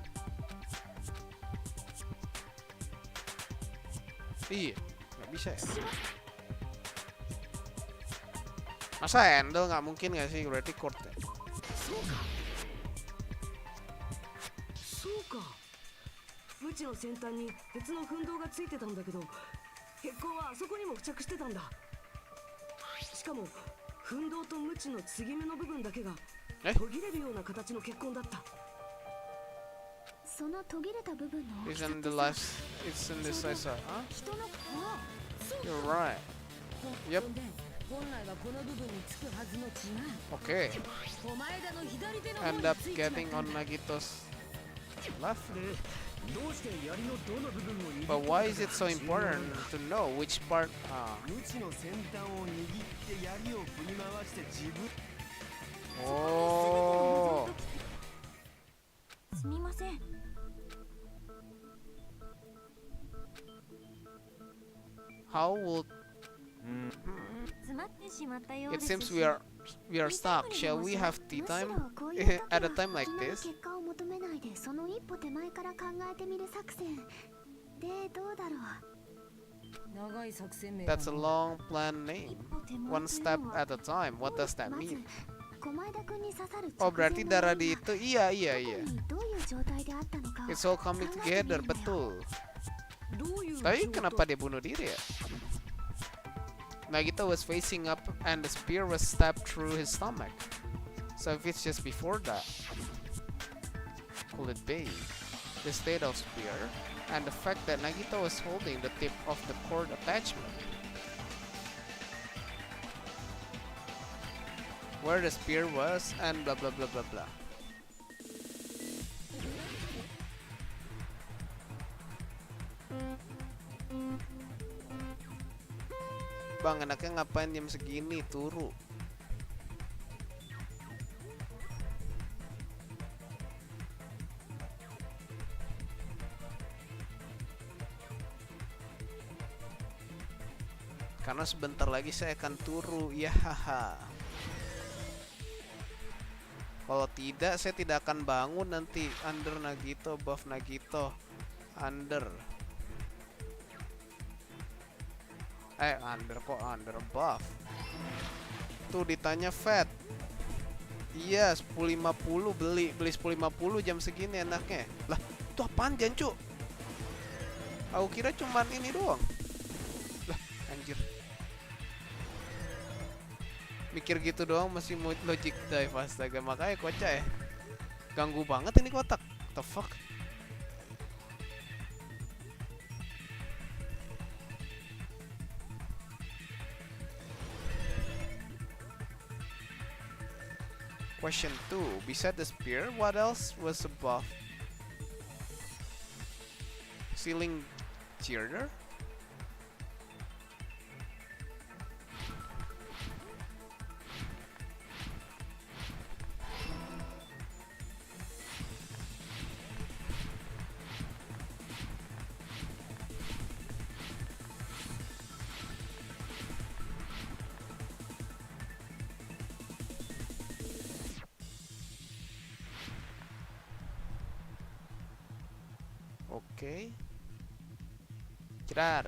Iya, nggak bisa ya. Masa handle nggak mungkin nggak sih, berarti chord ya. そうか無知の先端に鉄の粉動がついてたんだけど血痕はあそこにも付着してたんだしかも粉動と無知の継ぎ目の部分だけが途切れるような形の血痕だったその途切れた部分の It's in the left, it's in the side side, huh? You're right. Yep. 本来はこの部分につくはずの血が Okay. お前らの左手の方 End に up ついちまった getting on Nagito's left. どうして槍のどの部分を握って But why is it so important to know which part? 無知の先端を握って槍を振り回して自分 Oh. すみません How would? 詰まってしまったよう It です seems we are stuck. Shall we have tea time at a time like this? 結果を求めないでその一歩手前から考えてみる作戦でどうだろう 長い作戦名 That's a long plan name. One step at a time. What does that mean? 駒枝君に刺さる Oh, berarti darah di itu. Iya, iya, iya. どういう状態であったのか It's all coming together, betul. どういう Tapi kenapa dia bunuh diri ya? Nagito was facing up and the spear was stabbed through his stomach. So if it's just before that, could it be the state of spear and the fact that Nagito was holding the tip of the cord attachment? Where the spear was and blah blah blah blah blah. Bang, anaknya ngapain jam segini turu? Karena sebentar lagi saya akan turu, ya haha. Kalau tidak, saya tidak akan bangun nanti. Under Nagito, above Nagito, under. Under kok under above. Tuh ditanya Fed. Iya 10.50 beli 10.50 jam segini enaknya. Lah itu apaan Jancu? Aku kira cuman ini doang. Lah anjir. Mikir gitu doang masih mau logic dive astaga. Makanya kocak ya. Ganggu banget ini kotak. What the fuck? Question 2. Beside the spear, what else was above? Ceiling girder? Oke. Jedar.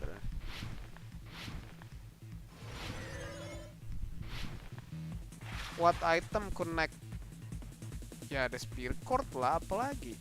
What item connect? Ya ada spear cord lah, apalagi.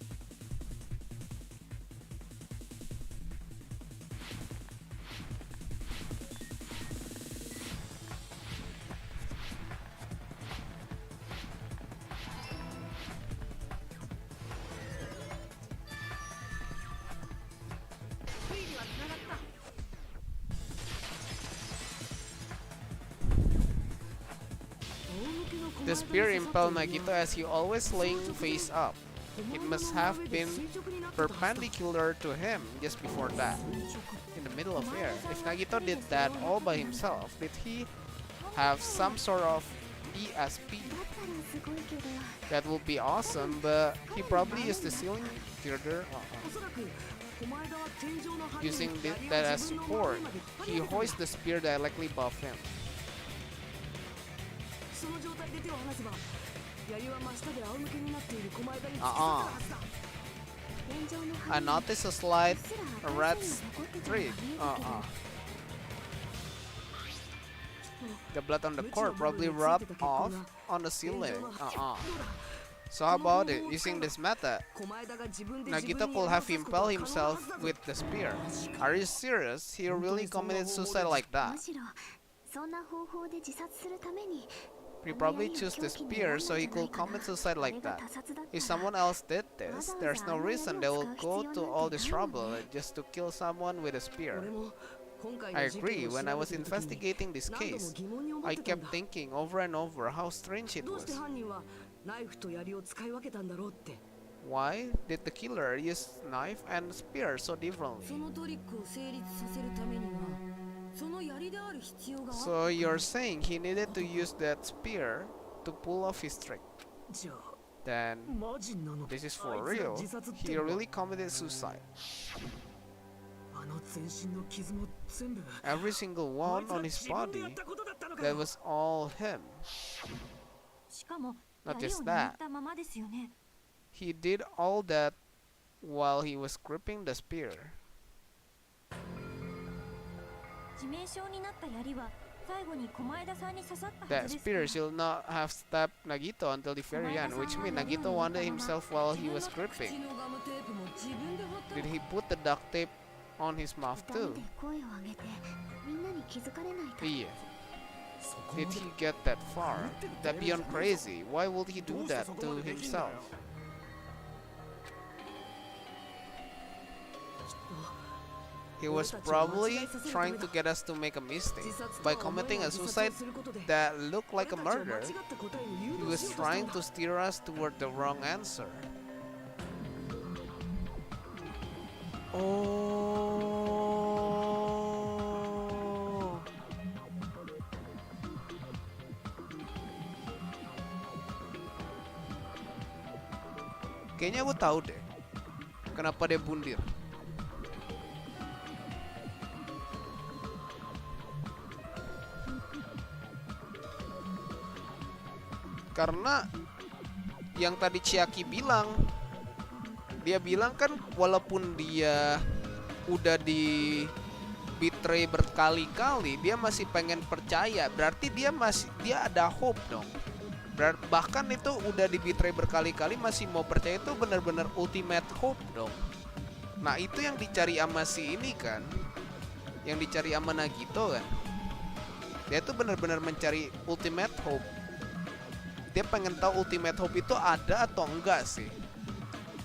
The spear impelled Nagito as he always laying face up. It must have been perpendicular to him just before that, in the middle of air. If Nagito did that all by himself, did he have some sort of ESP? That would be awesome, but he probably used the ceiling girder. Using that as support, he hoists the spear directly above him. I noticed a slight red streak. The blood on the cord probably rubbed off on the ceiling. So how about it? Using this method, Nagito could have impelled himself with the spear. Are you serious? He really committed suicide like that? He probably chose the spear so he could commit suicide like that. If someone else did this, there's no reason they will go to all this trouble just to kill someone with a spear. I agree. When I was investigating this case, I kept thinking over and over how strange it was. Why did the killer use knife and spear so differently? So you're saying he needed to use that spear to pull off his trick? Then this is for real. He really committed suicide. Every single one on his body, that was all him. Not just that, he did all that while he was gripping the spear. That spear should not have stabbed Nagito until the very end, which means Nagito wounded himself while he was gripping. Did he put the duct tape on his mouth too? Yeah. Did he get that far? That beyond crazy. Why would he do that to himself? He was probably trying to get us to make a mistake. By committing a suicide that looked like a murder, he was trying to steer us toward the wrong answer. Oh. Kayaknya gue tahu deh kenapa dia bundir. Karena yang tadi Chiaki bilang, dia bilang kan walaupun dia udah di betray berkali-kali, dia masih pengen percaya. Berarti dia ada hope dong. Bahkan itu udah di betray berkali-kali masih mau percaya, itu benar-benar ultimate hope dong. Nah itu yang dicari sama si ini kan, yang dicari sama Nagito kan. Dia tuh benar-benar mencari ultimate hope. Dia pengen tahu ultimate hope itu ada atau enggak sih.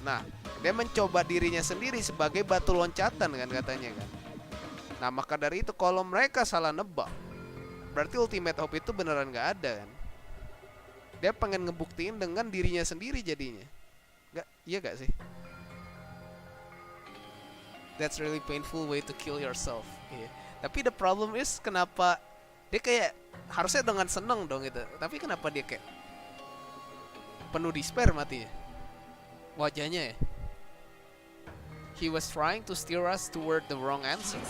Nah, dia mencoba dirinya sendiri sebagai batu loncatan kan katanya kan. Nah, maka dari itu kalau mereka salah nebak, berarti ultimate hope itu beneran enggak ada kan. Dia pengen ngebuktiin dengan dirinya sendiri jadinya. Enggak, iya enggak sih? That's really painful way to kill yourself. Yeah. Tapi the problem is kenapa dia kayak harusnya dengan seneng dong gitu. Tapi kenapa dia kayak penuh despair matinya wajahnya ya. He was trying to steer us toward the wrong answer.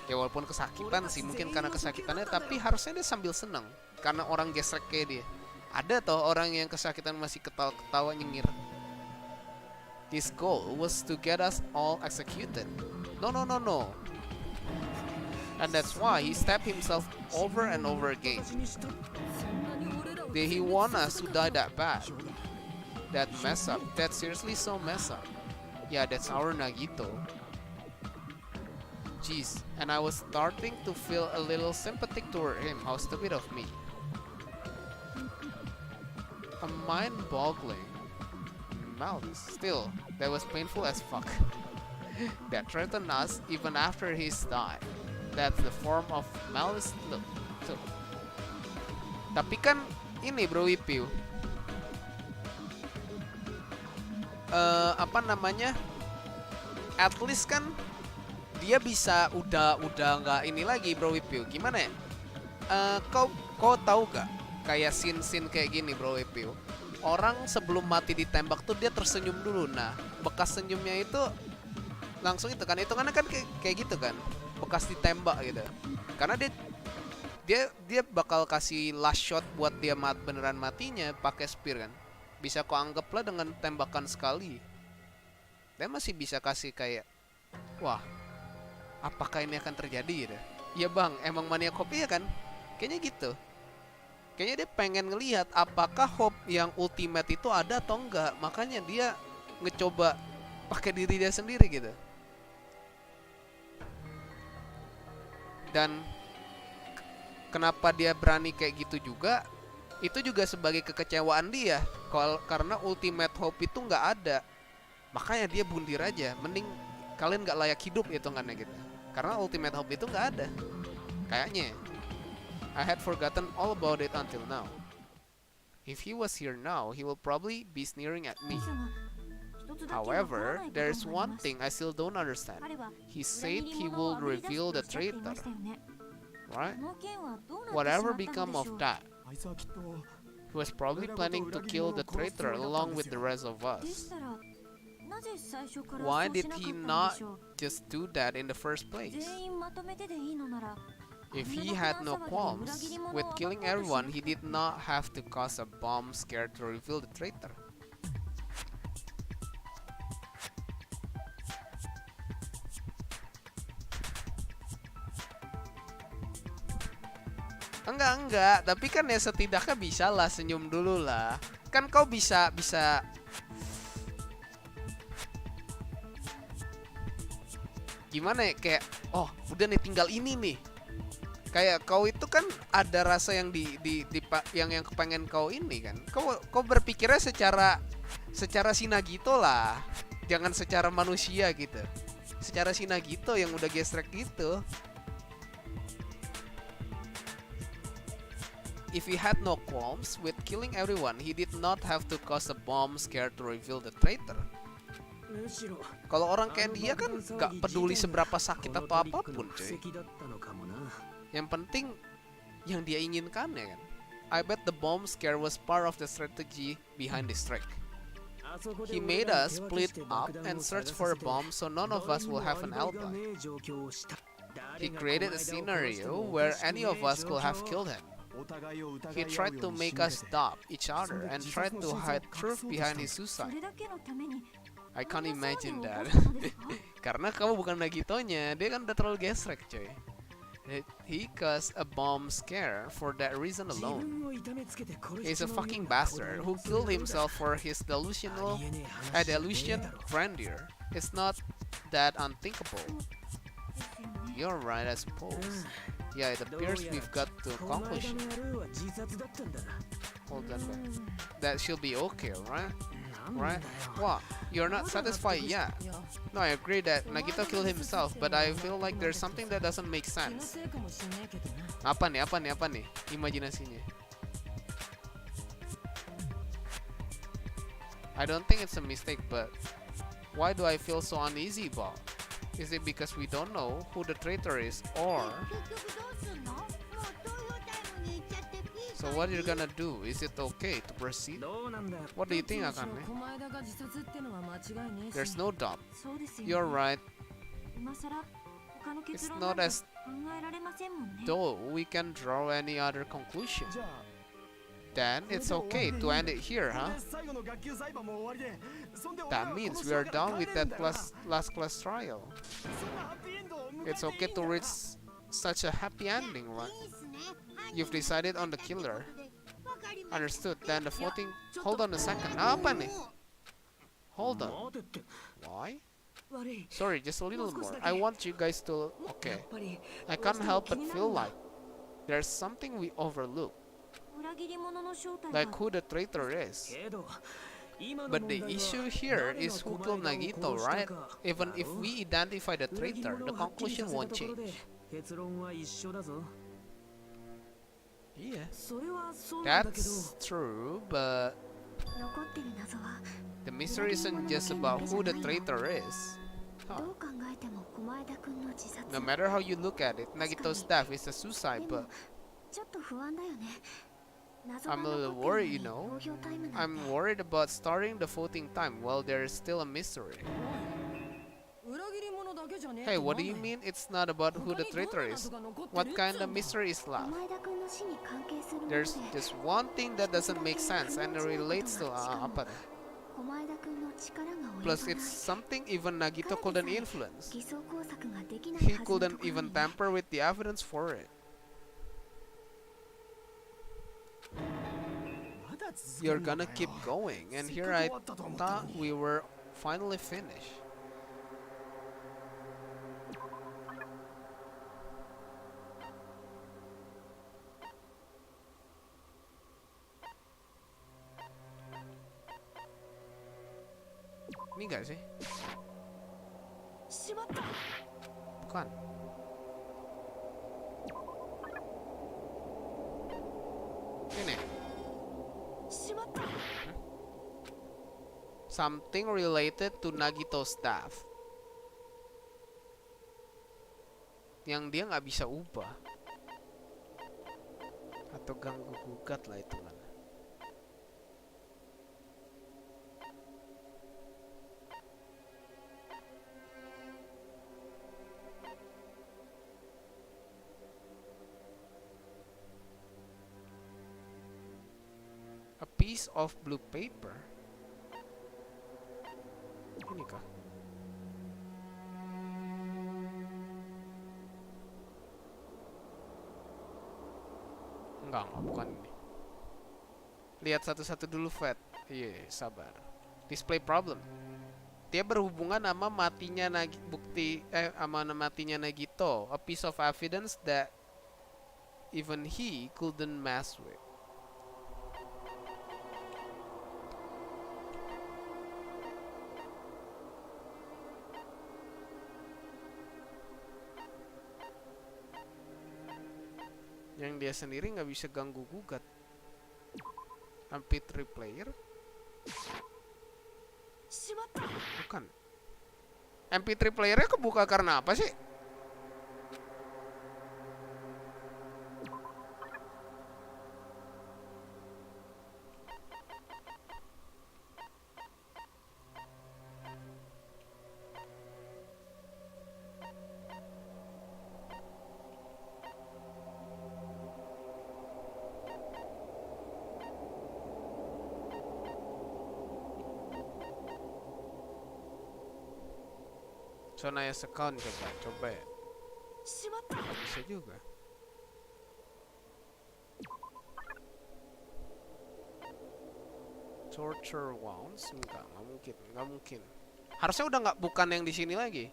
Ya walaupun kesakitan sih, mungkin karena kesakitannya, tapi harusnya dia sambil senang karena orang gesrek kayak dia. Ada toh orang yang kesakitan masih ketawa-ketawa nyengir. His goal was to get us all executed. No. And that's why he stabbed himself over and over again. Did he want us to die that bad? That mess up. That's seriously so mess up. Yeah, that's our Nagito. Jeez, and I was starting to feel a little sympathetic toward him. How stupid of me. A mind-boggling malice. Still, that was painful as fuck. That threatened us even after he's died. That's the form of malice. Look. Tapi kan ini bro Wipiu. Apa namanya? At least kan dia bisa udah nggak ini lagi bro Wipiu. Gimana ya? Kau tahu gak kayak scene kayak gini bro Wipiu? Orang sebelum mati ditembak tuh dia tersenyum dulu. Nah, bekas senyumnya itu langsung itu kan hitungannya kan kayak gitu kan, bekas ditembak gitu. Karena dia bakal kasih last shot buat dia beneran matinya pakai spear kan. Bisa kau anggaplah dengan tembakan sekali. Dia masih bisa kasih kayak, wah, apakah ini akan terjadi gitu. Ya bang, emang mania kopi ya kan? Kayaknya gitu. Kayaknya dia pengen ngelihat apakah hope yang ultimate itu ada atau enggak. Makanya dia ngecoba pakai diri dia sendiri gitu. Dan kenapa dia berani kayak gitu juga, itu juga sebagai kekecewaan dia karena ultimate hope itu nggak ada. Makanya dia bundir aja, mending kalian nggak layak hidup hitungannya gitu, karena ultimate hope itu nggak ada kayaknya. I had forgotten all about it until now. If he was here now, he will probably be sneering at me. However, there's one thing I still don't understand. He said he will reveal the traitor, right? Whatever become of that? He was probably planning to kill the traitor along with the rest of us. Why did he not just do that in the first place? If he had no qualms with killing everyone, he did not have to cause a bomb scare to reveal the traitor. Enggak, tapi kan ya setidaknya bisa lah senyum dulu lah. Kan kau bisa gimana ya, kayak oh udah nih tinggal ini nih. Kayak kau itu kan ada rasa yang yang kepengen kau ini kan. Kau berpikirnya secara sinagito lah. Jangan secara manusia gitu. Secara sinagito yang udah gesrek gitu. If he had no qualms with killing everyone, he did not have to cause a bomb scare to reveal the traitor. Kalau orang kayak dia kan gak peduli seberapa sakit atau apapun cuy. Yang penting yang dia inginkan ya kan. I bet the bomb scare was part of the strategy behind this trick. He made us split up and search for a bomb so none of us will have an alibi. He created a scenario where any of us could have killed him. He tried to make us stop each other and tried to hide truth behind his suicide. I can't imagine that. Karena kamu bukan Nagitonya, dia kan udah terlalu gesrek coy. He caused a bomb scare for that reason alone. He's a fucking bastard who killed himself for his delusion grandeur. It's not that unthinkable. You're right, I suppose. Yeah, it appears we've got to conclusion. Hold on, that should be okay, right? Right? What? You're not satisfied yet? No, I agree that Nagito killed himself, but I feel like there's something that doesn't make sense. Apa nih? Imajinasinya. I don't think it's a mistake, but why do I feel so uneasy about? Is it because we don't know who the traitor is, or... So what you're gonna do? Is it okay to proceed? What do you think, Akane? There's no doubt. You're right. It's not as though we can draw any other conclusion. Then it's okay to end it here, huh? That means we are done with that last class trial. It's okay to reach such a happy ending, right? You've decided on the killer. Understood. Then the voting... Hold on a second. Apa nih? Hold on. Why? Sorry, just a little more. I want you guys to... Okay. I can't help but feel like there's something we overlooked. Like who the traitor is. But the issue here is who killed Nagito, right? Even if we identify the traitor, the conclusion won't change. Iya, それはそうなんだけど that's true, but 残ってる謎は the mystery isn't just about who the traitor is. ど Huh. う考えても狛枝くんの自殺 No matter how you look at it, Nagito's death is a suicide, でも but ちょっと不安だよね謎 I'm が a 残 little ってるの worried, に you know. 投票タイムなんて I'm worried about starting the voting time while there is still a mystery. 裏切り者だけじゃねえ Hey, と what do なん you だよ mean it's not about who 他 the にどん traitor な is? 謎が残ってる What っつ kind うんだ of mystery is left? 狛枝くんの死に関係するもの There's で just one thing that doesn't make sense and it relates to apa deh. 狛枝くんの力が及ば Plus ない it's something even Nagito couldn't influence. 偽装工作ができない He はずのと couldn't ころに even ね tamper with the evidence for it. まだ続け You're るのか gonna よ keep going, and せっ here かく I 終わったと思ったの thought に we were finally finished. Ini gak sih? しまった Bukan. Ini. しまった Something related to Nagito's death. Yang dia nggak bisa ubah. Atau ganggu gugat lah itu kan. A piece of blue paper. Ini kah? Enggak, bukan ini. Lihat satu-satu dulu, Fed. Iya, sabar. Display problem. Dia berhubungan sama matinya matinya Nagito. A piece of evidence that even he couldn't mess with. Yang dia sendiri nggak bisa ganggu gugat. MP3 player? しまった Bukan. MP3 playernya kebuka karena apa sih? Sonaya account coba ya. しまった Nggak bisa juga. Torture wounds nggak mungkin. Harusnya udah nggak bukan yang di sini lagi.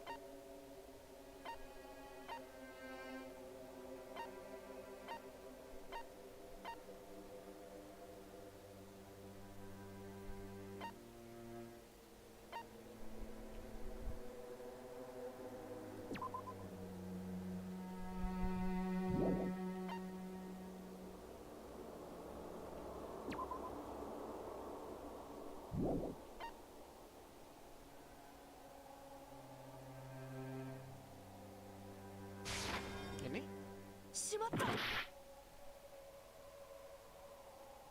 Ini しまった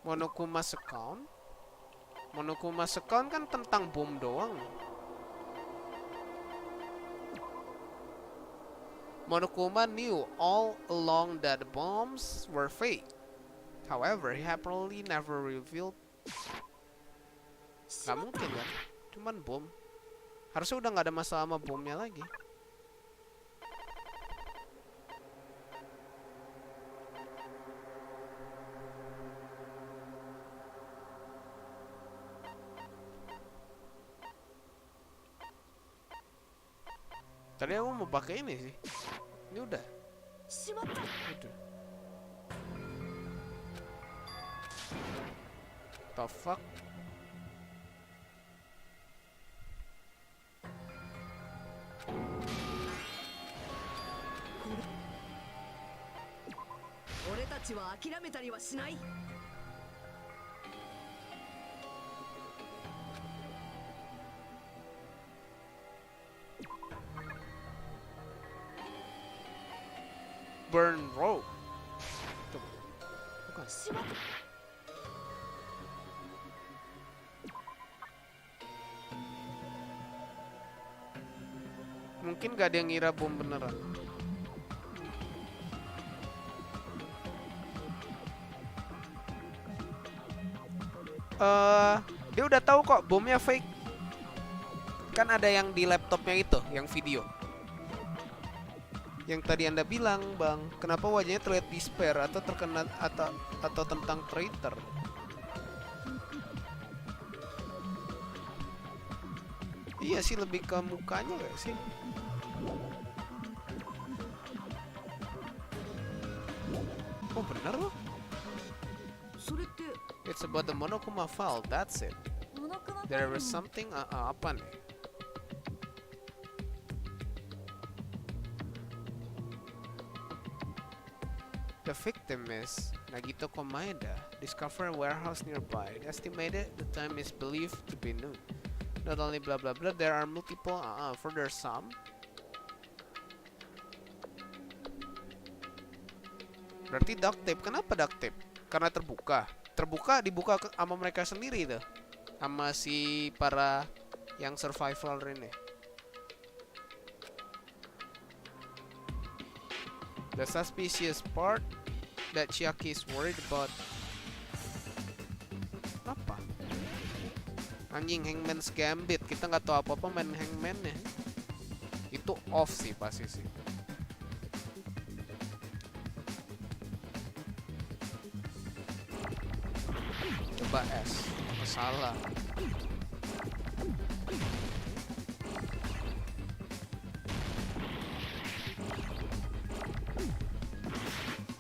Monokuma's account. Monokuma's account kan tentang bom doang. Monokuma knew all along that the bombs were fake. However, he apparently never revealed. Gak mungkin kan? Cuman bom. Harusnya udah nggak ada masalah sama bomnya lagi. Tadi aku mau pakai ini sih. Ini udah. しまった Udah. The fuck? ちは諦めたりはしない。 Burn rope. Coba. Bukan. Mungkin gak ada yang ngira bom beneran. Dia udah tahu kok bomnya fake. Kan ada yang di laptopnya itu, yang video. Yang tadi Anda bilang, Bang, kenapa wajahnya terlihat despair atau terkena atau tentang traitor? Iya sih, lebih ke mukanya gak sih? Oh bener loh. It's about the Monokuma file, that's it. There was something apa nih? The victim is Nagito Komaeda. Discover a warehouse nearby. Estimated the time is believed to be noon. Not only blah blah blah, there are multiple further some. Berarti duct tape. Kenapa duct tape? Karena terbuka. Dibuka sama mereka sendiri tuh. Sama si para yang survival ini. The suspicious part that Chiaki is worried about. Apa? Anjing Hangman's Gambit. Kita nggak tahu apa-apa main Hangman-nya. Itu off sih pasti sih. Coba S. Salah.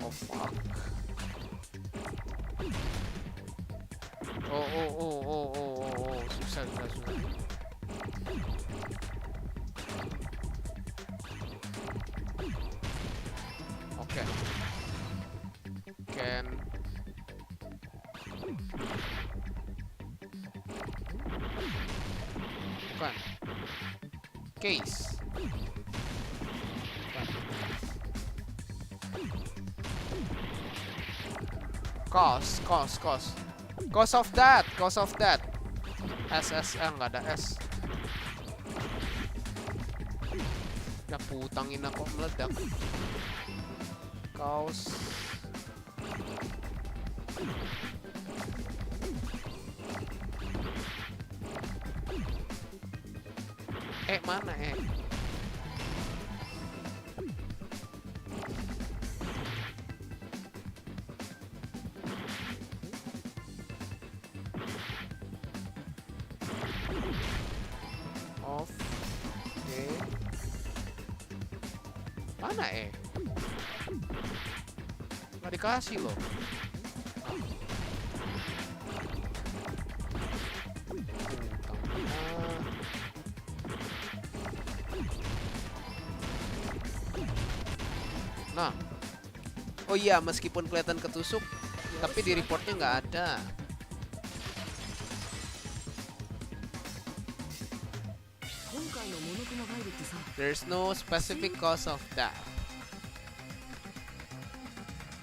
Oh fuck. Oh. Susah. Oke. Can. Bukan. Case. Bukan. Cause of that. S nggak ada S. Ya putangin aku meledak. Cause. Mana Off. Oke. Mana nggak dikasih loh. Nah, oh iya, meskipun kelihatan ketusuk, tapi di reportnya nggak ada. There's no specific cause of death.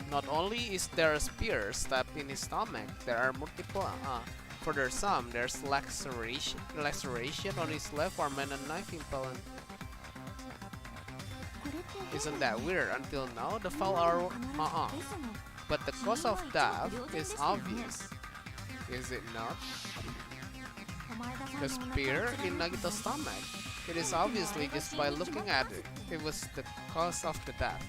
Not only is there a spear stabbed in his stomach, there are multiple. Further some, there's laceration on his left arm and a knife impaled. Isn't that weird? Until now, the file are but the cause of death is obvious, is it not? The spear in Nagito's stomach. It is obviously just by looking at it. It was the cause of the death.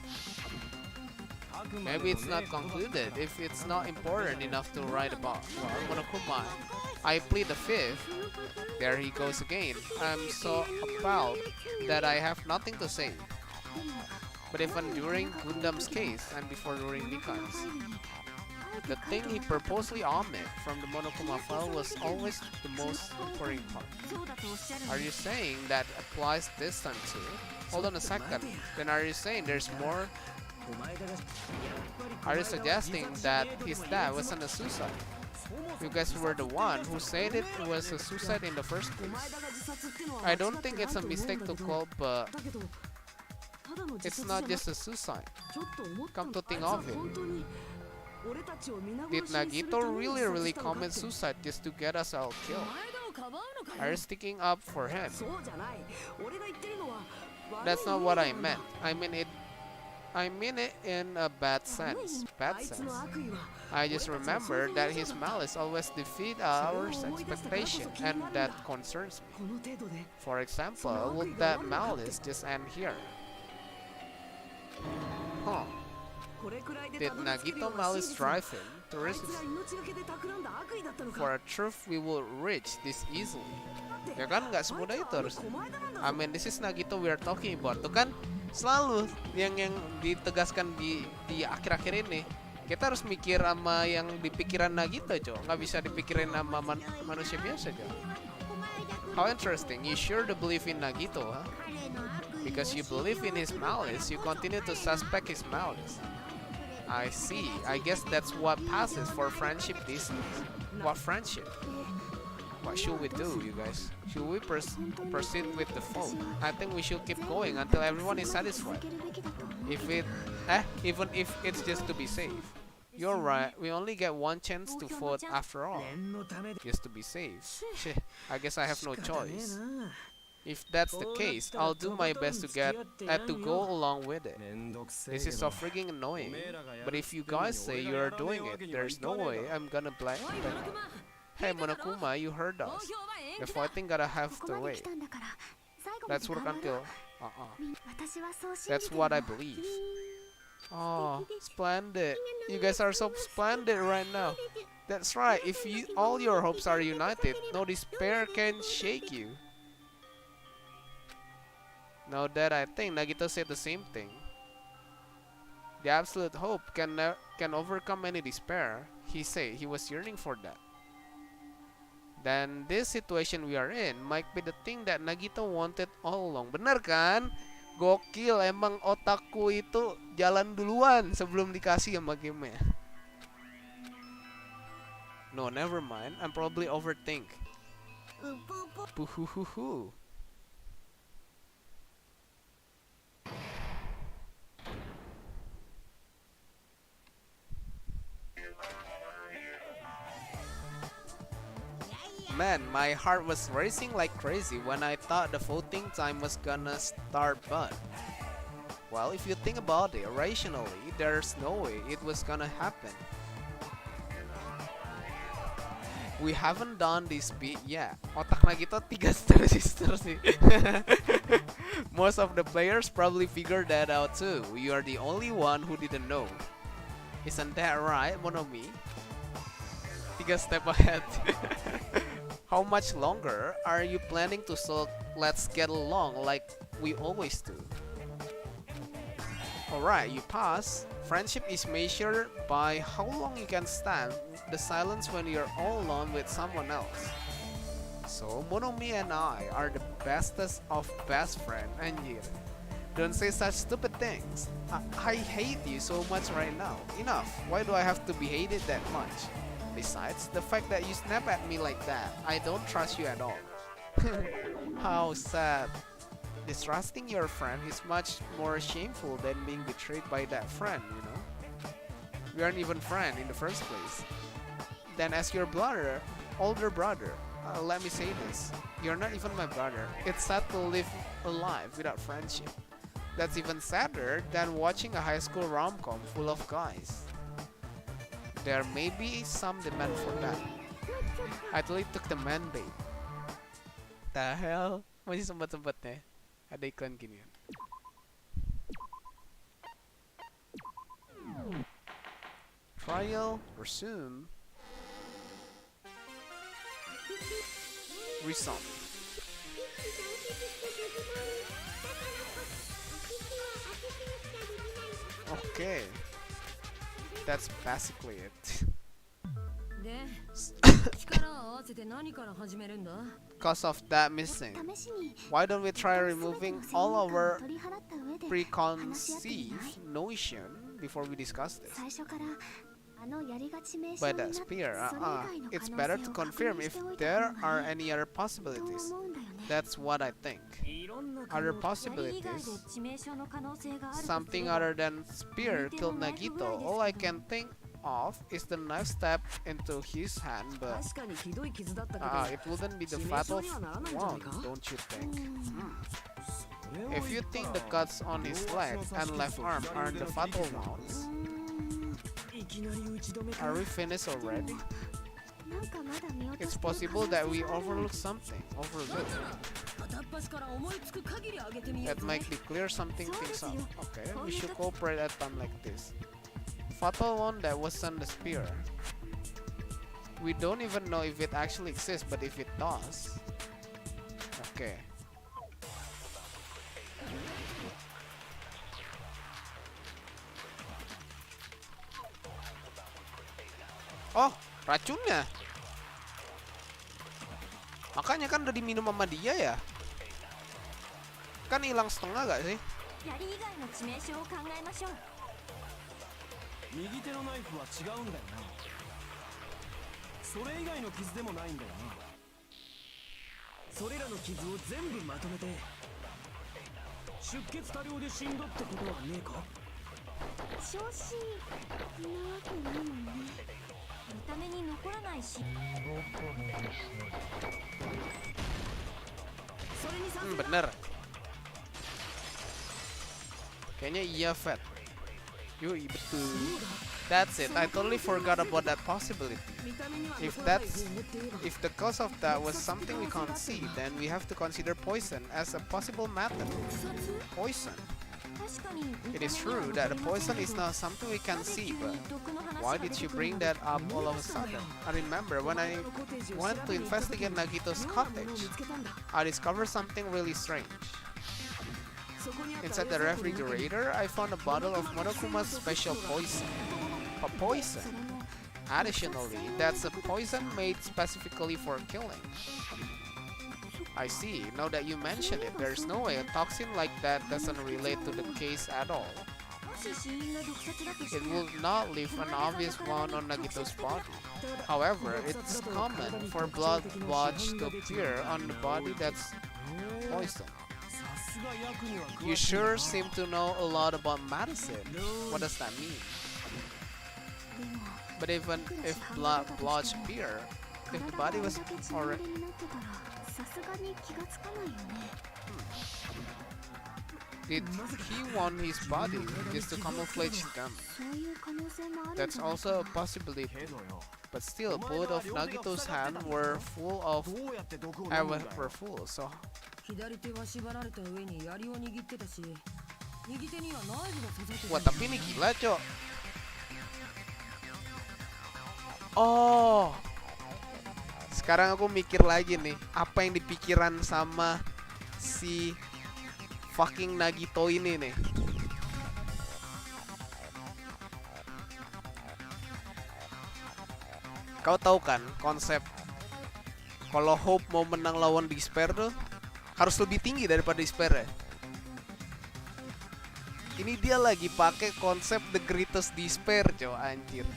Maybe it's not concluded if it's not important enough to write about. Well, Monokuma, I plead the fifth. There he goes again. I'm so appalled that I have nothing to say. But even during Gundam's case and before during Nikan's, the thing he purposely omitted from the Monokuma file was always the most important part. Are you saying that applies this time too? Hold on a second. Then are you saying there's more Are you suggesting that his dad wasn't a suicide? You guys were the one who said it was a suicide in the first place. I don't think it's a mistake to call, but it's not just a suicide. Come to think of it, did Nagito really commit suicide just to get us all killed? Are you sticking up for him? That's not what I meant. I mean it in a bad sense. Bad sense. I just remember that his malice always defeats our expectation, and that concerns me. For example, would that malice just end here? Huh. Did Nagito malice drive him to risk his... For a truth we will reach this easily. Ya kan, nggak semudah itu harusnya. I mean, this is Nagito we are talking about. Tuh kan, selalu yang ditegaskan di akhir-akhir ini, kita harus mikir sama yang di pikiran Nagito, Cok. Nggak bisa dipikirin sama manusia biasa, Cok. How interesting. You sure do believe in Nagito, huh? Because you believe in his malice, you continue to suspect his malice. I see. I guess that's what passes for friendship these days. What friendship? What should we do, you guys? Should we proceed with the vote? I think we should keep going until everyone is satisfied. Even if it's just to be safe. You're right. We only get one chance to vote after all. Just to be safe. I guess I have no choice. If that's the case, I'll do my best to go along with it. This is so freaking annoying. But if you guys say you're doing it, there's no way I'm gonna blame them. Hey Monokuma, you heard us. The fighting gotta have to wait. Let's work until... That's what I believe. Oh, splendid. You guys are so splendid right now. That's right, if all your hopes are united, no despair can shake you. Now that I think, Nagito said the same thing. The absolute hope can overcome any despair. He said he was yearning for that. Then this situation we are in might be the thing that Nagito wanted all along. Bener kan? Gokil, emang otakku itu jalan duluan sebelum dikasih sama gamenya. No, never mind. I'm probably overthink. Puhuhuhu. Man, my heart was racing like crazy when I thought the voting time was gonna start, but... Well, if you think about it rationally, there's no way it was gonna happen. We haven't done this beat yet. Otak Nagito 3 transistor sih. Most of the players probably figured that out too. You are the only one who didn't know. Isn't that right, Monomi? 3 step ahead. How much longer are you planning to sulk? Let's get along like we always do. Alright, you pass. Friendship is measured by how long you can stand the silence when you're all alone with someone else. So Monomi and I are the bestest of best friend, and you don't say such stupid things. I hate you so much right now. Enough. Why do I have to be hated that much? Besides, the fact that you snap at me like that, I don't trust you at all. How sad. Distrusting your friend is much more shameful than being betrayed by that friend, you know? We aren't even friends in the first place. Then as your older brother, let me say this. You're not even my brother. It's sad to live a life without friendship. That's even sadder than watching a high school rom-com full of guys. There may be some demand for that. I totally took the mandate. The hell? Masih sempat-sempatnya ada iklan gini. Trial, resume. Resume. Okay. That's basically it. で、力を合わせて何から始めるんだ? cause of that missing. 試しに Why don't we try 全ての removing 先 all 入観を our 取り払った上で preconceived notion before we discuss this? 最初からあのやりがち名称 By にな the ってそ spear, れ以外の it's 可 better 能 to 性を確 confirm 認し if ておいた there 方が are いい any other と possibilities. 思うんだよね。 That's what I think. いろんな Other 槍以外で possibilities. 致命傷の可能性があるとすれ Something ば other than spear killed Nagito. All I can think of is the knife stab into his hand, but 確かにひどい傷だったけど it wouldn't be the 致命 fatal 傷にはならないんじゃない wound, か don't you think? うん If you think the cuts on his leg and left arm aren't the fatal wounds, いきなり打ち止め are we finished already? なんかまだ見落と It's してる possible 可 that 能 we 性がある overlooked something. Overlooked. 片っ端から思いつく限り上げてみよう That ぜ might be clear something things up. Okay, we should cooperate at time like this. Fatal one that wasn't the spear. We don't even know if it actually exists, but if it does. Okay. Oh, racunnya. Makanya kan udah diminum sama dia ya. Kan hilang setengah gak sih? 槍以外の致命傷を考えましょう。右手のナイフは違うんだよなそれ以外の傷でもないんだよなそれらの傷を全部まとめて出血多量で死んだってことはねえか調子なわけないもんね。見た目に残らないし。それに賛成 Bener. Kayaknya iya, Fed. Yoi, betul. That's it. I totally forgot about that possibility. If the cause of that was something we can't see, then we have to consider poison as a possible method. Poison. 確かに It is true that the poison is not something we can see, but why did you bring that up all of a sudden? I remember when I went to investigate Nagito's cottage, I discovered something really strange. Inside the refrigerator, I found a bottle of Monokuma's special poison. A poison. Additionally, that's a poison made specifically for killing. I see. Now that you mention it, there's no way a toxin like that doesn't relate to the case at all. もし死因が毒殺だとした It ら will not leave an obvious wound on Nagito's body. However, it's common for blood blotch to appear on the body that's poisoned. You sure seem to know a lot about medicine. What does that mean? でも But even if blood blotch appear, if the body was 体が血 already まみれになってたらさすがに気がつかないよね。 did he want his body just to camouflage them? そういう可能性もあるん That's じゃない also a possibility. But still, both of Nagito's hands were full of どうやって毒を were full. So 左手は縛られた上に槍を握ってたし右手にはナイフが刺さってた wah tapi ini gila cok. Oh, sekarang aku mikir lagi nih, apa yang dipikiran sama si fucking Nagito ini nih. Kau tahu kan konsep kalau Hope mau menang lawan Despair tuh harus lebih tinggi daripada Despair ya. Ini dia lagi pakai konsep The Greatest Despair, cow, anjir.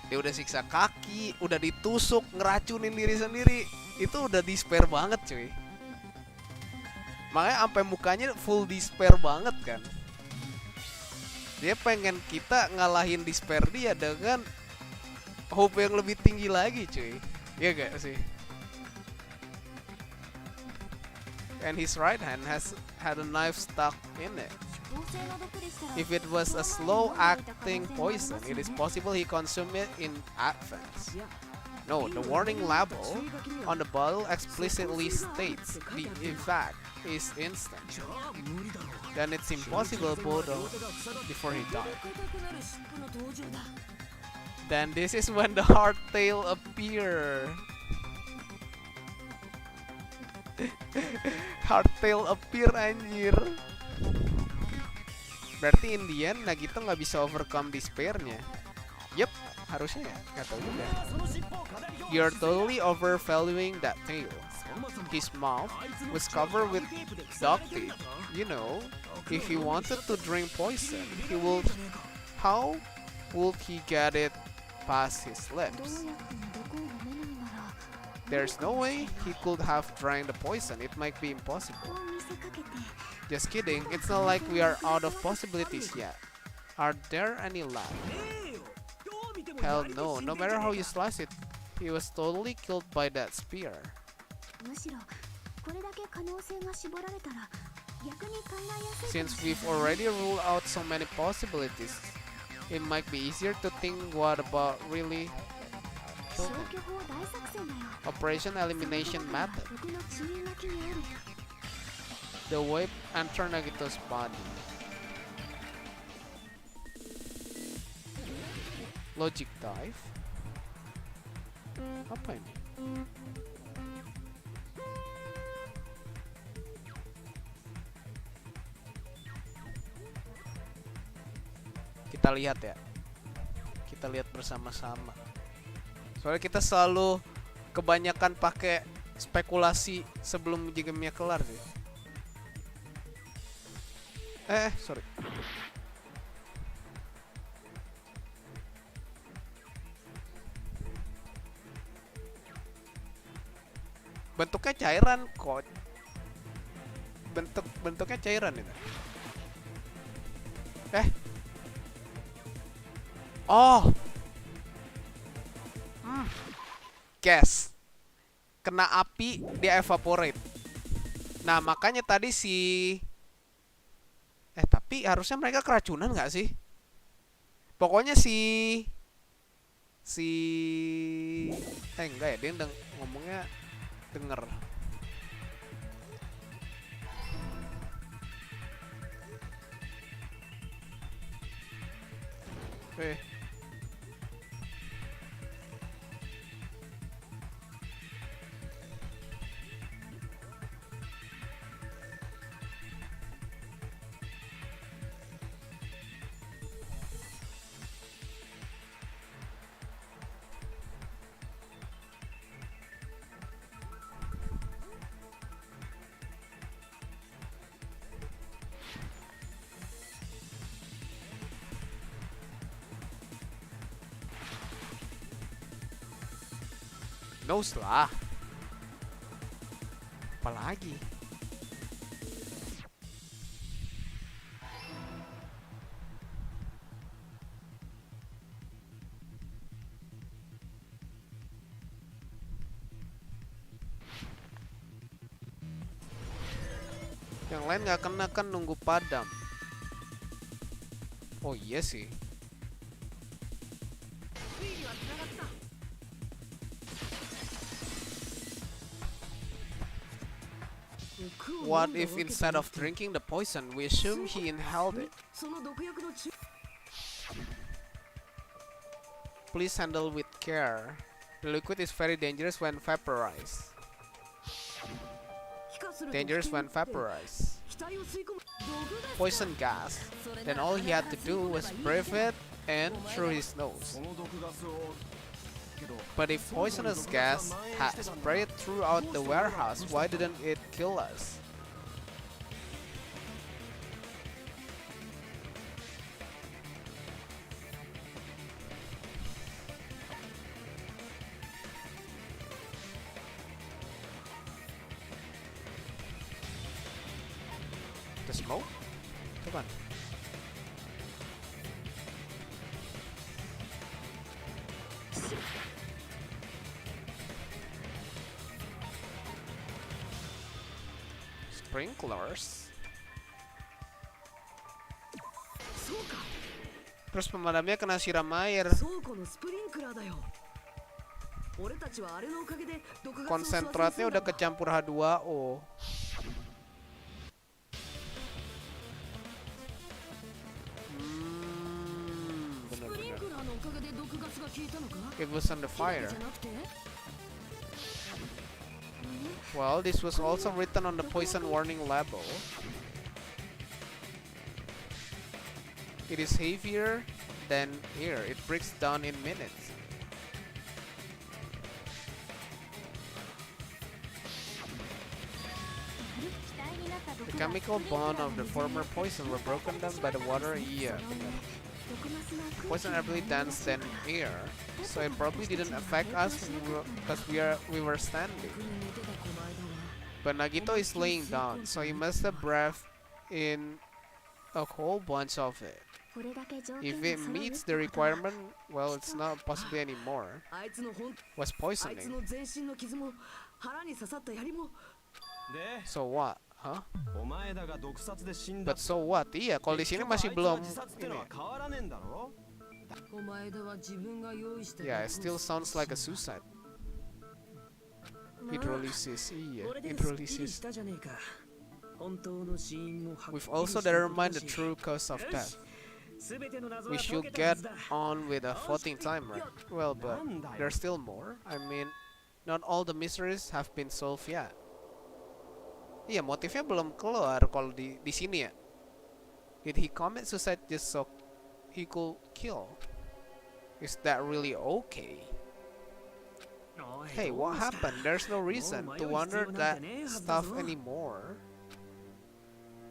Dia udah siksa kaki, udah ditusuk, ngeracunin diri sendiri. Itu udah despair banget, cuy. Makanya sampai mukanya full despair banget kan. Dia pengen kita ngalahin despair dia dengan hope yang lebih tinggi lagi, cuy. Iya gak sih? And his right hand had a knife stuck in it. If it was a slow-acting poison, it is possible he consumed it in advance. No, the warning label on the bottle explicitly states the effect is instant. Then it's impossible before he died. Then this is when the hardtail appear. Hardtail appear, anjir. Berarti in the end Nagito nggak bisa overcome despairnya Yep, harusnya ya, nggak tahu juga. You're totally overvaluing that tail. His mouth was covered with duct tape. You know, if he wanted to drink poison, he would. How would he get it past his どう lips? やっても毒を飲めないなら There's no way he could have drank the poison. It might be こ impossible. う見せかけて Just kidding. It's not like we are out of possibilities yet. Are there any left? ねえよどう見ても Hell 割と no. 死ん No でんじ matter ゃね how え you か slice it, he was totally killed by that spear. むしろこれだけ可能性が絞られたら逆に考えやすいかも Since しれ we've ない already ruled out so many possibilities, it might be easier to think what about really 消去法大作戦だよ Operation Elimination その答えは Method. 僕の注意書きにある The way enter Nagito's body. Logic dive. Apa ini? Kita lihat ya. Kita lihat bersama-sama. Soalnya kita selalu kebanyakan pakai spekulasi sebelum gamenya kelar sih. Sorry. Bentuknya cairan kok. Bentuknya cairan itu. Oh. Gas. Kena api dia evaporate. Nah, makanya tadi tapi harusnya mereka keracunan nggak sih? Pokoknya enggak ya, dia ngomongnya denger. Nose lah. Apalagi? Yang lain nggak kena kan nunggu padam. Oh iya sih. What if instead of drinking the poison, we assume he inhaled it? その毒薬の中 Please handle with care. The liquid is very dangerous when vaporized. 気化すると Dangerous when 危険って vaporized. 額を吸い込む毒ですか Poison gas. Then all he had to do was breathe it in through his nose. その毒ガスをけど But if poisonous gas had spread throughout the warehouse, why didn't it kill us? The smoke? Come on. Sprinklers. そうか Terus pemadamnya kena siram air. 倉庫のスプリンクラーだよ俺たちはあれのおかげで毒ガスを吸わせやすいん Konsentratnya だ udah kecampur H2O. Bener スプリン bener. クラーのおかげで毒ガスが効いたのか It was under 火だ fire. けじゃなくて Well, this was also written on the poison warning label. It is heavier then here it breaks down in minutes. The chemical bond of the former poison were broken down by the water. Yeah, poison really dense than air, so it probably didn't affect us because we were standing. But Nagito is laying down, so he must have breathed in a whole bunch of it. If it meets the requirement, well, it's not possibly anymore. Was poisoning. So what? Huh? But so what? Iya, kalau di sini masih belum ini. Yeah, it still sounds like a suicide. Hydrolysis, iya, hydrolysis. We've also determined the true cause of death. We should get on with a voting timer. Well, but there's still more. I mean, not all the mysteries have been solved yet. Iya, motifnya belum keluar kalau di sini ya. Did he commit suicide just so he could kill? Is that really okay? Hey, what happened? There's no reason to wonder that stuff anymore.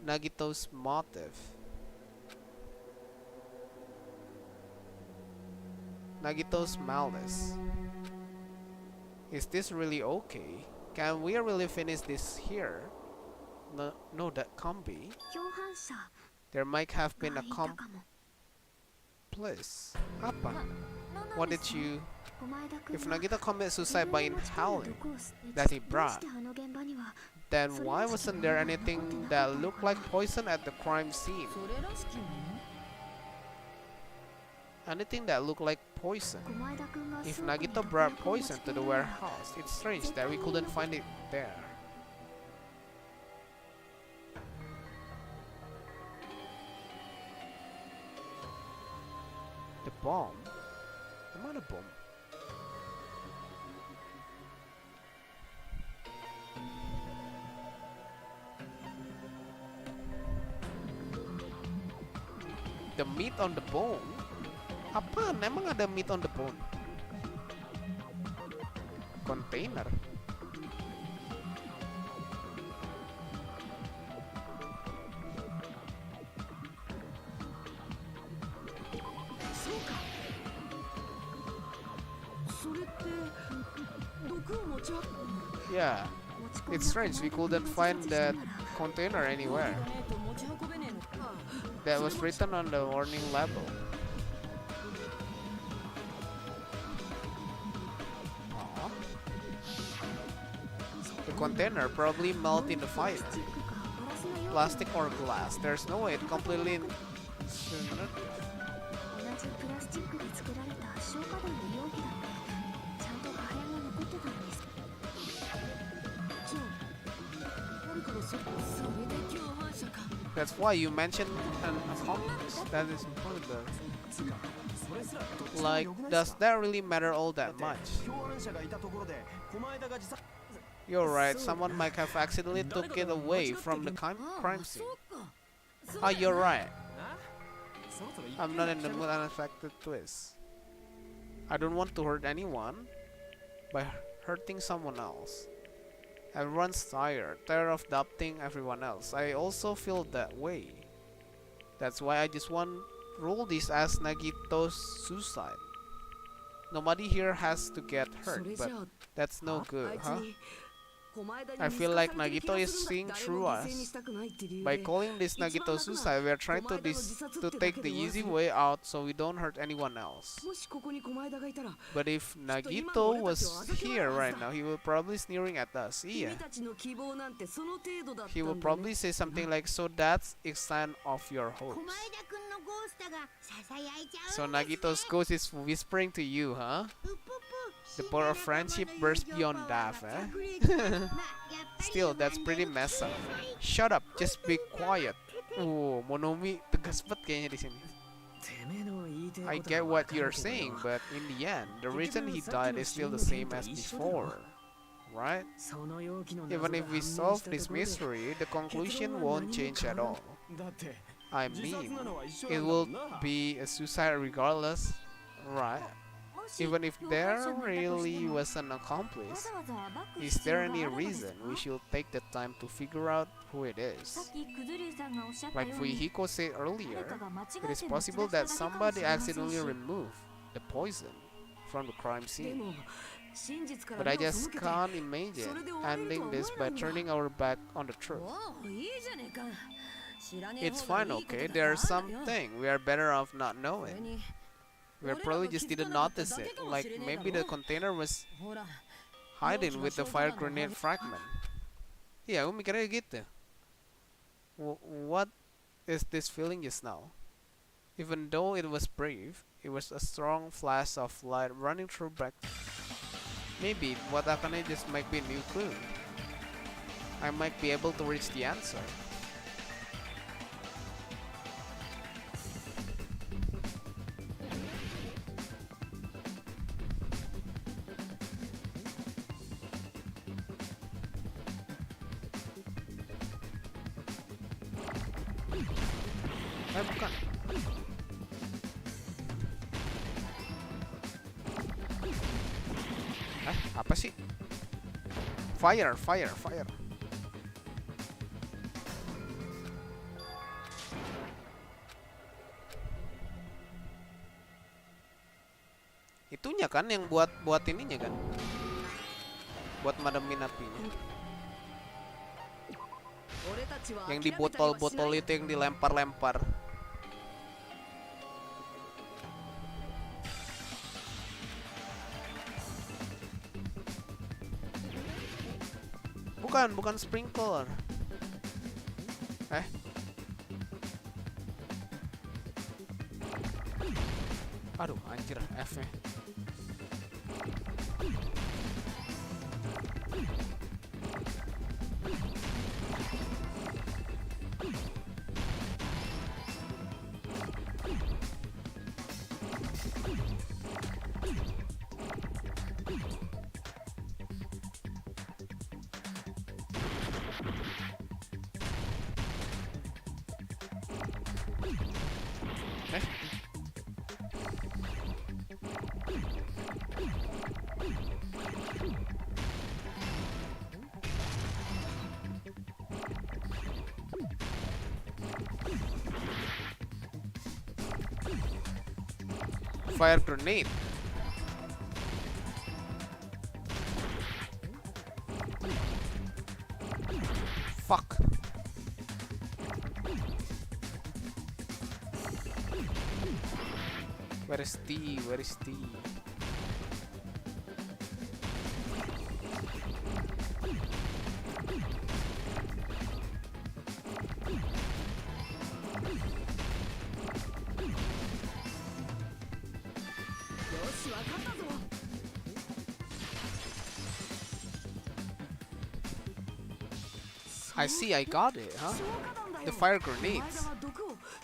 Nagito's motive. Nagito's malice. Is this really okay? Can we really finish this here? No, that can't be. There might have been a complice. Apa? What did you... If Nagito committed suicide by inhaling that he brought, then why wasn't there anything that looked like poison at the crime scene? Anything that looked like poison. If Nagito brought poison to the warehouse, it's strange that we couldn't find it there. The bomb? Mana bomb? The meat on the bone? Apaan? Emang ada meat on the bone? Container? Yeah, it's strange we couldn't find that container anywhere. That was written on the warning label. Aww. The container probably melted in the fire. Plastic or glass, there's no way it completely... That's why you mentioned an accomplice. That is important though. Like, does that really matter all that much? You're right, someone might have accidentally took it away from the crime scene. Ah, you're right. I'm not in the mood unexpected twist. I don't want to hurt anyone by hurting someone else. Everyone's tired of doubting everyone else. I also feel that way. That's why I just want to rule this as Nagito's suicide. Nobody here has to get hurt, but that's no good, huh? I feel like Nagito is seeing through us. By calling this Nagito suicide, we are trying to take the easy way out so we don't hurt anyone else. But if Nagito was here right now, he would probably sneering at us. Yeah. He would probably say something like, so that's extent of your hopes. So Nagito's ghost is whispering to you, huh? The power of friendship bursts beyond that, eh? Still, that's pretty messed up. Shut up, just be quiet. Oh, Monomi tegas banget kayaknya di sini. I get what you're saying, but in the end, the reason he died is still the same as before, right? Even if we solve this mystery, the conclusion won't change at all. I mean, it will be a suicide regardless, right? Even if there really was an accomplice, is there any reason we should take the time to figure out who it is? Like Fuihiko said earlier, it is possible that somebody accidentally removed the poison from the crime scene. But I just can't imagine ending this by turning our back on the truth. It's fine, okay? There's something we are better off not knowing. We probably just didn't notice it. Like maybe the container was hiding with the fire grenade fragment. Iya, aku mikirnya gitu. What is this feeling just now? Even though it was brief, it was a strong flash of light running through back. Maybe what Akane just might be a new clue. I might be able to reach the answer. Bukan. Apa sih? Fire. Itunya kan yang buat ininya kan? Buat mademin apinya. Yang di botol-botol itu yang dilempar-lempar. Bukan sprinkler. Aduh, anjir, F-nya. Fire grenade. Fuck. Where is T? I see, I got it, huh? The fire grenades.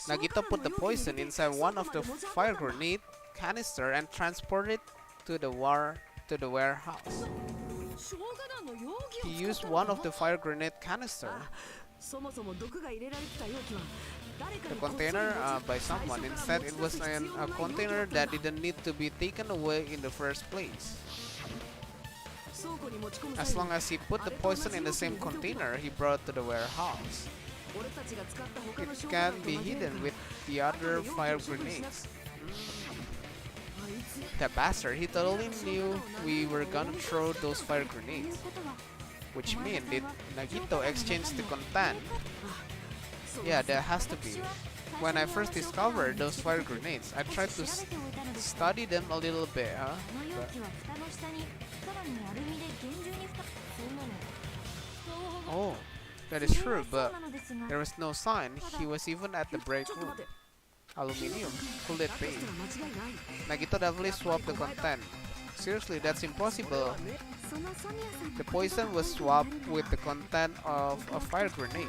Nagito put the poison inside one of the fire grenade canister and transported to the warehouse. He used one of the fire grenade canister. The container by someone. Instead, it was a container that didn't need to be taken away in the first place. As long as he put the poison in the same container he brought to the warehouse, it can be hidden with the other fire grenades. That bastard, he totally knew we were gonna throw those fire grenades. Which means, did Nagito exchange the content? Yeah, that has to be. When I first discovered those fire grenades, I tried to study them a little bit, huh? Oh, that is true, but there was no sign he was even at the break room. Aluminium, could it be? Nagito definitely swapped the content. Seriously, that's impossible. The poison was swapped with the content of a fire grenade.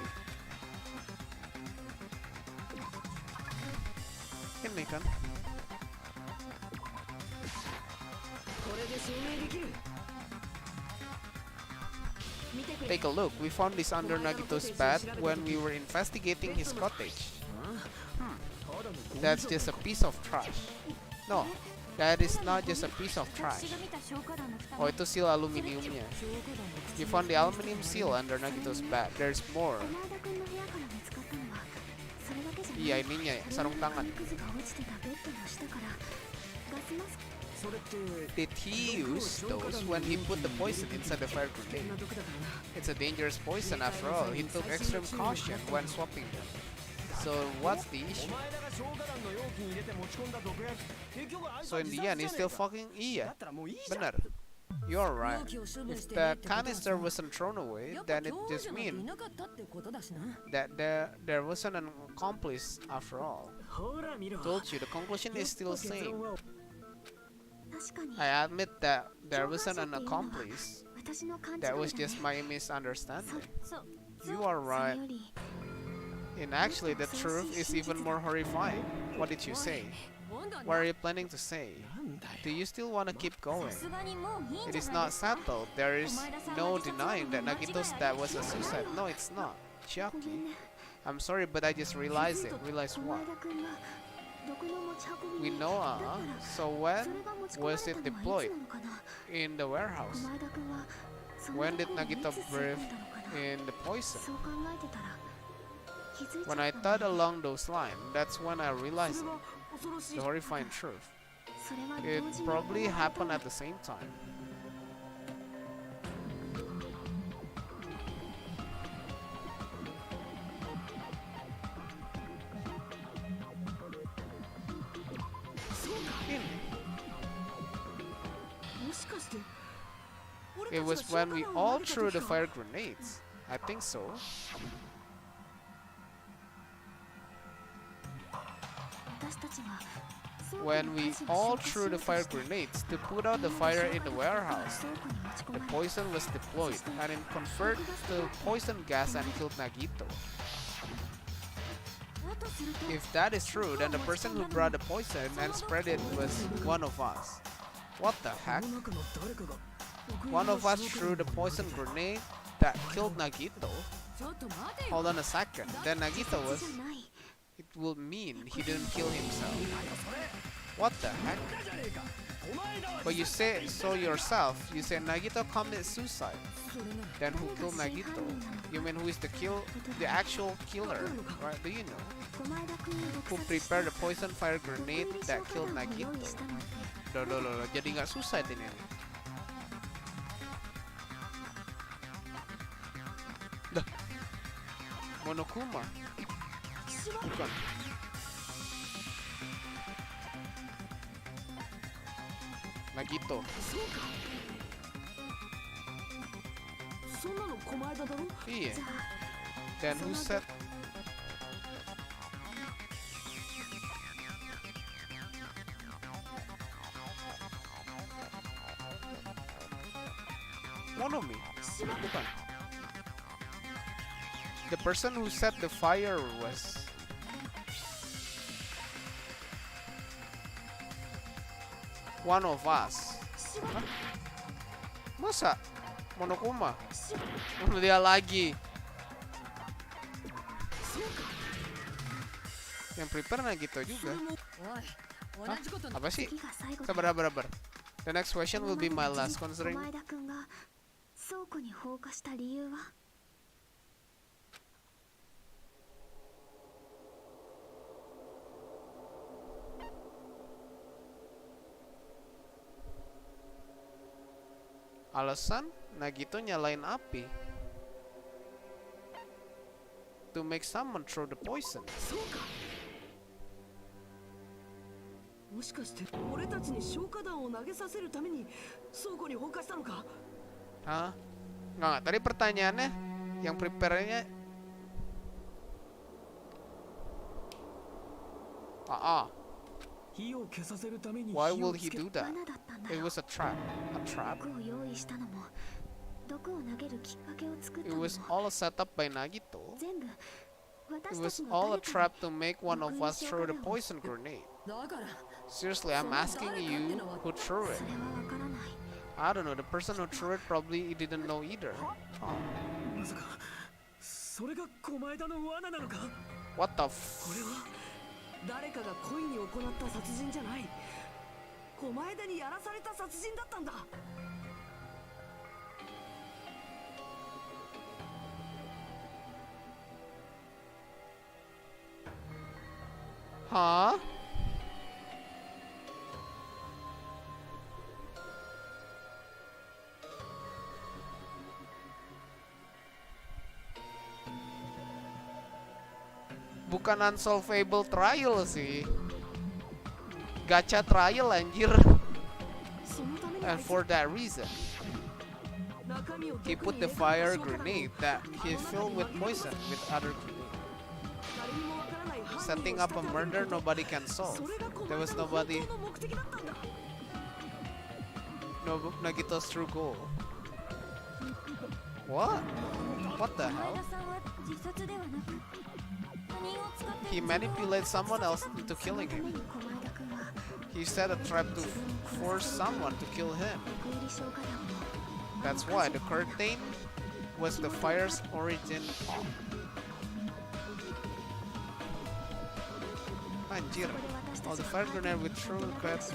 Ini kan? Take a look. We found this under Nagito's bed when we were investigating his cottage. That's just a piece of trash. No, that is not just a piece of trash. Oh, itu seal aluminiumnya. You found the aluminum seal under Nagito's bed. There's more. この間君の部屋から見つかったのはそれだけじゃない。 Iya, ininya ya, sarung tangan. くずが落ちてたベッドの下からガスマスク Did he use those when he put the poison inside the fire grenade? It's a dangerous poison after all. He took extreme caution when swapping them. So what's the issue? So in the end, he's still fucking iya. Benar. You're right. If the canister wasn't thrown away, then it just means that there wasn't an accomplice after all. Told you, the conclusion is still the same. 確かに I admit that there wasn't an accomplice. 私の勘違い That だ was ね just my misunderstanding. そ You are そ right. れより And actually, the truth is even more horrifying. What did you say? What are you planning to say? Do you still want to keep going? さすがにもういいん It じゃ is ない not ですか settled. There is no denying that Nagito's death was a suicide. No, it's not. ごめん Chiaki, ね I'm sorry, but I just realized it. Realized この what? 間君が毒の持ち運び We に know, だから so そ when れが持ち込まれ was た it のはいつ deployed? なのかな In the こ warehouse. の間君はその When did 毒にい Nagito つ吸い込ん breathe だのかな in the poison? そう考えてたら気づいちゃ When っ I たんだ thought along those lines, that's when I realized it. The horrifying truth. それは It 同時に probably 行われた happened んだ at the same time. It was when we all threw the fire grenades. I think so. 私たちが When we all threw the fire grenades to put out the fire in the warehouse, 倉庫に持ち込 the まれ poison was deployed and it converted to poison gas and killed Nagito. だとすると If that is true, then the person who brought the poison and spread it was one of us. What the heck? One of us threw the poison grenade that killed Nagito? Hold on a second. Then Nagito じ was... ゃない It will mean he didn't kill himself. What the heck? But you say so yourself. You say Nagito committed suicide. Then who killed Nagito? You mean who is the actual killer? Right? Do you know? この間君を Who 毒殺 prepared the poison fire grenade 僕に that 消 killed 化弾を用 Nagito? 意したのって Loh, jadi nggak suicide ini. Dah. Monokuma. Bukan. Nagito. そんなのこの間だろ Iya. じゃあ Then who said? Monomi. Bukan. The person who set the fire was one of us. Hah? Masa? Monokuma? Dia lagi. Yang prepare Nagito juga. Hah? Apa sih? 次が最後 Sabar. The next question will be my この last 前 considering. 田君が倉庫に放火した理由は Alasan Nagito nyalain api to make someone throw the poison. もしかして俺たちに消火弾を投げさせるために倉庫に放火したのか Hah? Nggak. Tadi pertanyaannya yang prepare-nya火を消させるために Why 火 will を he つけ do that? 罠だったんだ It よ was a trap. A trap? 毒を用意したのも毒を投げるきっかけを作った It のも was all a setup by Nagito. 全部 It 私た was ちの all a 誰か trap to make one of us throw the poison grenade. だから Seriously, I'm asking you who threw に it. それはわからない I don't know. The person who threw it probably didn't know either. Oh. まさかそれが狛枝の罠なのか What the これは誰かが故意に行った殺人じゃない。狛枝にやらされた殺人だったんだ。Huh? Bukan unsolvable trial sih. Gacha trial anjir. And for that reason, he put the fire grenade that he filled with poison with other grenade. Setting up a murder nobody can solve. There was nobody. No, Nagito's true goal. What? What the hell? He manipulated someone else into killing him. He set a trap to force someone to kill him. That's why the curtain was the fire's origin. Anjir. Oh, the fire grenade with true regret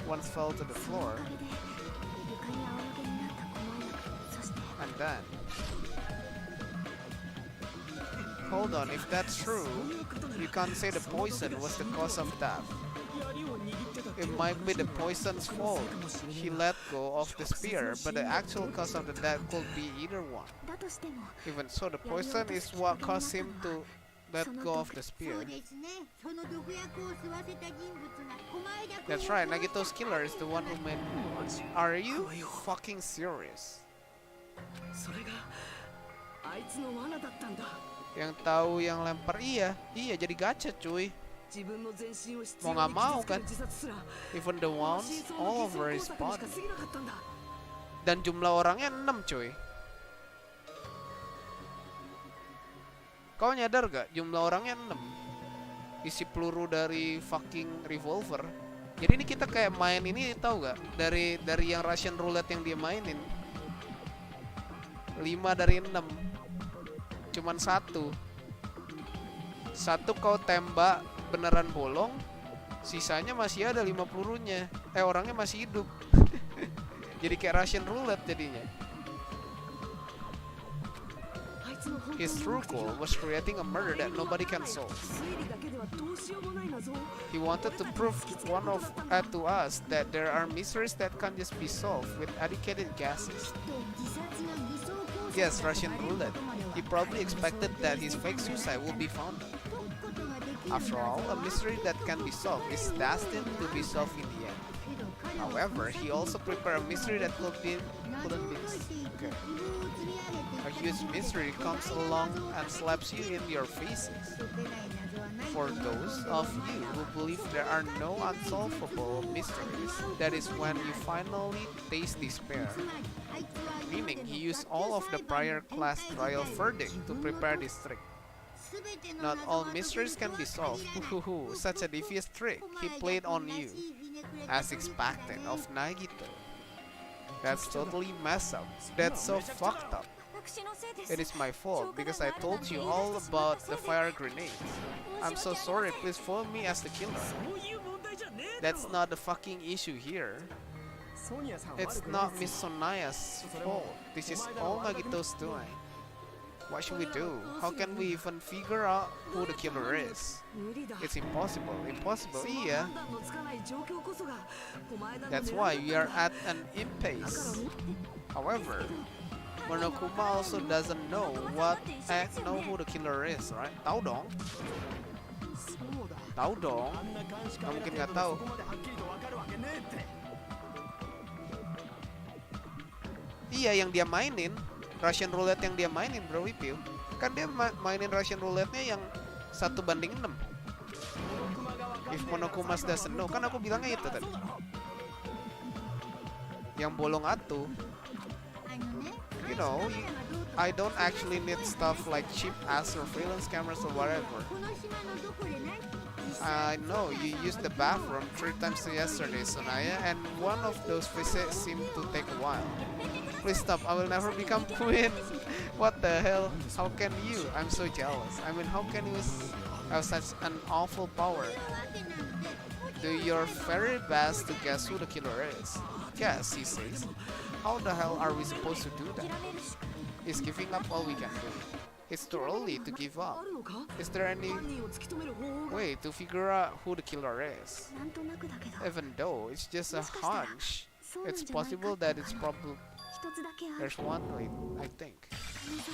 once fell to the floor. And then... Hold on, if that's true, you can't say the poison was the cause of death. It might be the poison's fault. He let go of the spear, but the actual cause of the death could be either one. Even so, the poison is what caused him to let go of the spear. That's right, Nagito's killer is the one who made... Are you fucking serious? Yang tahu yang lempar iya jadi gacha cuy. Mau nggak mau kan? Even the wounds all over his body. Dan jumlah orangnya 6 cuy. Kau nyadar gak jumlah orangnya 6? Isi peluru dari fucking revolver. Jadi ini kita kayak main ini tahu gak? Dari yang Russian roulette yang dia mainin. 5 dari 6. Cuman satu kau tembak beneran bolong, sisanya masih ada 5 pelurunya. Orangnya masih hidup. Jadi kayak Russian roulette jadinya. His true goal was creating a murder that nobody can solve. He wanted to prove to us that there are mysteries that can't just be solved with educated guesses. Yes, Russian roulette. He probably expected that his fake suicide would be found. After all, a mystery that can be solved is destined to be solved in the end. However, he also prepared a mystery that couldn't be. Okay. A huge mystery comes along and slaps you in your faces. For those of you who believe there are no unsolvable mysteries, that is when you finally taste despair. Meaning, he used all of the prior class trial verdict to prepare this trick. Not all mysteries can be solved. Such a devious trick he played on you, as expected of Nagito. That's totally messed up. That's so fucked up. It is my fault because I told you all about the fire grenades. I'm so sorry, please follow me as the killer. That's not the fucking issue here. It's not Miss Sonaya's fault. This is all Nagito's doing. What should we do? How can we even figure out who the killer is? It's impossible. Impossible, yeah. That's why we are at an impasse. However, Monokuma also doesn't know who the killer is, right? Tahu dong. Tahu dong. Nggak mungkin nggak tahu. Iya, yang dia mainin Russian roulette yang dia mainin, bro, Wipil. Kan dia mainin Russian roulette-nya yang 1 banding 6. If Monokuma doesn't know, kan aku bilangnya itu tadi. Yang bolong atu. You know, I don't actually need stuff like cheap ass surveillance cameras or whatever. I know you used the bathroom 3 times yesterday, Sonaya, and one of those visits seemed to take a while. Please stop, I will never become queen. What the hell? How can you? I'm so jealous. I mean, how can you have such an awful power. Do your very best to guess who the killer is. Guess, he says. How the hell are we supposed to do that? Is giving up all we can do? It's too early to give up. Is there any way to figure out who the killer is? なんとなくだけど Even though it's just a hunch, そうなん it's じゃないか possible って that it's probably 一つだけある there's one way, I think. あのさ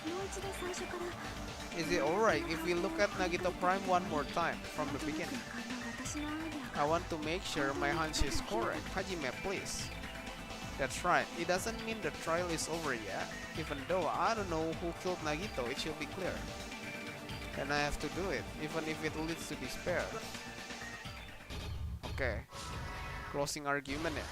もう一度最初から Is it alright if we look at Nagito Prime one more time from the beginning? 私のアイデア I want to make sure my hunch is correct. Hajime, please. That's right. It doesn't mean the trial is over yet. Even though I don't know who killed Nagito, it should be clear. And I have to do it, even if it leads to despair. Okay. Closing argument ya.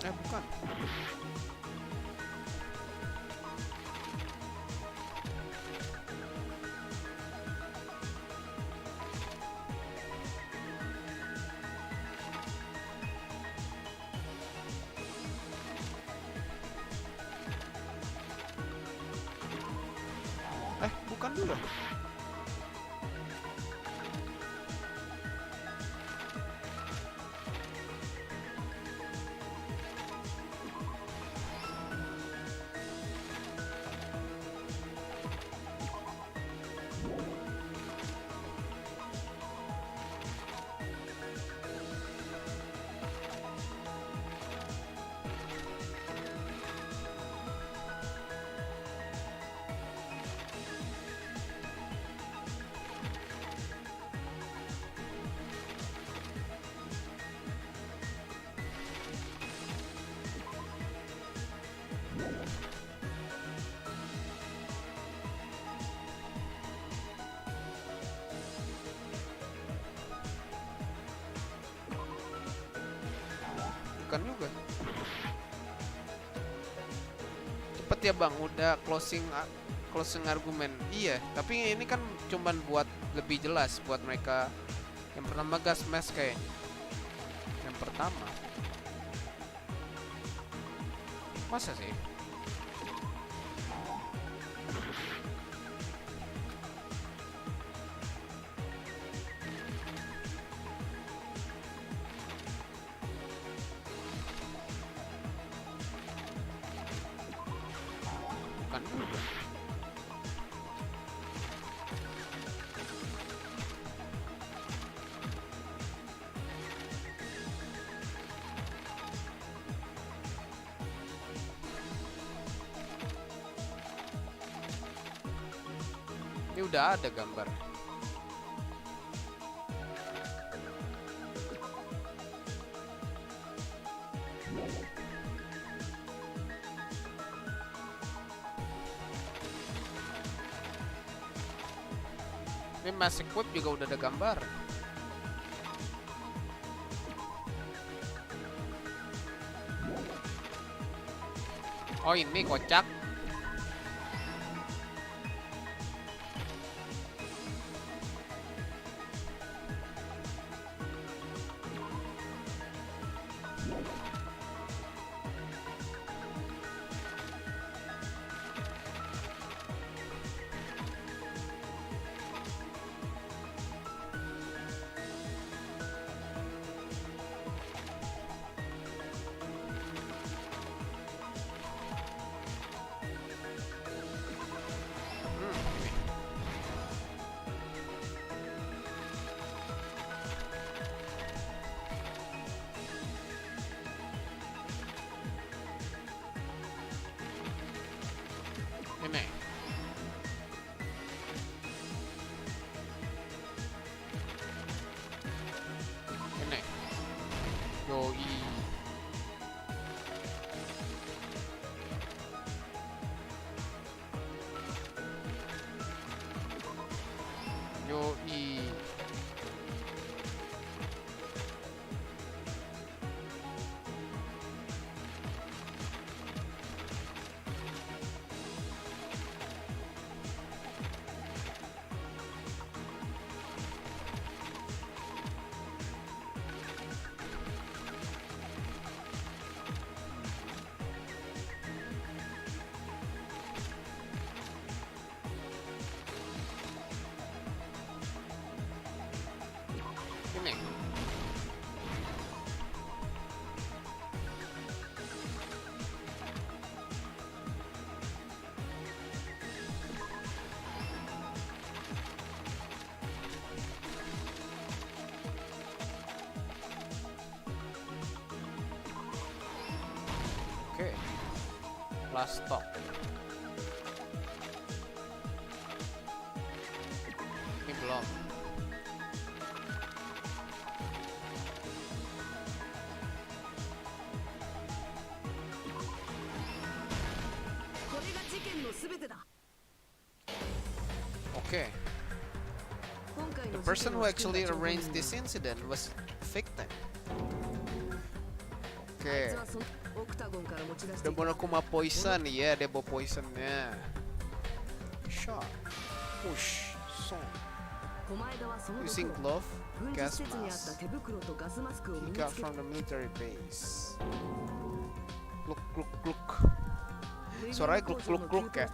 Bukan. Bukan dulu. Bukan juga. Cepet ya bang, udah closing argumen. Iya, tapi ini kan cuman buat lebih jelas buat mereka. Yang pertama gas mes kayaknya. Yang pertama. Masa sih? Bukan juga. Ini udah ada gambar. Ini Mass Equip juga udah ada gambar. Oh ini kocak. Ini. Ini. Yoi. Yoi. Last stop. Ini belum. Okay. The person who actually arranged this incident was a victim. Okay. Udah Monokuma poison, ya dia bawa poisonnya. Shot, push, song. Using glove, gas mask. He got from the military base. Gluk gluk gluk. Suaranya gluk gluk gluk ya.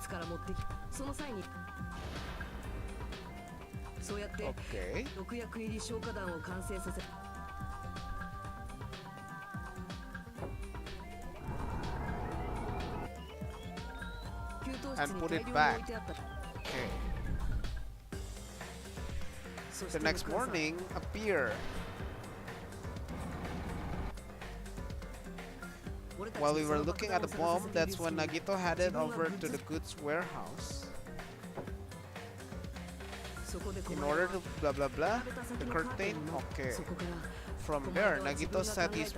Okay. And put it back. Okay. The next morning, appear. While we were looking at the bomb, that's when Nagito headed over to the goods warehouse. In order to blah blah blah, the curtain, okay. From there, Nagito set his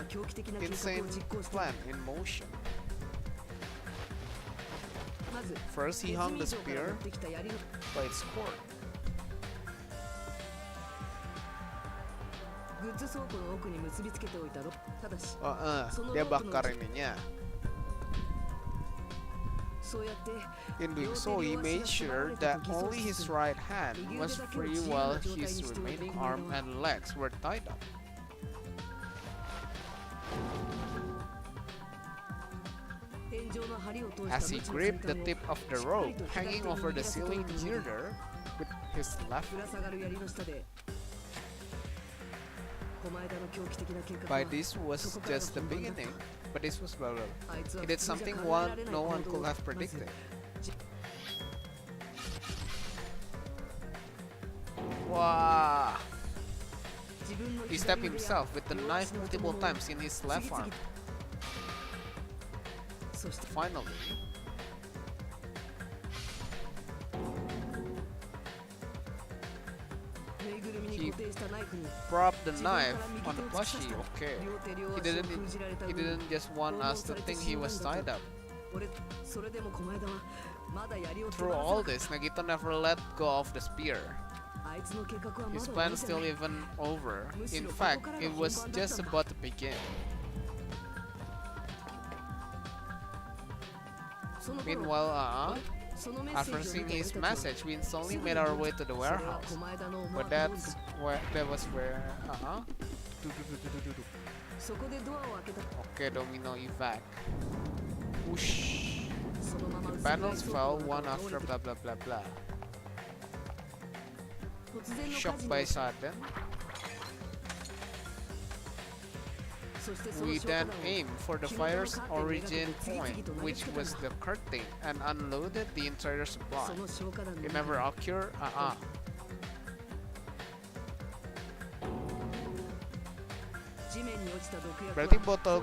insane plan in motion. First, he hung the spear by its cord. Dia bakar ininya. In doing so, he made sure that only his right hand was free while his remaining arm and legs were tied up. As he gripped the tip of the rope hanging over the ceiling girder with his left hand. By this was just the beginning, but this was well. He did something no one could have predicted. Wow! He stabbed himself with the knife multiple times in his left arm. Finally, he propped the knife on the plushie. Okay, he didn't just want us to think he was tied up. Through all this, Nagito never let go of the spear. His plan still even over. In fact, it was just about to begin. Meanwhile, after seeing his message, we instantly made our way to the warehouse. But that was where, Okay, domino evac. Whoosh. The panels fell one after blah blah blah blah. Shocked by sudden, we then aimed for the fire's origin point, which was the curtain, and unloaded the entire supply. It never occurred. Berarti botol.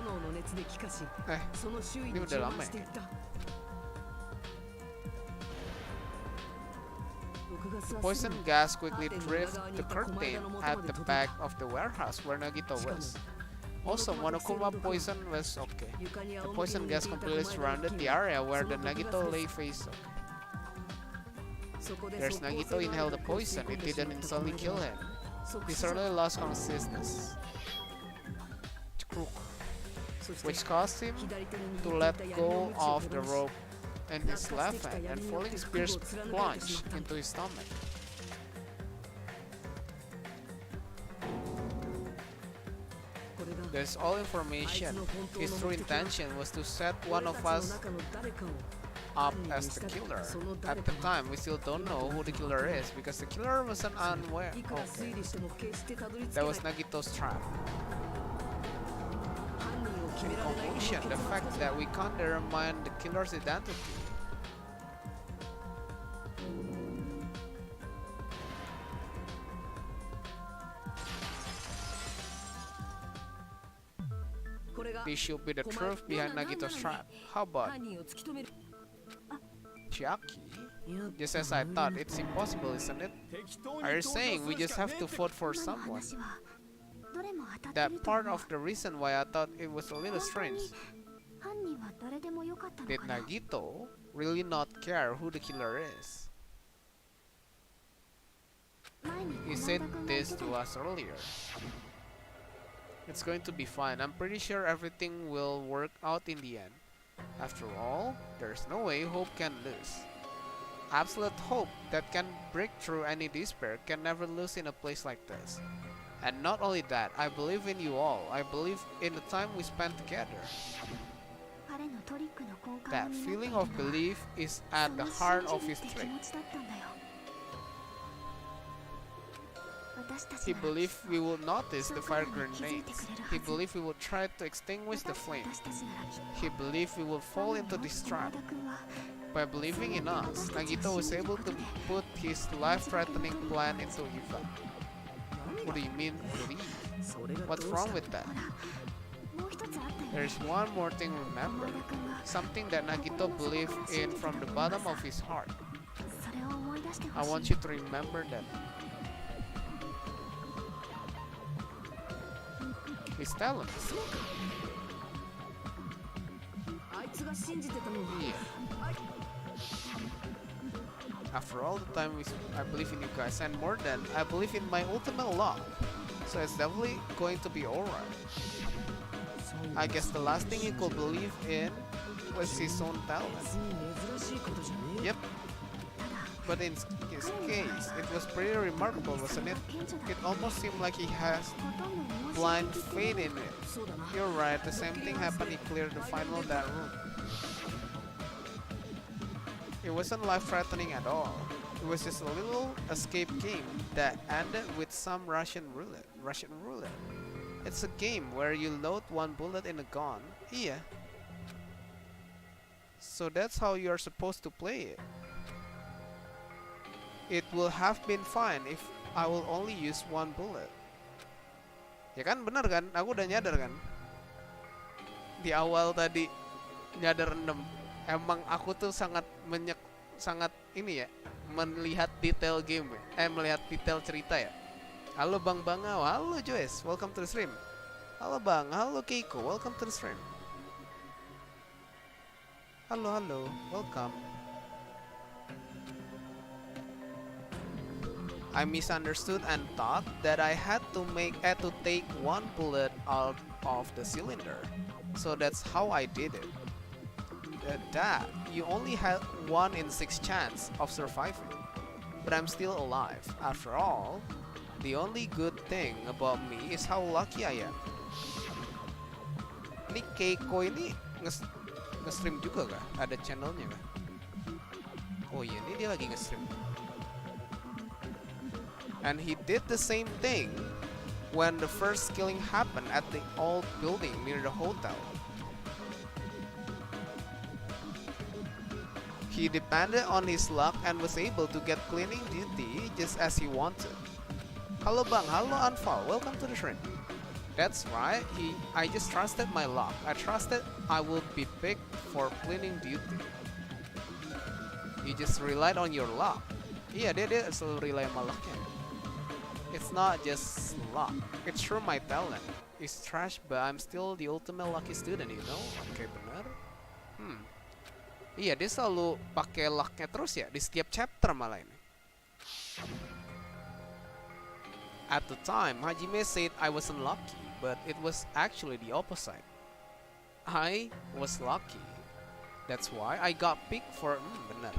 Ini udah lama ya. The poison gas quickly drifted the curtain at the back of the warehouse where Nagito was. Also, Monokuma poison was okay. The poison gas completely surrounded the area where the Nagito lay face up. There's Nagito inhaled the poison. It didn't instantly kill him. He certainly lost consciousness, which caused him to let go of the rope in his left hand and falling spears plunged into his stomach. There's all information. His true intention was to set one of us up as the killer. At the time, we still don't know who the killer is because the killer wasn't unaware. Okay. That was Nagito's trap. In conclusion, the fact that we can't determine the killer's identity this should be the truth behind Nagito's trap. How about 犯人を突き止める Chiaki? Just as I thought, it's impossible, isn't it? Are you saying we just have to vote for 今の someone? 話はどれも当たってる That と part 思う of the reason why I thought it was a little strange. 犯人は誰でもよかったの Did かな Nagito really not care who the killer is? 前に He この said 間君が言っ this てた to us earlier. It's going to be fine. I'm pretty sure everything will work out in the end. After all, there's no way hope can lose. Absolute hope that can break through any despair can never lose in a place like this. And not only that, I believe in you all. I believe in the time we spent together. 彼のトリックの根幹を That 担ってい feeling るの of は belief is そ at の the 信 heart じ of る his って気 trick. 持ちだったんだよ私た He ちなら believed we will notice そ the う彼 fire らに気づいて grenades. くれる He はず believed we will try to extinguish the flame. 私たちならきっと He believed we will fall into this trap. 山田君は By believing in us, Nagito was able to put his life-threatening plan into effect. What do you mean, believe? それが What's どうし wrong た with that? ほらもう一つあったよね There's one more thing, 山 remember. 田君が Something that Nagito believed in from the bottom of his heart. それを思い出して I ほ want しい you to remember that. He's telling us. あいつが信じてたのは Yeah. After all the time I believe in you guys, and more than I believe in my ultimate love. So it's definitely going to be alright. I guess the last thing he could believe in was his own talent. 別に珍しいことじゃねえ Yep. But in his case, it was pretty remarkable, wasn't it? It almost seemed like he has ほとんど面白い blind faith in it. そうだな You're right, the same thing happened. He cleared the final of that room. It wasn't life-threatening at all. It was just a little escape game that ended with some Russian roulette. It's a game where you load one bullet in a gun. Yeah. So that's how you're supposed to play it. It will have been fine if I will only use one bullet. Ya kan, bener kan? Aku udah nyadar kan? Di awal tadi nyadar 6. Emang aku tuh sangat ini ya, melihat detail game ya. Melihat detail cerita ya. Halo Bang Bangau, halo Joyce, welcome to the stream. Halo Bang, halo Keiko, welcome to the stream. Halo, welcome. I misunderstood and thought that I had to take one bullet out of the cylinder. So that's how I did it. Dad, you only had 1 in 6 chance of surviving. But I'm still alive. After all, the only good thing about me is how lucky I am. Ini Keiko ini nge-stream juga kah? Ada channelnya kah? Oh iya, ini dia lagi nge-stream. And he did the same thing when the first killing happened at the old building near the hotel. He depended on his luck and was able to get cleaning duty just as he wanted. Halo Bang, halo Anfal, welcome to the stream. That's right, I just trusted my luck. I trusted I would be picked for cleaning duty. You just relied on your luck. Iya, dia selalu rely sama lucknya. It's not just luck, it's sure my talent. It's trash, but I'm still the ultimate lucky student, you know? Oke, benar. Iya, dia selalu pakai lucknya terus ya, di setiap chapter malah ini. At the time, Hajime said I wasn't lucky, but it was actually the opposite. I was lucky. That's why I got picked for... benar.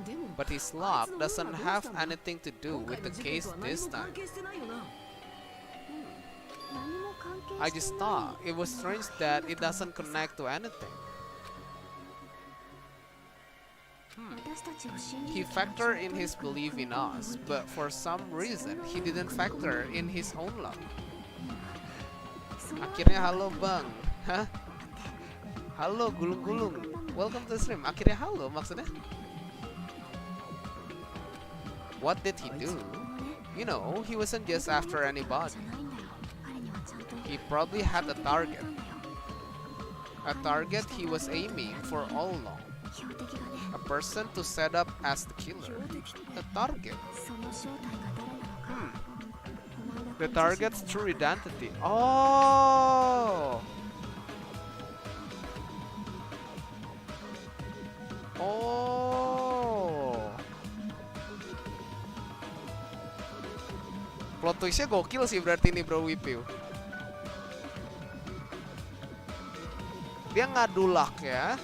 でも But his luck doesn't have anything to do with the case this time. 関係してないよな I just thought it was strange that it doesn't connect to anything. He factored in his belief in us, but for some reason he didn't factor in his own luck. Akhirnya halo Bang. Hah? Halo gulung-gulung. Welcome to the stream. Akhirnya halo maksudnya? What did he do? You know, he wasn't just after anybody. He probably had a target. A target he was aiming for all along. A person to set up as the killer. A target. The target's true identity. Oh! Oh! Plot twistnya gokil sih berarti ini bro Wipiu. Dia ngadu luck ya,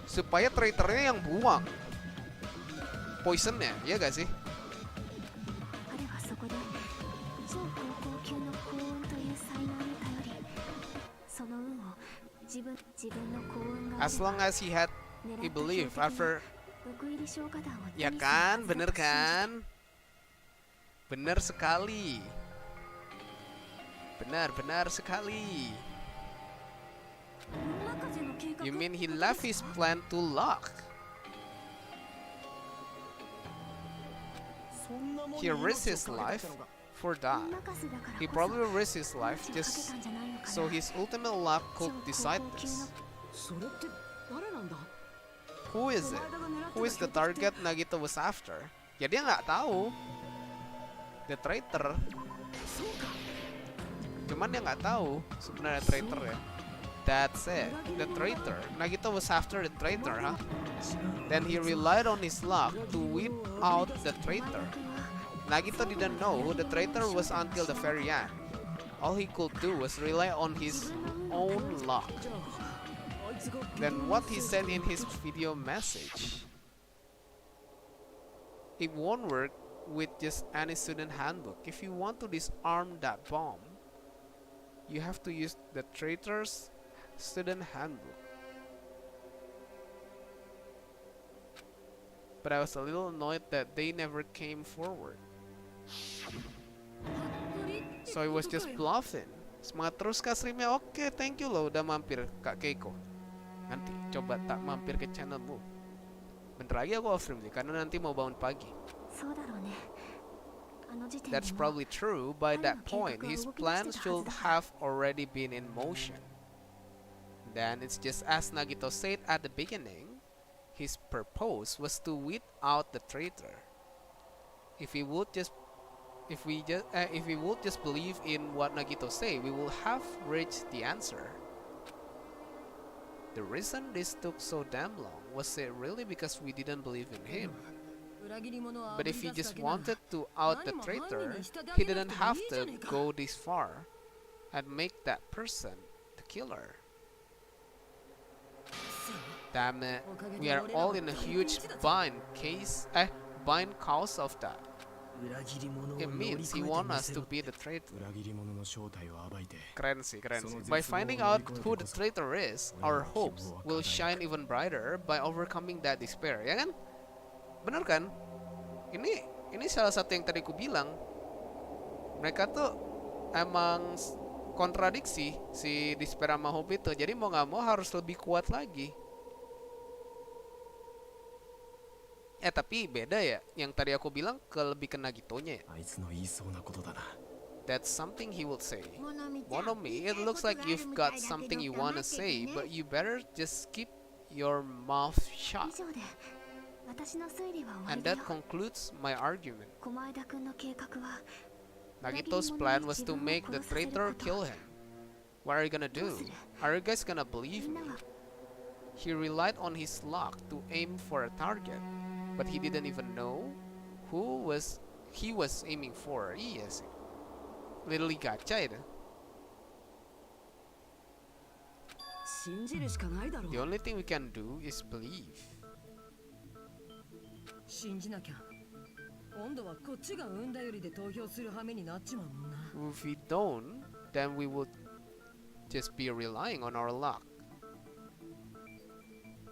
supaya traitornya yang buang poisonnya, ya gak sih? As long as he believed after. Ya kan, bener kan? Bener sekali. Benar sekali. You mean he left his plan to luck? He risked his life for that. He probably risked his life just so his ultimate luck could decide this. Who is it? Who is the target Nagito was after? Ya dia nggak tahu. The traitor. Cuman dia nggak tahu sebenarnya traitor ya. That's it. The traitor. Nagito was after the traitor, huh? Then he relied on his luck to weed out the traitor. Nagito didn't know who the traitor was until the very end. All he could do was rely on his own luck. Then what he said in his video message. It won't work with just any student handbook. If you want to disarm that bomb, you have to use the traitor's student handbook. But I was a little annoyed that they never came forward. So I was just bluffing. Semangat terus kak streamnya. Oke, thank you loh udah mampir Kak Keiko. Nanti coba tak mampir ke channelmu. Bentar lagi aku off stream nih karena nanti mau bangun pagi. That's probably true. By that point, his plan should have already been in motion. Then it's just as Nagito said at the beginning, his purpose was to weed out the traitor. If we would just believe in what Nagito say, we will have reached the answer. The reason this took so damn long was it really because we didn't believe in him. But if he just wanted to out the traitor, he didn't have to go this far and make that person the killer. Damn it, we are all in a huge bind cause of that. It means he wants us to be the traitor. Keren sih. By finding out who the traitor is, our hopes will shine even brighter by overcoming that despair, ya kan? Bener kan? Ini salah satu yang tadi ku bilang. Mereka tuh emang kontradiksi si despair sama hope itu. Jadi mau nggak mau harus lebih kuat lagi. Tapi beda ya. Yang tadi aku bilang lebih ke Nagitonya ya. That's something he will say. Monomi, it looks like you've got something you wanna say, but you better just keep your mouth shut. And that concludes my argument. Nagito's plan was to make the traitor kill him. What are you gonna do? Are you guys gonna believe me? He relied on his luck to aim for a target, but he didn't even know who he was aiming for. Iya sih. Literally gacha itu. The only thing we can do is believe. If we don't, then we would just be relying on our luck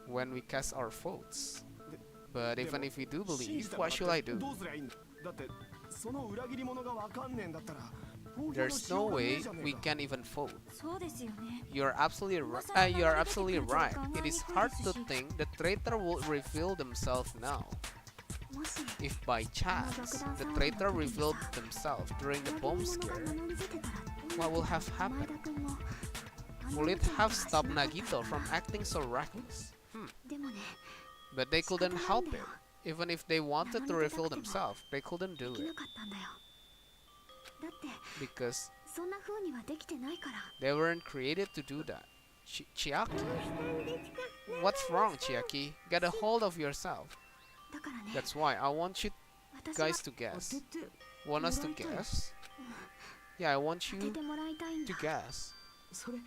when we cast our votes. But even if we do believe, what should I do? There's no way we can even vote. You're absolutely right. It is hard to think the traitor will reveal themselves now. If by chance the traitor revealed themselves during the bomb scare, what will have 前 happened? 田君も Will it have stopped Nagito from acting so reckless? でもね But they couldn't 仕方ないん help だよ it. Even if they wanted to reveal themselves, they couldn't で do き it なかったんだよだって because そんな風にはできてないから they weren't created to do that. Chiaki? What's wrong, Chiaki? Get a hold of yourself. だからね That's why I want you 私は guys to guess. て Want us to guess? Yeah, I want 当て you てもらいたいん to だ guess. それ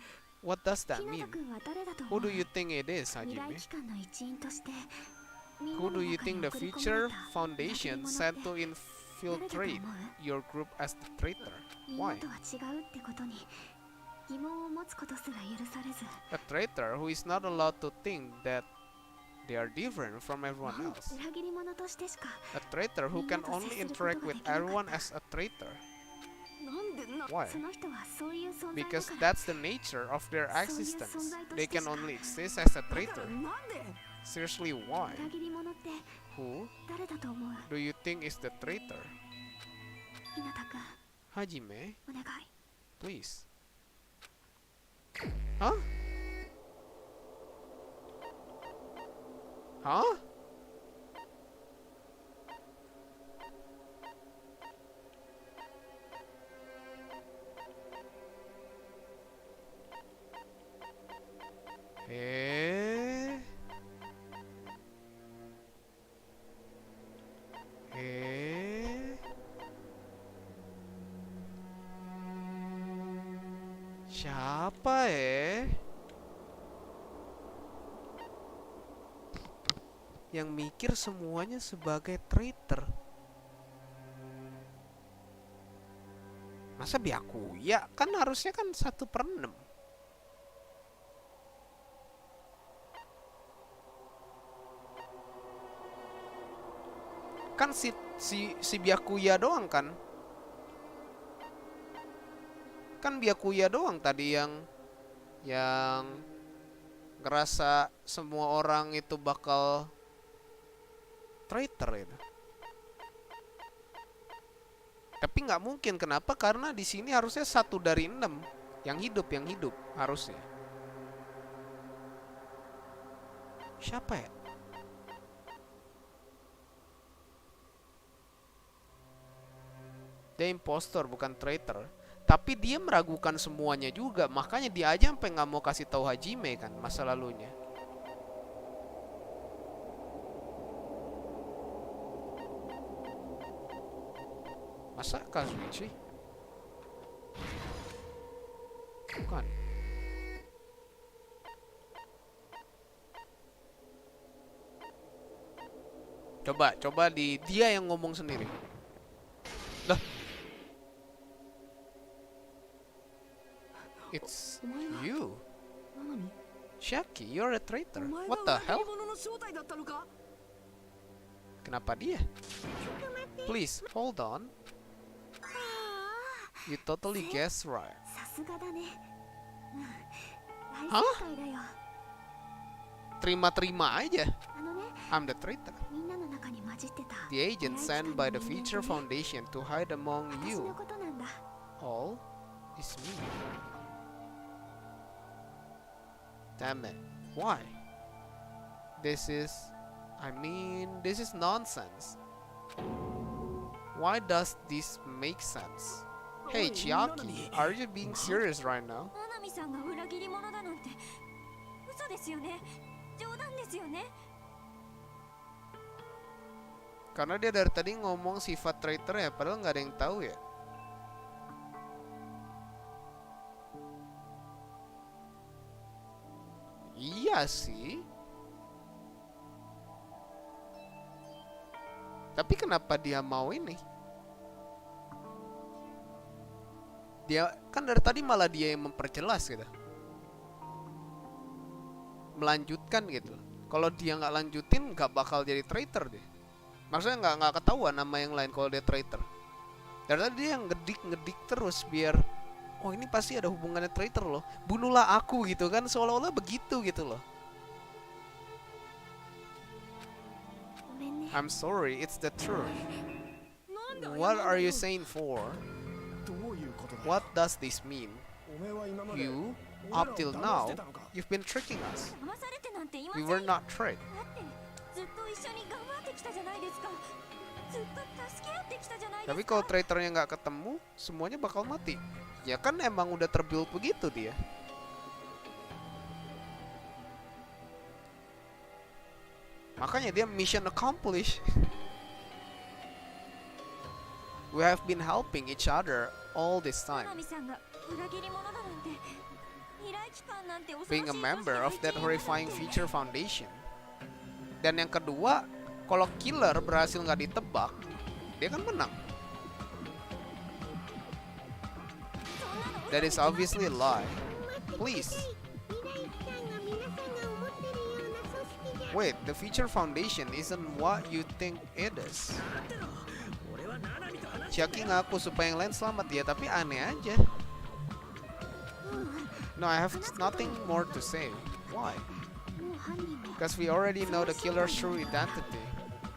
What does 日 that 向 mean? 君は誰だと Who 思う do you think it is, 未来 Hajime? 機関の一員としてみんな Who の do you 中に think the 送り込ま future れた foundation 裏切り者 sent って to 誰だと infiltrate 思う your group as the traitor? みんな Why? とは違うってことに疑問を持つことすら許されず A traitor who is not allowed to think that they are different from everyone else. 裏切り者としてしか A traitor who can only interact with everyone as a traitor. なんでな Why? その人はそういう存在だ Because から that's the nature of their existence. They can only exist as a だから traitor. なんで Seriously, why? 裏切り者って Who 誰だと思う do you think is the traitor? 日向君 Hajime, お願い please. Huh? Huh? Eh? Eh? Siapa yang mikir semuanya sebagai traitor? Masa Byakuya? Kan harusnya kan 1/6. Kan si Byakuya doang kan? Kan Byakuya doang tadi yang ngerasa semua orang itu bakal traitor itu. Tapi nggak mungkin, kenapa? Karena di sini harusnya 1 dari 6 yang hidup harusnya. Siapa ya? Dia impostor bukan traitor. Tapi dia meragukan semuanya juga. Makanya dia aja sampai nggak mau kasih tahu Hajime kan masa lalunya. Masa Kazuichi? Bukan. Coba dia yang ngomong sendiri. Lah. It's you. なのに Shaki, you're a traitor. お前 What が the 裏切 hell? り者の正体だったのか Kenapa dia? Please, hold on. You totally guessed right. さすがだね大 Hah? 正解だよ Terima-terima aja. あのね I'm the traitor. みんなの中に混じってた The agent sent by the Future Foundation to hide among 私 you のことなんだ all is me. Damn it. Why? This is nonsense. Why does this make sense? Hey, Chiaki, are you being serious right now? 七海さんが裏切り者だなんて嘘ですよね冗談ですよね Karena dia dari tadi ngomong sifat traitor ya, padahal nggak ada yang tahu ya. Iya sih. Tapi kenapa dia mau ini? Dia kan dari tadi malah dia yang memperjelas gitu. Melanjutkan gitu. Kalau dia nggak lanjutin nggak bakal jadi traitor deh. Maksudnya nggak ketahuan nama yang lain kalau dia traitor. Dari tadi dia yang ngedik terus biar oh ini pasti ada hubungannya traitor loh. Bunuhlah aku gitu kan, seolah-olah begitu gitu loh. ごめんね I'm sorry, it's the truth. なんで謝るんだよ What are you saying for? どういうことだ What does this mean? おめえは今まで You, 俺らを up till 騙 now, してたのか you've been tricking us. 騙されてなんていませ We ん were not tricked. だってずっと一緒に頑張ってきたじゃないですかずっと助け合ってきたじゃないで Tapi す kalau か traitornya nggak ketemu, semuanya bakal mati. Ya kan emang udah terbuild begitu dia. Makanya dia mission accomplished. We have been helping each other all this ナ time. ミさんが裏切り者だなんて依頼期間なんて恐ろしい Being a 組織 member の of that 一員だなん horrifying て future foundation. Dan yang kedua, kalau killer berhasil nggak ditebak, dia kan menang. そんなの That is obviously a lie. Please. Wait, the future foundation isn't what you think it is. 待ってろ俺はナナミと話 Chiaki ngaku supaya yang lain selamat ya, tapi aneh aja. No, I have nothing more to say. Why? もう犯人も Because we already know the killer's true identity.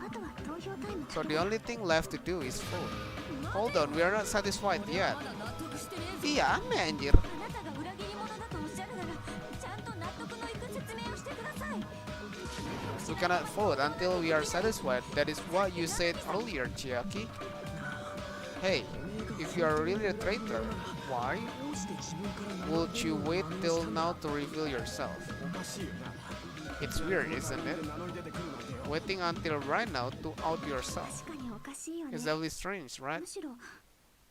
あとは投票タイム So the only thing left to do is vote. Hold on, we are not satisfied yet. まだ納得してねえぞ Iya, aneh anjir. あなたが裏切り者だとおっしゃるならちゃんと納得のいく説明をしてください We cannot vote until we are satisfied. That is what you said earlier, Chiaki. Hey, if you are really a traitor, why どうして自分から名 would you wait till now to reveal yourself? おかしいよな It's weird, isn't it? 名乗り出てくるなんてよ Waiting until right now to out yourself. 確かにおかしいよね It's definitely strange, right? むしろ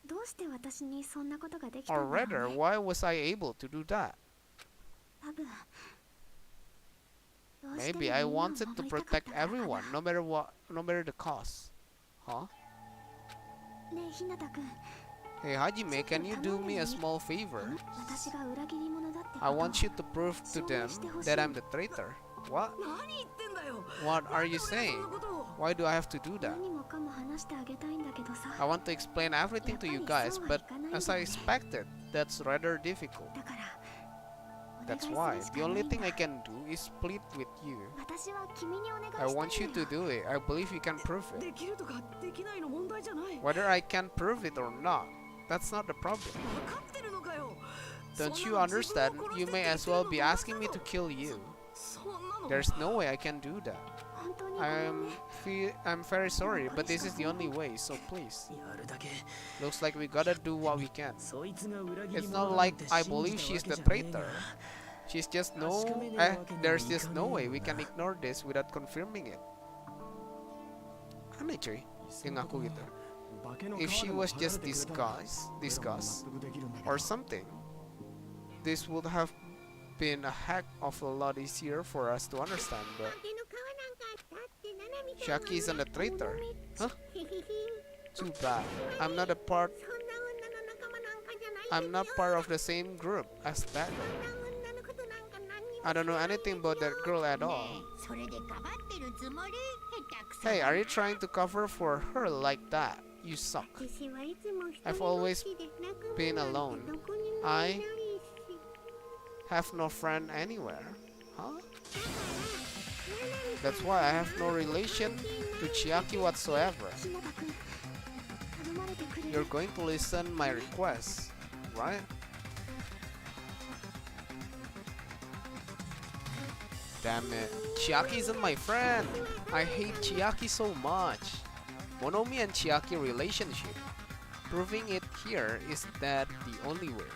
どうして私にそんなことができた Or んだろ rather, うね why was I able to do that? 多分どうしても Maybe みん I なを wanted to 守りたかっ protect たからかな everyone, no matter what, no matter the cost. Huh? ねえひなたくん Hey Hajime, can you do me a small favor? 私が裏切り者だってこと I want you to prove to them that I'm the traitor. What? 何言ってんだよ What are you そん saying? なことを Why do I have to do that? 何もかも話してあげたいんだけどさ I want to explain everything to you guys, but as I expected, that's rather difficult. だから That's お願 why いす the るしかな only いんだ thing I can do is split with you. 私は君にお願い I した want you いん to だよ do it. I believe you can prove it. できるとかできないの問題じゃない Whether I can prove it or not, that's not the problem. 分かってるのかよ Don't you understand? You may as well be asking me to kill you. そんなの There's no way I can do that. 本当にごめんね I'm very sorry, but this is the only way, so please. やるだけ Looks like we gotta do what we can. そいつが裏切り It's 者 not だ like なんて I 信 believe じ she's た the わけじゃねえ traitor. が She's just no. There's just no way we can ignore this without confirming it. Aneh cuy, dia ngaku gitu. If she was just disgust or something, this would have been a heck of a lot easier for us to understand. But Shaki isn't a traitor. Huh? Too bad. I'm not part of the same group as that girl. I don't know anything about that girl at all. それでかばってるつもり下手くそ Hey, are you trying to cover for her like that? You suck. 私はいつも一人 I've always ぼっちで仲間 been なんて alone. どこにもい I ないし have no friend anywhere. Huh? That's why I have no relation to Chiaki whatsoever. ひなたくん頼まれてくれ You're る going to listen my request, right? Damn it. Chiaki isn't my friend. I hate Chiaki so much. Monomi and Chiaki relationship. Proving it here is that the only way.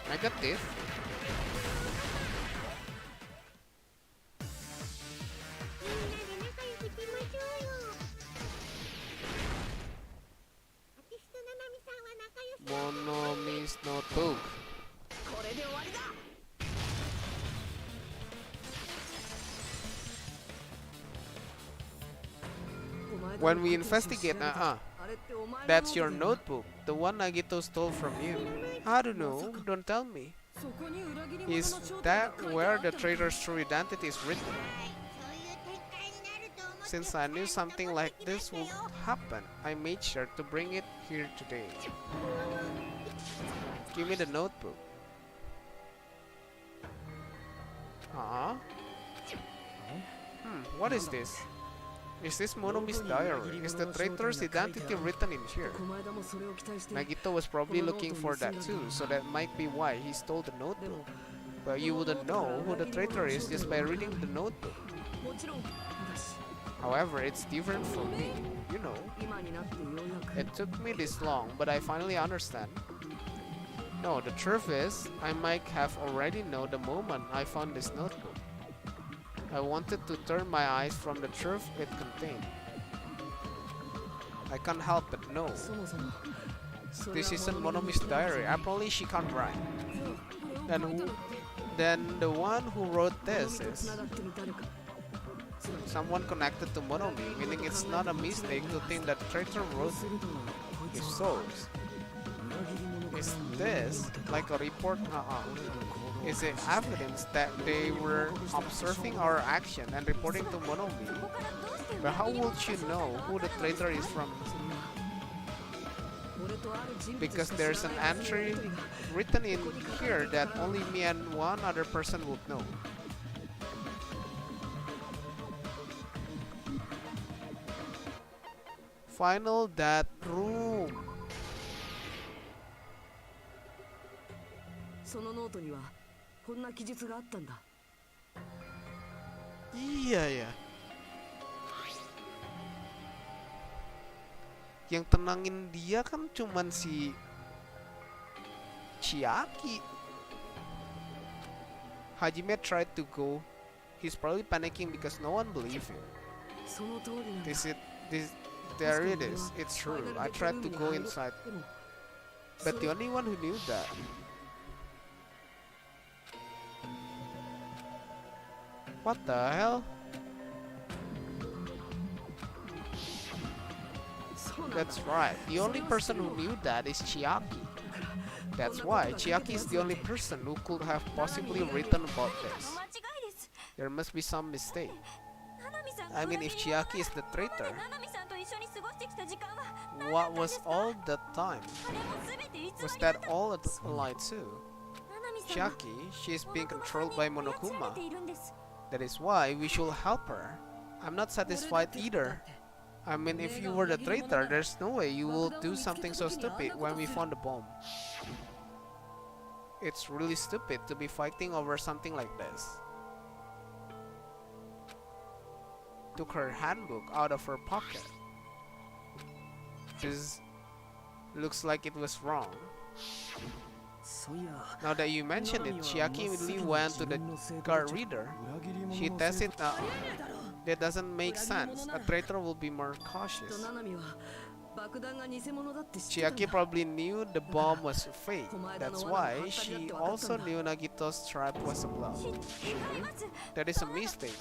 Negative. When we investigate, that's your notebook, the one Nagito stole from you. I don't know, don't tell me. Is that where the traitor's true identity is written? Since I knew something like this would happen, I made sure to bring it here today. Give me the notebook. What is this? Is this Monomi's diary? Is the traitor's identity written in here? Nagito was probably looking for that too, so that might be why he stole the notebook. But you wouldn't know who the traitor is just by reading the notebook. However, it's different for me, you know. It took me this long, but I finally understand. No, the truth is, I might have already known the moment I found this notebook. I wanted to turn my eyes from the truth it contained. I can't help but know. This isn't Monomi's diary. Apparently she can't write. Then the one who wrote this is someone connected to Monomi, meaning it's not a mistake to think that traitor wrote it. If so, is this like a report? Is it evidence that they were observing our action and reporting to Monomi? But how would you know who the traitor is from? Because there's an entry written in here that only me and one other person would know. Final that room. そのノートにはこんな記述があったんだ。 Iya ya. Yang tenangin dia kan cuman si Chiaki. Hajime tried to go. He's probably panicking because no one believed him. There it is. It's true. I tried to go inside, but the only one who knew that. What the hell? That's right. The only person who knew that is Chiaki. That's why Chiaki is the only person who could have possibly written about this. There must be some mistake. I mean, if Chiaki is the traitor, what was all that time? Was that all a lie too? Chiaki, she is being controlled by Monokuma. That is why we should help her. I'm not satisfied either. I mean, if you were the traitor, there's no way you will do something so stupid when we found the bomb. It's really stupid to be fighting over something like this. Took her handbook out of her pocket. This looks like it was wrong. Now that you mention it, Chiaki immediately went to the card reader. She tested. That doesn't make sense. A traitor will be more cautious. Chiaki probably knew the bomb was fake. That's why she also knew Nagito's trap was a bluff. That is a mistake.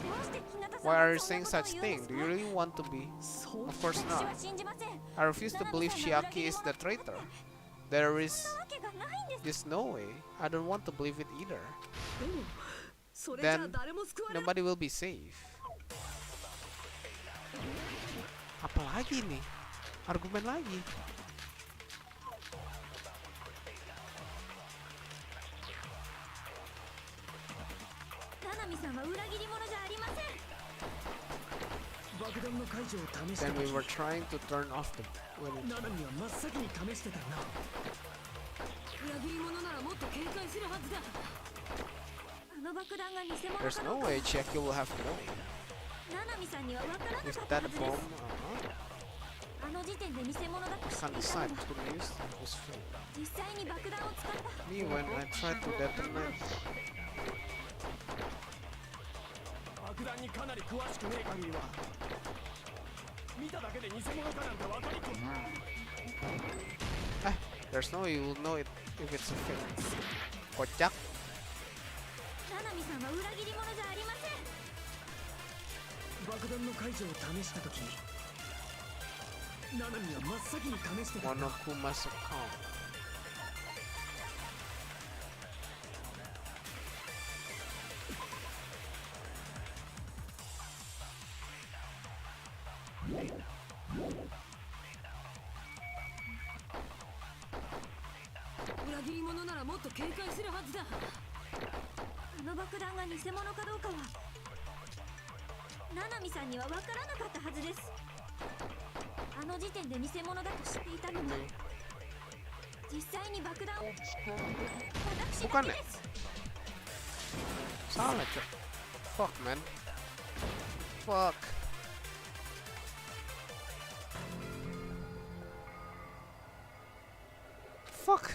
Why are you saying such thing? Do you really want to be? Of course not. I refuse to believe Chiaki is the traitor. There's no way. I don't want to believe it either. Then nobody will be safe. Apa lagi nih? Argumen lagi. Then we were trying to turn off the There's no way Chiaki will have known. Is that a bomb? I can't decide who used it was fake. Me when I tried to detonate. There's no way you will know it if it's a fake. Kocak. ナナミは真っ先に試してたよな。 Monokuma's account. Bukan ya? Salah cok. Fuck man. Fuck. Fuck.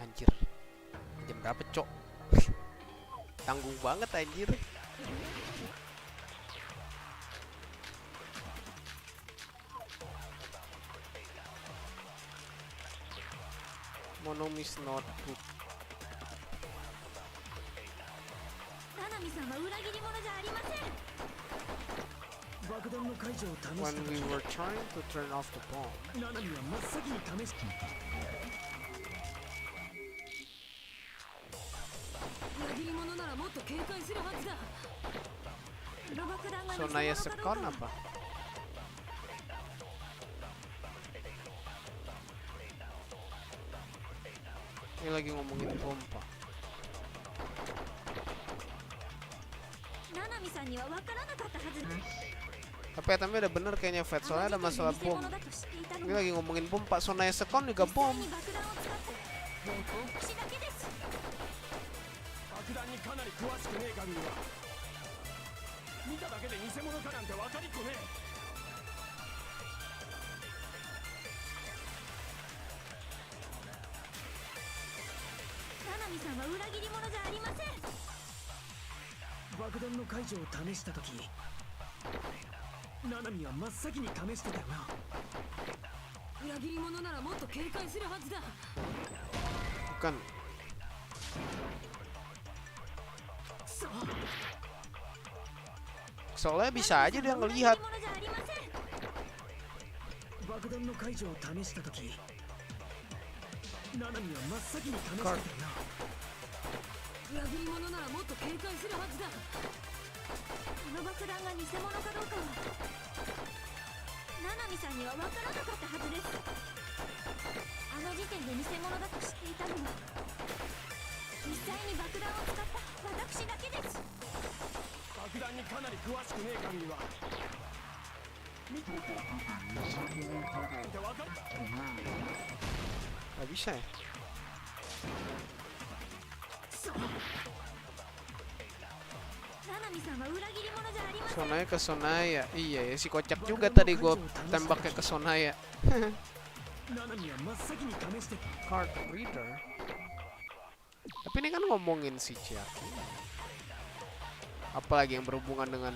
Anjir. Jam berapa, cok? Tanggung banget anjir. Monomi's notebook. When we were trying to turn off the bomb. So Naya sekon apa? Ini lagi ngomongin pompa. Tapi Atami udah bener kayaknya Fed, soalnya ada masalah bom. Ini lagi ngomongin bom, Pak Sonaya sekon juga bom. Bukan. Soalnya bisa aja dia ngelihat. Card. Gak bisa ya? Sonaya ke Sonaya. Iya ya, si kocak juga tadi gua tembaknya ke Sonaya. Card reader. Tapi ini kan ngomongin si Chiaki. Apalagi yang berhubungan dengan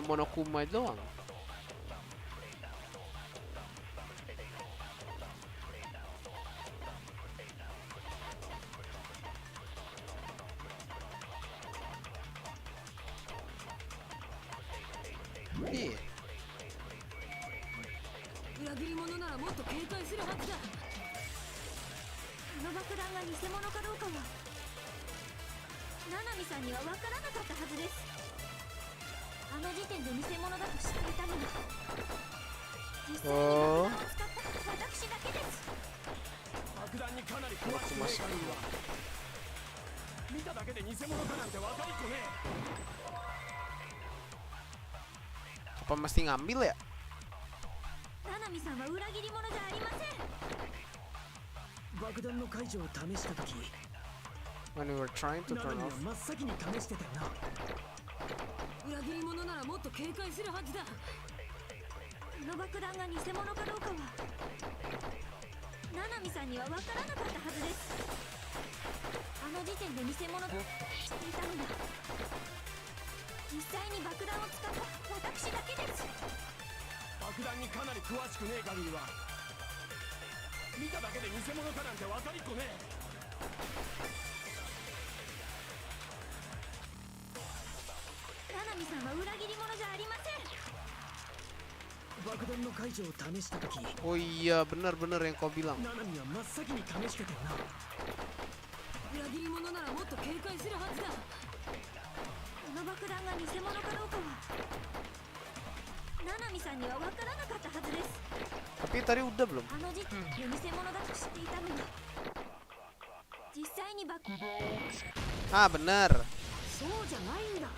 Monokuma doang. Iya. Oh. Aku masuk. Apa mesti ngambil ya? When we were trying to turn off. 実際に爆弾を使った私だけです。爆弾にかなり詳しくねえ限りは見ただけで偽物かなんて分かりっこねえ。七海さんは裏切り者じゃありません。爆弾の解除を試した時、 Oh iya, benar-benar yang kau bilang. 七海は真っ先に試してたよな。裏切り者ならもっと警戒するはずだ。この爆弾が偽物かどうかは七海さんには分からなかったはずです。 Tapi tadi udah belum? あの時点で偽物だと知っていたのに、実際に爆 Ah, benar. そうじゃないんだ。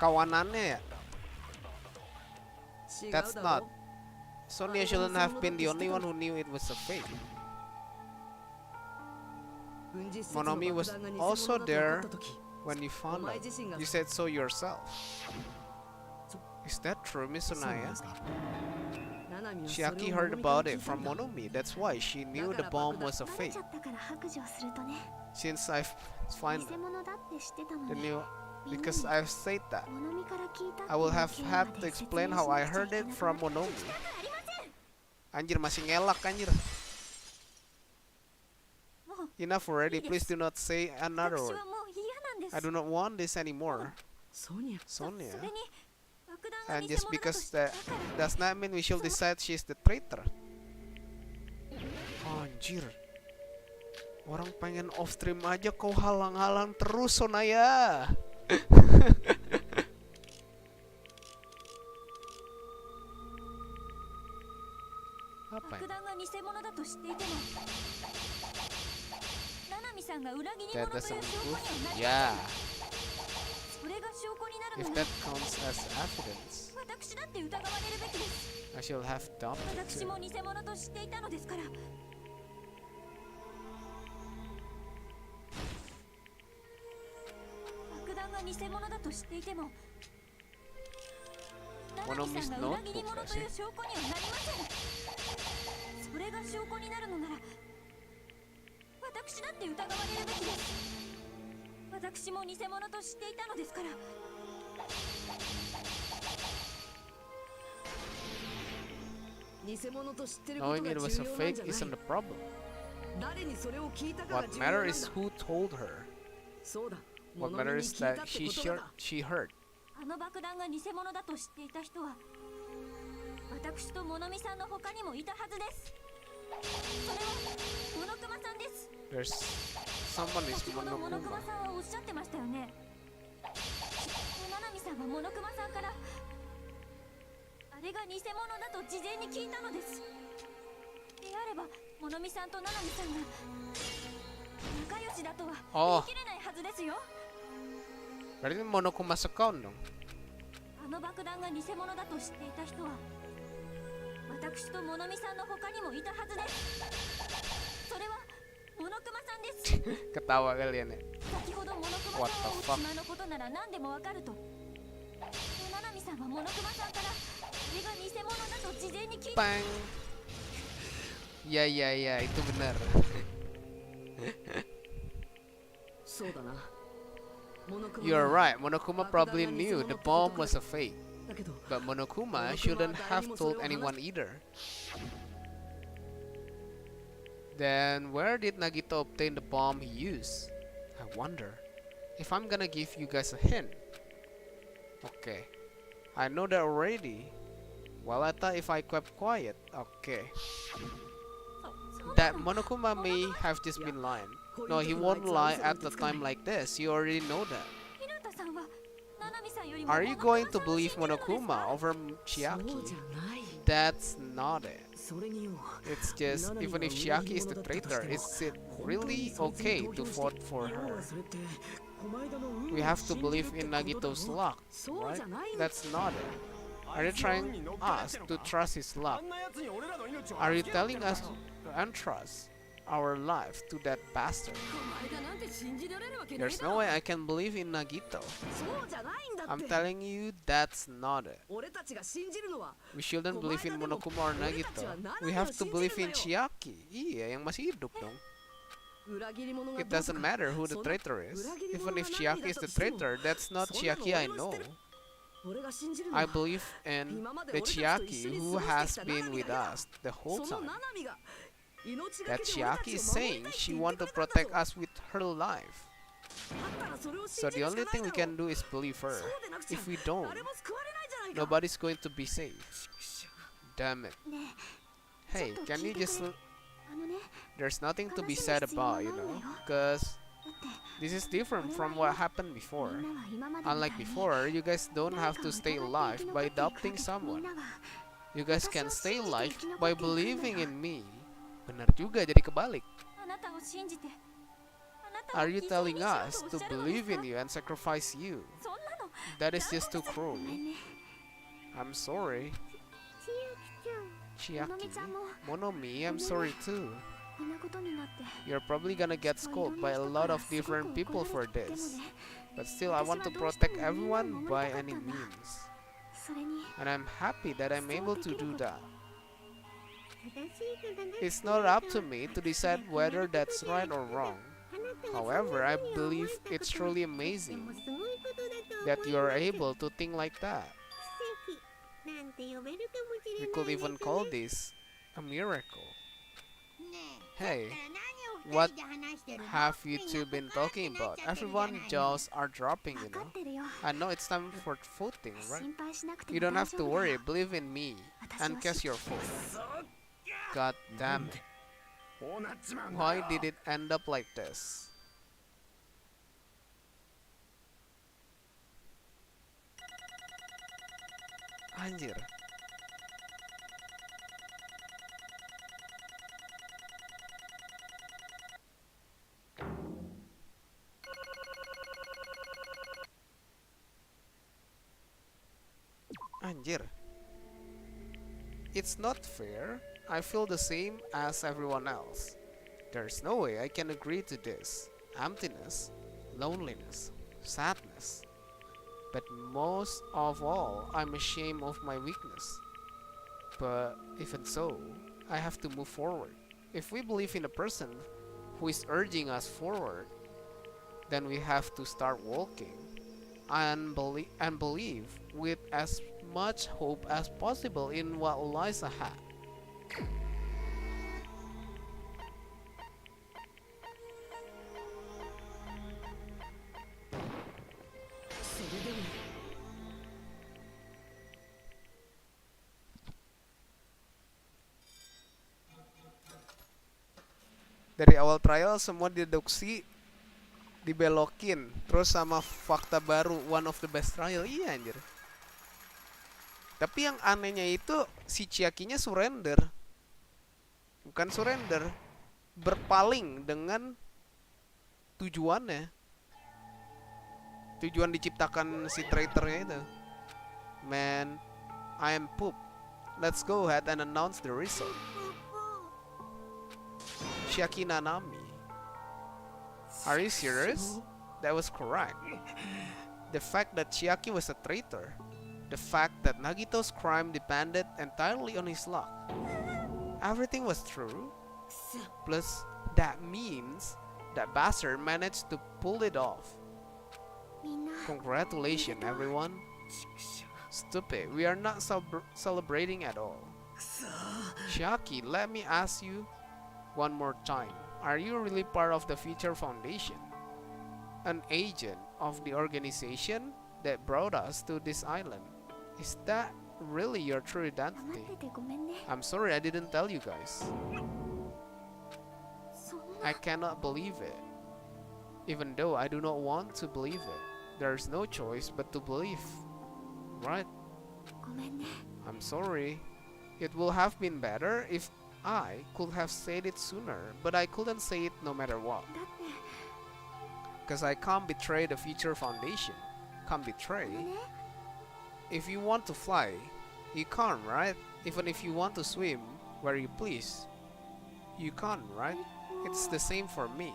Kawanannya ya? That's not. Sonia shouldn't have been the only one who knew it was a fake. Monomi was also there when you found out. You said so yourself. Is that true, Miss Sonaya? Chiaki heard about it from Monomi. That's why she knew the bomb was a バレ fake. ちゃったから白状するとね。 Since I've found 偽物だって知ってたの the ね。 new, because I've said that, モノミから聞いたって I will いう have 経緯 had ま to で説 explain 明 how し I なくちゃい heard け it なく from なった Monomi. Anjir, masih ngelak anjir. もう Enough already. Please do not say another 私 word. はもう嫌なんです。 I do not want this anymore. ソニア、 Sonia. それに爆弾が And 偽 just 物だと because 知った that から does not mean we should decide she's the traitor. Anjir. Orang pengen off stream aja kau halang-halang terus, Sonaya. Apa 爆 ini? 弾が偽物だと知っていても七海さんが裏切り That 者という doesn't 証拠に prove. はなりません。 Yeah. それが証拠になる If のな that ら counts as evidence, 私だって疑われるべきです。 I shall have dumped it 私 too. も偽物と知っていたのですから。爆弾が偽物だと知っていても七海さんが裏切り者という証拠にはなりません。それが証拠になるのなら私だって疑われるべきです。私も偽物と知っていたのですから。偽物と知ってるこ Knowing とが it 重 was a 要なん fake じゃない。 isn't the problem. 誰にそれを聞いたかが What 重要なん matters is だ。 who told her. そうだ。 What 物見に matters is 聞いた that って she ことだ。 she heard. あの爆弾が偽物だと知っていた人は私と物見さんの他にもいたはずです。それはモノクマさんです。 There's someone is 先ほどモノクマ Monokuma. さんはおっしゃってましたよね。七海さんはモノクマさんからあれが偽物だと事前に聞いたのです。であれば物見さんと七海さんが仲良しだとは言い切れないはずですよ。 Berarti Monokuma second dong. あの爆弾が偽物だと知っていた人は私と物見さんの他にもいたはずです。それはモノクマさんです。 Ketawa kalian ya. 先ほどモノクマ What さん the は fuck? 内島のことなら何でもわかると七海さんはモノクマさんからあれが偽物だと事前に聞いた。 Bang. Ya ya ya, itu benar. そうだな。Monokuma You're right. Monokuma probably knew the bomb was a fake. だけど、 But Monokuma shouldn't have told anyone either. Then where did Nagito obtain the bomb he used? I wonder. If I'm gonna give you guys a hint. Okay. I know that already. Well, I thought if I kept quiet. Okay. そうな That の Monokuma may have just been lying. No, he won't lie at a time like this. You already know that. 日向さんは七海さんよりも Are you モノクマ going さ to んを believe 信じるのですか？ Monokuma over そう Chiaki? じゃない。 That's not it. それによ。 It's just, even if Chiaki is the traitor, is it really okay to vote for 要は her? それってこの間の運 We を have to 信じる believe って in ことだろ。 Nagito's luck, そう right? じゃないんだ。 That's not it. Are you trying us to trust his luck? あんな奴に俺らの命を Are you 預けろってん telling だよ。 us to entrust our life to that bastard? この間なんて信じられるわけねえ There's だ no ろ。 way I can believe in Nagito. そうじゃないんだっ I'm て。 telling you, that's not it. 俺たちが信じるのは We shouldn't believe in Monokuma or Nagito. We have to believe in Chiaki. Iya, yang masih hidup dong. It doesn't matter who the traitor is. Even if Chiaki is the traitor, that's not Chiaki I know. I believe in the Chiaki who has been with us the whole time. That Chiaki is saying she wants to protect us with her life. So the only thing we can do is believe her. If we don't, nobody's going to be safe. Damn it. Hey, can you just... There's nothing to be said about, you know, because this is different from what happened before. Unlike before, you guys don't have to stay alive by adopting someone. You guys can stay alive by believing in me. Benar juga, jadi kebalik. Are you telling us to believe in you and sacrifice you? That is just too cruel. I'm sorry. Chiaki, Monomi, I'm sorry too. You're probably gonna get scolded by a lot of different people for this. But still, I want to protect everyone by any means. And I'm happy that I'm able to do that. It's not up to me to decide whether that's right or wrong. However, I believe it's truly amazing that you are able to think like that. We could even call this a miracle. Hey, what have you two been talking about? Everyone jaws are dropping, you know. I know it's time for voting, right? You don't have to worry, believe in me and cast your vote. God damn it. Why did it end up like this? Anjir. Anjir. It's not fair. I feel the same as everyone else. There's no way I can agree to this. Emptiness, loneliness, sadness. But most of all, I'm ashamed of my weakness. But even so, I have to move forward. If we believe in a person who is urging us forward, then we have to start walking and believe with as much hope as possible in what lies ahead. Dari awal trial semua deduksi dibelokin, terus sama fakta baru one of the best trial. Iya anjir. Tapi yang anehnya itu si Chiakinya surrender. Bukan surrender, berpaling dengan tujuannya. Tujuan diciptakan si traitornya itu. Man, I am poop. Let's go ahead and announce the result. Chiaki Nanami. Are you serious? That was correct. The fact that Chiaki was a traitor. The fact that Nagito's crime depended entirely on his luck. Everything was true. Plus, that means that bastard managed to pull it off. Congratulations, everyone. Stupid, we are not celebrating at all. Chiaki, let me ask you one more time. Are you really part of the Future Foundation? An agent of the organization that brought us to this island? Is that really your true identity? I'm sorry I didn't tell you guys. I cannot believe it. Even though I do not want to believe it, there's no choice but to believe. Right? I'm sorry. It would have been better if I could have said it sooner, but I couldn't say it no matter what. Because I can't betray the Future Foundation. Can't betray. If you want to fly, you can't, right? Even if you want to swim where you please, you can't, right? It's the same for me.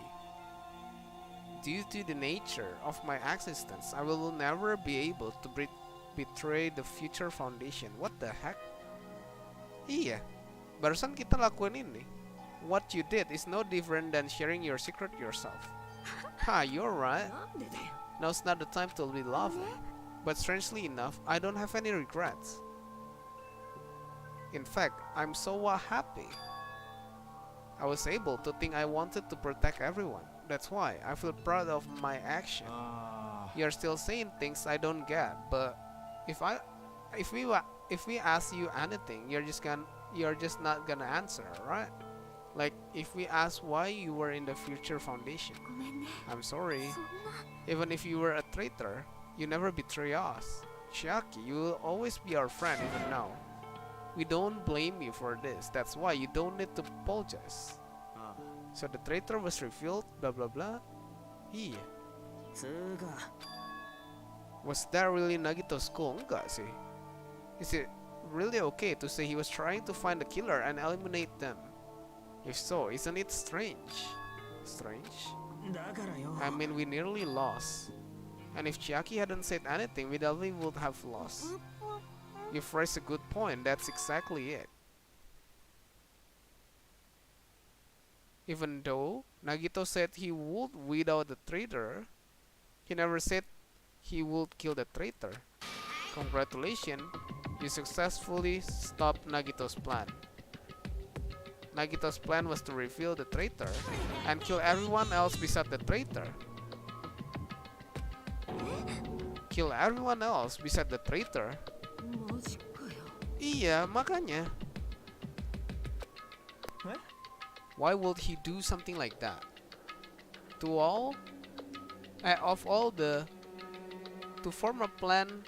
Due to the nature of my existence, I will never be able to betray the Future Foundation. What the heck? Iya, barusan kita lakuin ini. What you did is no different than sharing your secret yourself. Ha, you're right. なんでだよ Now's not the time to be laughing. But strangely enough, I don't have any regrets. In fact, I'm so happy. I was able to think I wanted to protect everyone. That's why I feel proud of my action. You're still saying things I don't get, but if we ask you anything, you're just not gonna answer, right? Like if we ask why you were in the Future Foundation. ごめんね I'm sorry. そんな Even if you were a traitor, you never betray us. Chiaki, you will always be our friend even now. We don't blame you for this. That's why you don't need to apologize. So the traitor was revealed, blah blah blah. Iya. つうか Was that really Nagito's goal? Enggak sih. Is it really okay to say he was trying to find the killer and eliminate them? If so, isn't it strange? Strange? だからよ I mean, we nearly lost. And if Chiaki hadn't said anything, we definitely would have lost. You've raised a good point, that's exactly it. Even though Nagito said he would without the traitor, he never said he would kill the traitor. Congratulations, you successfully stopped Nagito's plan. Nagito's plan was to reveal the traitor and kill everyone else beside the traitor. Kill everyone else beside the traitor? マジかよ Iya, makanya. Eh? Why would he do something like that? To form a plan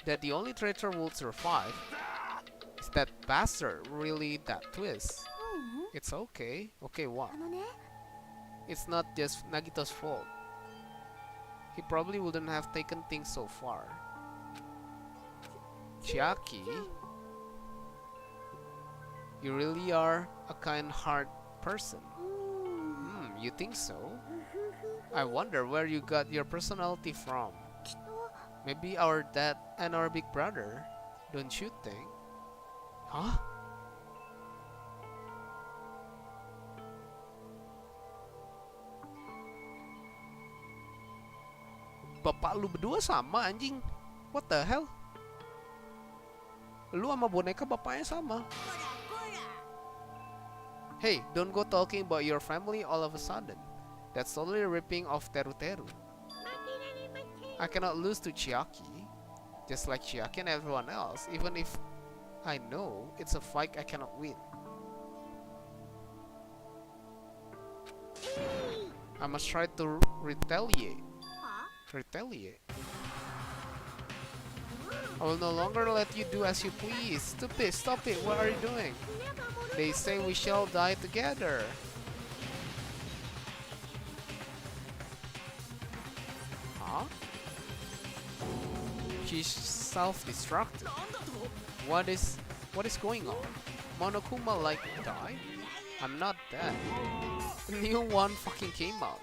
that the only traitor would survive, is that bastard really that twist? ううん It's okay. Okay, what? あのね It's not just Nagito's fault. He probably wouldn't have taken things so far. Chiaki, you really are a kind-hearted person. うーん You think so? ふふ I wonder where you got your personality from. きっと Maybe our dad and our big brother, don't you think? Huh? Bapak lu berdua sama anjing. What the hell? Lu sama boneka bapaknya sama. Hey, don't go talking about your family all of a sudden. That's totally ripping off Teru. I cannot lose to Chiaki. Just like Chiaki and everyone else, even if I know it's a fight I cannot win. I must try to retaliate. Retaliate. I will no longer let you do as you please. Stupid, stop it, what are you doing? They say we shall die together. Huh? She's self-destructed. What is going on? Monokuma like died? I'm not dead. A new one fucking came out.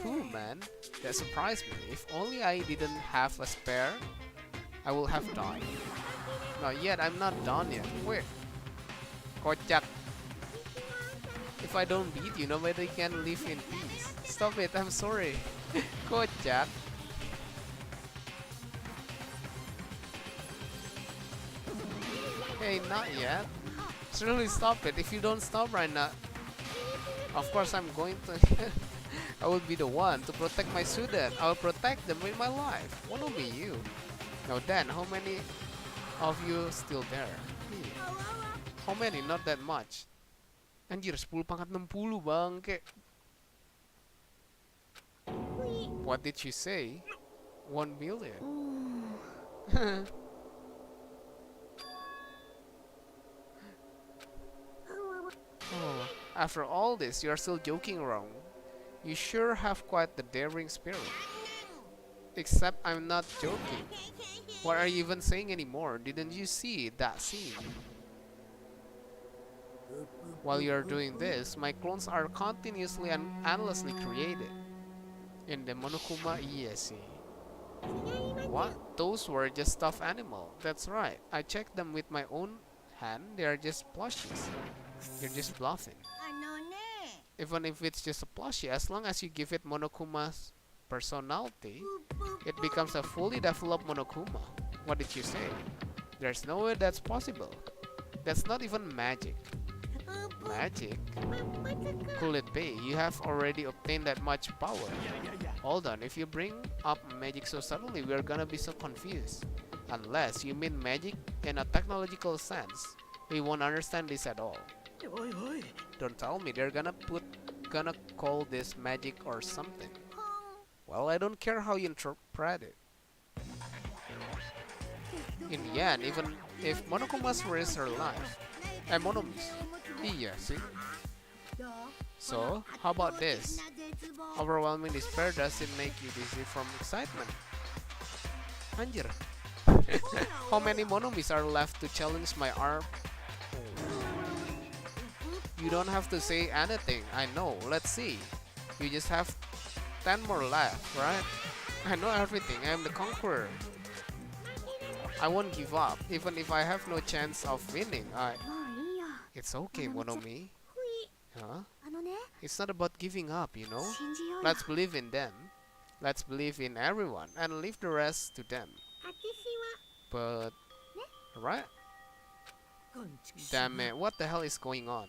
Who, man? That surprised me. If only I didn't have a spare, I would have died. Not yet, I'm not done yet. Wait. Kocak. If I don't beat you, nobody can live in peace. Stop it, I'm sorry. Kocak. Hey, not yet. Seriously, stop it. If you don't stop right now, of course I'm going to. I will be the one to protect my student. I will protect them with my life. Won't it be you? Now then, how many of you still there? How many? Not that much. Anjir, 10 pangkat 60 bangke. What did you say? 1 million. うーん Oh, after all this, you are still joking around. You sure have quite the daring spirit. Except I'm not joking. What are you even saying anymore? Didn't you see that scene? While you're doing this, my clones are continuously and endlessly created. In the Monokuma ESC. What? Those were just stuffed animal. That's right. I checked them with my own hand. They are just plushies. You're just bluffing. even if it's just a plushie, as long as you give it Monokuma's personality, it becomes a fully developed Monokuma. What did you say? There's no way that's possible. That's not even magic. Magic? Could it be? You have already obtained that much power. Hold on, if you bring up magic so suddenly, we're gonna be so confused. Unless you mean magic in a technological sense, we won't understand this at all. Don't tell me they're gonna call this magic or something. Well, I don't care how you interpret it. In the end, even if Monokuma's risk her life, Monomis. Iya sih. So, how about this? Overwhelming despair doesn't make you dizzy from excitement. Anjir. How many Monomis are left to challenge my arm? You don't have to say anything. I know. Let's see. You just have 10 more left, right? I know everything. I am the conqueror. I won't give up, even if I have no chance of winning. It's okay, Monomi. Huh? It's not about giving up, you know? Let's believe in them. Let's believe in everyone and leave the rest to them. But... right? Damn it, what the hell is going on?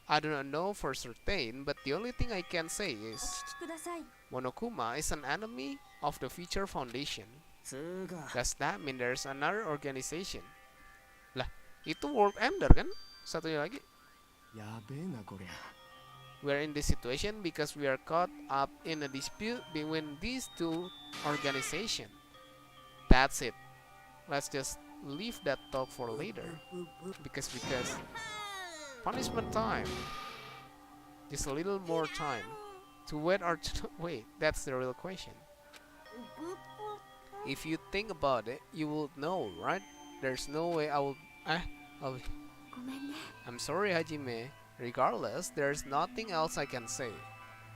I do not know for certain, but the only thing I can say is Monokuma is an enemy of the Future Foundation. Does that mean there's another organization? Lah, itu World Ender kan? Satunya lagi. We're in this situation because we are caught up in a dispute between these two organizations. That's it. Let's just leave that talk for later. Because punishment time. Just a little more time. To wait or to wait? That's the real question. If you think about it, you will know, right? There's no way I'm sorry, Hajime. Regardless, there's nothing else I can say.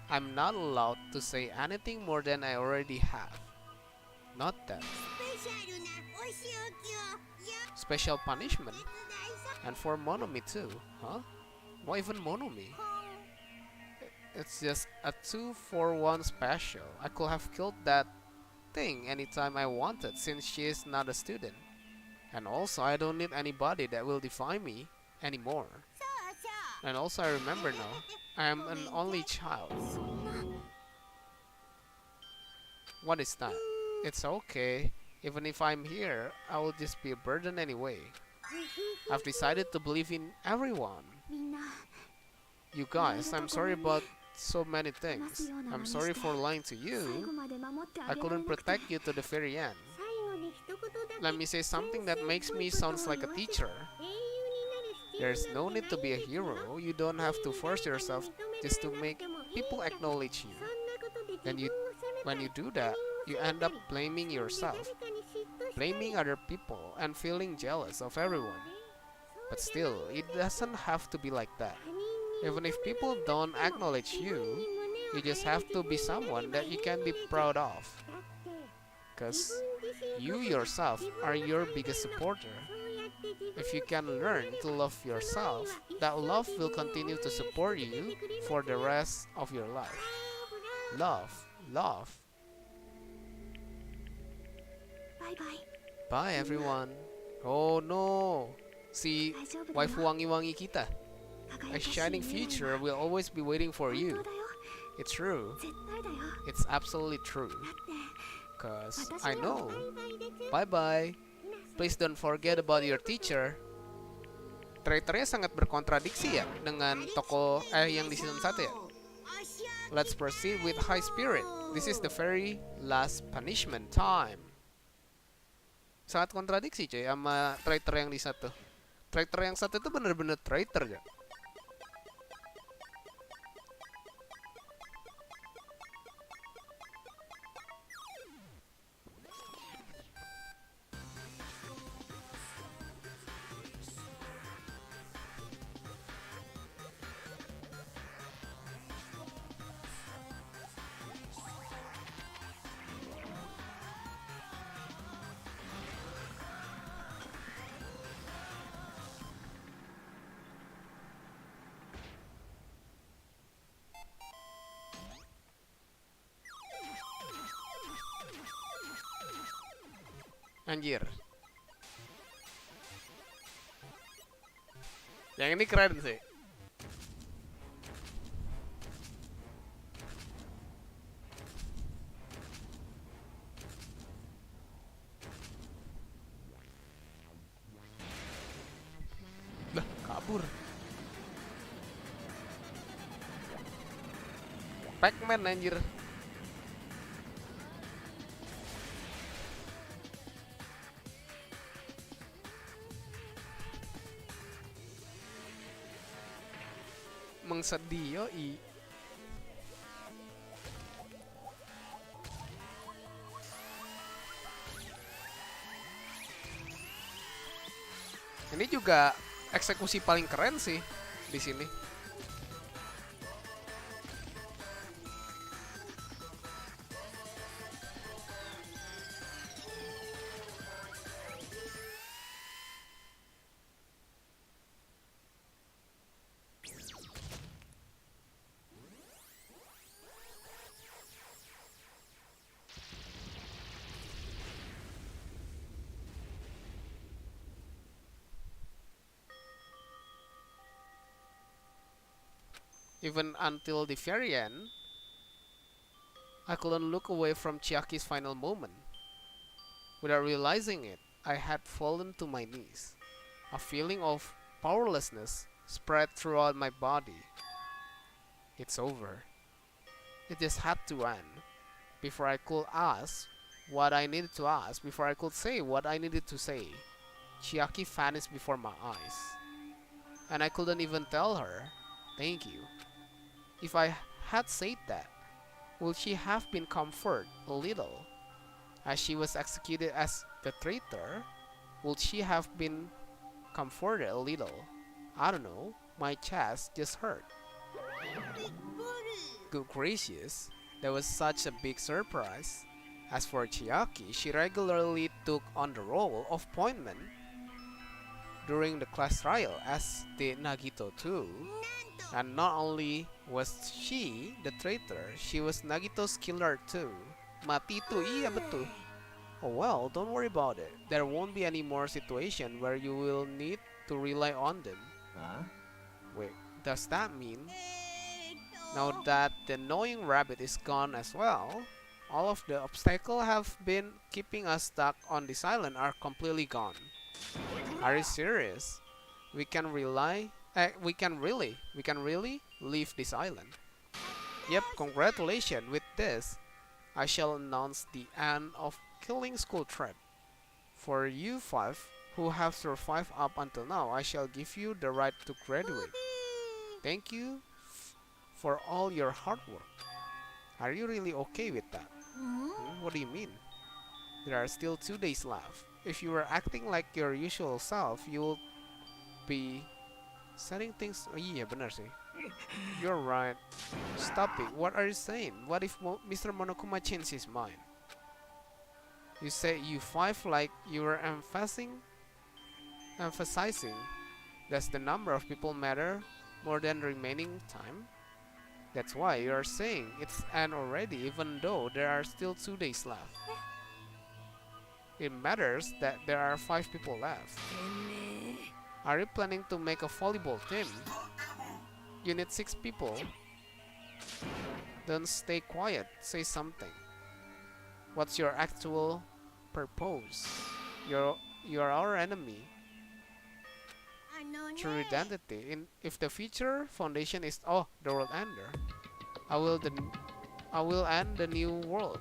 I'm not allowed to say anything more than I already have. Not that. Special punishment? And for Monomi too, huh? Why even Monomi? It's just a 2-for-1 special. I could have killed that thing anytime I wanted since she is not a student. And also, I don't need anybody that will define me anymore. And also, I remember now, I am an only child. What is that? It's okay. Even if I'm here, I will just be a burden anyway. I've decided to believe in everyone. You guys, I'm sorry about so many things. I'm sorry for lying to you. I couldn't protect you to the very end. Let me say something that makes me sound like a teacher. There's no need to be a hero. You don't have to force yourself just to make people acknowledge you. When you do that, you end up blaming yourself, blaming other people, and feeling jealous of everyone. But still, it doesn't have to be like that. Even if people don't acknowledge you, you just have to be someone that you can be proud of. Because you yourself are your biggest supporter. If you can learn to love yourself, that love will continue to support you for the rest of your life. Love, love. Bye everyone. Oh no. Si waifu wangi-wangi kita. A shining future will always be waiting for you. It's true. It's absolutely true. Cause I know. Bye-bye. Please don't forget about your teacher. Trakteernya sangat berkontradiksi ya dengan toko yang di season 1 ya. Let's proceed with high spirit. This is the very last punishment time. Sangat kontradiksi cuy sama trakteer yang di 1. Trakteer yang 1 itu bener-bener trakteer ya. Anjir. Yang ini keren sih. Lah, kabur. Pac-Man anjir. Mengsedih yoi. Ini juga eksekusi paling keren sih di sini. Even until the very end, I couldn't look away from Chiaki's final moment. Without realizing it, I had fallen to my knees. A feeling of powerlessness spread throughout my body. It's over. It just had to end. Before I could ask what I needed to ask, before I could say what I needed to say, Chiaki vanished before my eyes. And I couldn't even tell her, thank you. If I had said that, would she have been comforted a little? As she was executed as the traitor, would she have been comforted a little? I don't know, my chest just hurt. Good gracious, that was such a big surprise. As for Chiaki, she regularly took on the role of pointman during the class trial as the Nagito too. And not only was she the traitor, she was Nagito's killer too. Mati itu, iya betul. Oh well, don't worry about it. There won't be any more situation where you will need to rely on them. Huh? Wait, does that mean now that the annoying rabbit is gone as well, all of the obstacles have been keeping us stuck on this island are completely gone? Are you serious? We can really leave this island. Yep, congratulations. With this, I shall announce the end of Killing School Trip. For you 5 who have survived up until now, I shall give you the right to graduate. Thank you for all your hard work. Are you really okay with that? What do you mean? There are still 2 days left. If you were acting like your usual self, you will be setting things. Oh, iya benar sih. You're right. Stop it. What are you saying? What if Mr. Monokuma changed his mind? You say you 5 like you were emphasizing does the number of people matter more than remaining time? That's why you are saying it's end already, even though there are still 2 days left. It matters that there are 5 people left. Are you planning to make a volleyball team? You need 6 people. Don't stay quiet, say something. What's your actual purpose? You're our enemy. True identity. If the future foundation is the world ender, I will end the new world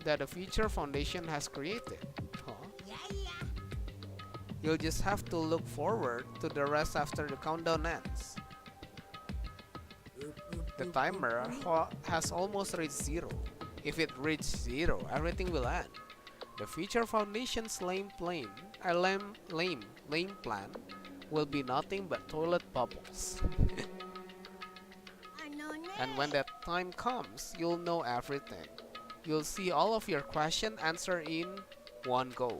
that the future foundation has created. Huh? You'll just have to look forward to the rest after the countdown ends. The timer has almost reached 0. If it reaches 0, everything will end. The future foundation's lame plan will be nothing but toilet bubbles. And when that time comes, you'll know everything. You'll see all of your questions answered in one go.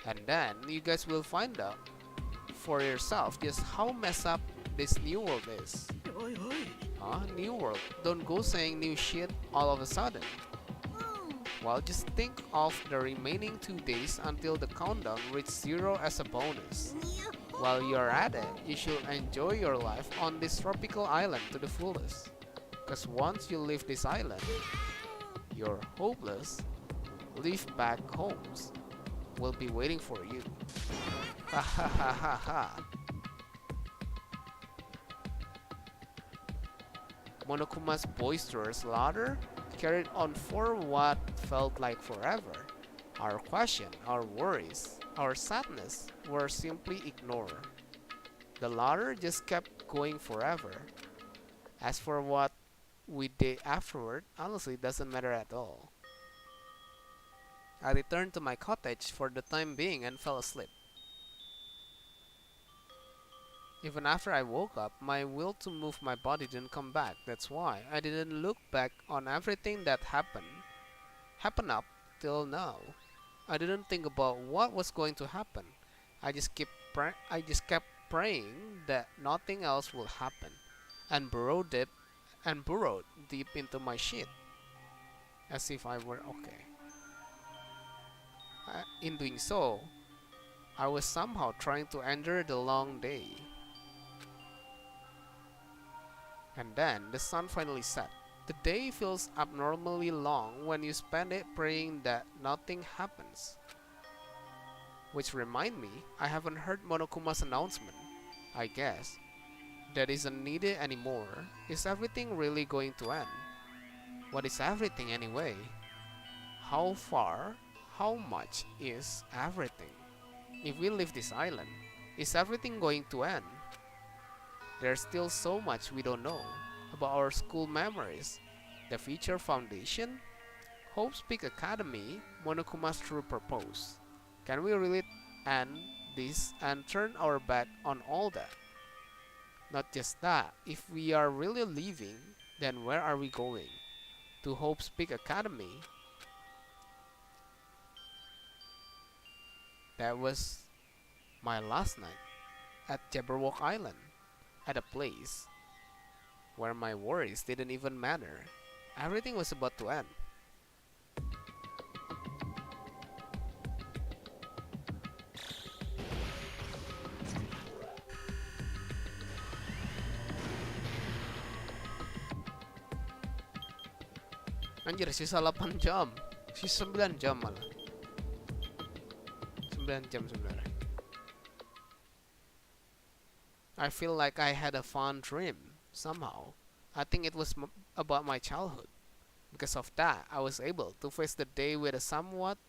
And then you guys will find out for yourself just how messed up this new world is. Huh? New world? Don't go saying new shit all of a sudden. Well, just think of the remaining 2 days until the countdown reaches 0 as a bonus. While you're at it, you should enjoy your life on this tropical island to the fullest. Cause once you leave this island, your hopeless leave back homes will be waiting for you. Ha ha ha ha ha. Monokuma's boisterous laughter carried on for what felt like forever. Our question, our worries, our sadness were simply ignored. The laughter just kept going forever. As for what we did afterward, honestly doesn't matter at all. I returned to my cottage for the time being and fell asleep. Even after I woke up, my will to move my body didn't come back. That's why I didn't look back on everything that happened up till now. I didn't think about what was going to happen. I just kept praying that nothing else would happen, and burrowed deep into my sheet, as if I were okay. In doing so, I was somehow trying to endure the long day. And then the sun finally set. The day feels abnormally long when you spend it praying that nothing happens. Which remind me, I haven't heard Monokuma's announcement. I guess that isn't needed anymore. Is everything really going to end? What is everything anyway? How far? How much is everything? If we leave this island, is everything going to end? There's still so much we don't know about our school memories, the future foundation, Hope's Peak Academy, Monokuma's true purpose. Can we really end this and turn our back on all that? Not just that, if we are really leaving, then where are we going? To Hope's Peak Academy? That was my last night at Jabberwock Island, at a place where my worries didn't even matter. Everything was about to end. Anjir, sisa 8 jam. Sisa 9 jam malah. 9 jam sebenarnya. I feel like I had a fun dream, somehow. I think it was about my childhood. Because of that, I was able to face the day with a somewhat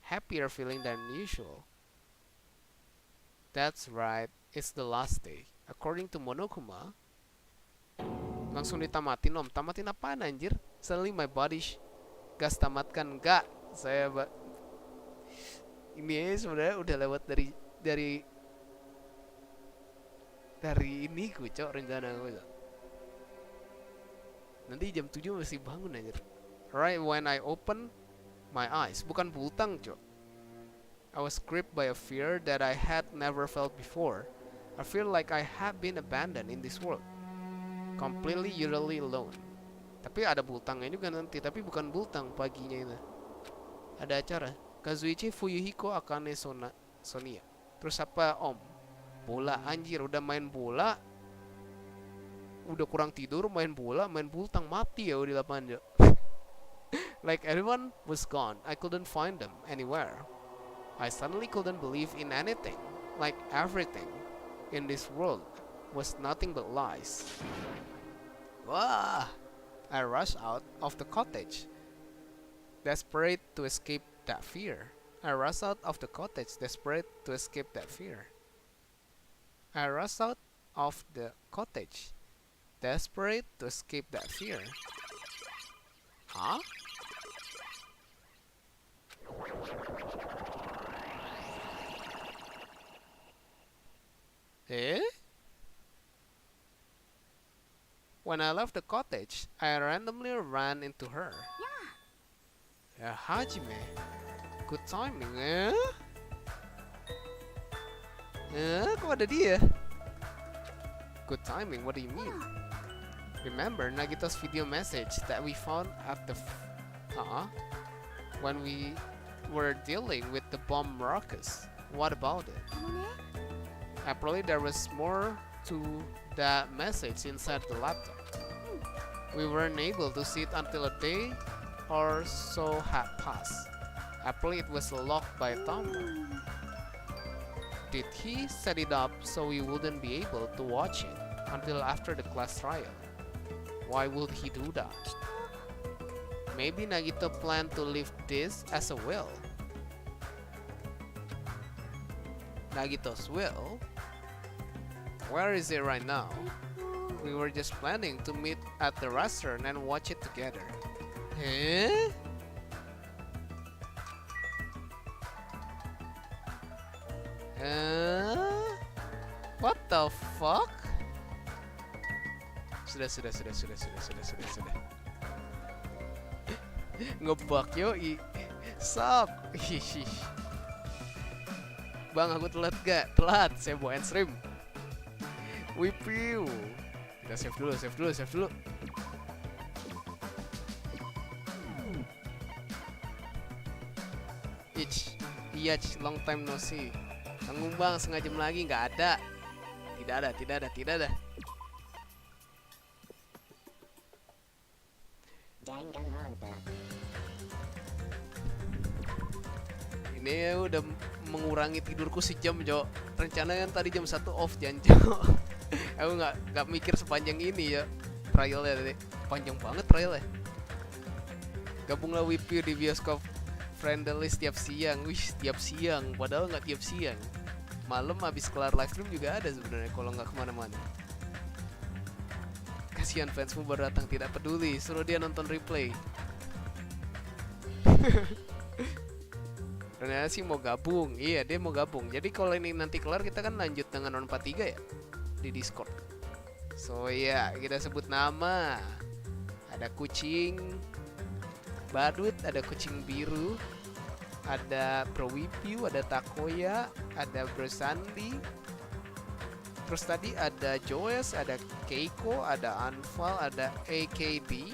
happier feeling than usual. That's right, it's the last day. According to Monokuma, langsung ditamatin om. Tamatin apaan anjir? Suddenly my body gas tamatkan. Enggak, ini sebenarnya udah lewat dari ini ku cok, rencana gue cok. Nanti jam 7 masih bangun anjir. Right when I open my eyes, bukan bultang cok. I was gripped by a fear that I had never felt before. I feel like I had been abandoned in this world, completely utterly alone. Tapi ada bultangnya juga nanti, tapi bukan bultang paginya itu. Ada acara Kazuichi Fuyuhiko Akane Sonia. Terus apa om? Bola anjir, udah main bola, udah kurang tidur, main bola, main bultang, mati ya di lapangan. Like everyone was gone. I couldn't find them anywhere. I suddenly couldn't believe in anything. Like everything in this world was nothing but lies. Wah! I rushed out of the cottage, desperate to escape that fear. I rushed out of the cottage, desperate to escape that fear. I rushed out of the cottage, desperate to escape that fear. Huh? Eh? When I left the cottage, I randomly ran into her. Yeah, Hajime. Good timing, eh? Kok ada dia? Good timing, what do you mean? Remember Nagito's video message that we found at the when we were dealing with the bomb rockets. What about it? あのね Apparently there was more to the message inside the laptop. We weren't able to see it until a day or so had passed. Apparently it was locked by Tom. Did he set it up so we wouldn't be able to watch it until after the class trial? Why would he do that? Maybe Nagito planned to leave this as a will. Nagito's will? Where is it right now? We were just planning to meet at the restaurant and watch it together. Eh? What the fuck? Sudah. Ngebug yoi. Sup. Bang, aku telat gak? Telat, saya mau end stream. Wipiu. Kita save dulu. Iya, long time no see. Tanggung bang, setengah jam lagi nggak ada. Tidak ada. Ini udah mengurangi tidurku sejam, Jo. Rencananya kan tadi jam 1 off, janjo. Aku nggak mikir sepanjang ini ya. Trialnya tadi panjang banget trialnya. Gabunglah Wipi di bioskop Fedelish tiap siang. Wih, tiap siang. Padahal nggak tiap siang. Malam habis kelar livestream juga ada sebenarnya kalau nggak kemana-mana. Kasihan fansmu baru datang, tidak peduli, suruh dia nonton replay. Ternyata sih mau gabung. Iya, dia mau gabung. Jadi kalau ini nanti kelar kita kan lanjut dengan Danganronpa 3 ya di Discord. So ya, kita sebut nama. Ada kucing badut, ada kucing biru, ada Prowipiu, ada Takoya, ada Bersandi. Terus tadi ada Joes, ada Keiko, ada Anfal, ada AKD.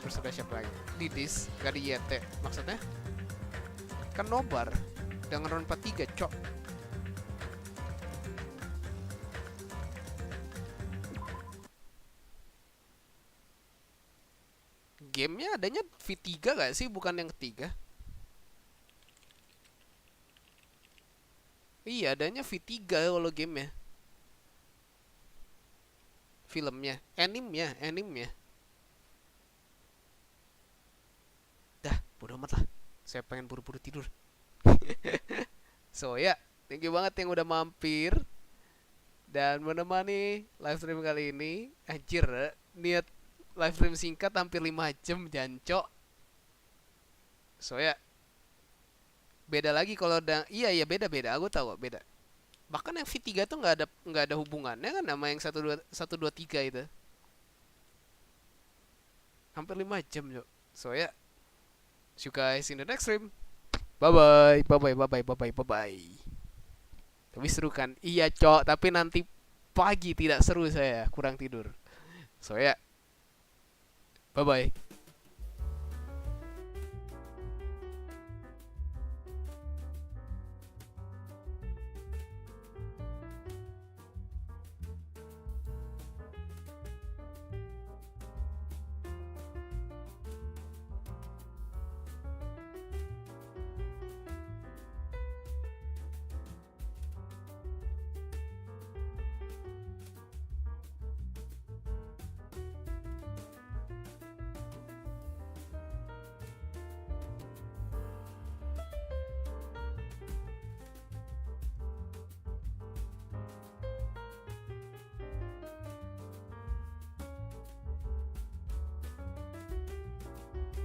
Terus ada siapa lagi? Didis, gak di YT. Maksudnya? Kan nobar. Danganronpa 3, cok. Gamenya adanya V3 gak sih? Bukan yang ketiga. Iya, adanya V3 kalau gamenya. Filmnya, animenya. Dah, bodo amat lah. Saya pengen buru-buru tidur. So ya, thank you banget yang udah mampir dan menemani live stream kali ini. Anjir, niat live stream singkat hampir 5 jam, jancok. So ya, beda lagi kalau iya beda. Aku tahu beda. Bahkan yang V3 tuh nggak ada hubungannya kan sama yang 123 itu. Hampir 5 jam, Cok. So ya, see you guys in the next stream. Bye bye. Tapi seru kan? Iya, Cok, tapi nanti pagi tidak seru, saya kurang tidur. So ya, bye bye.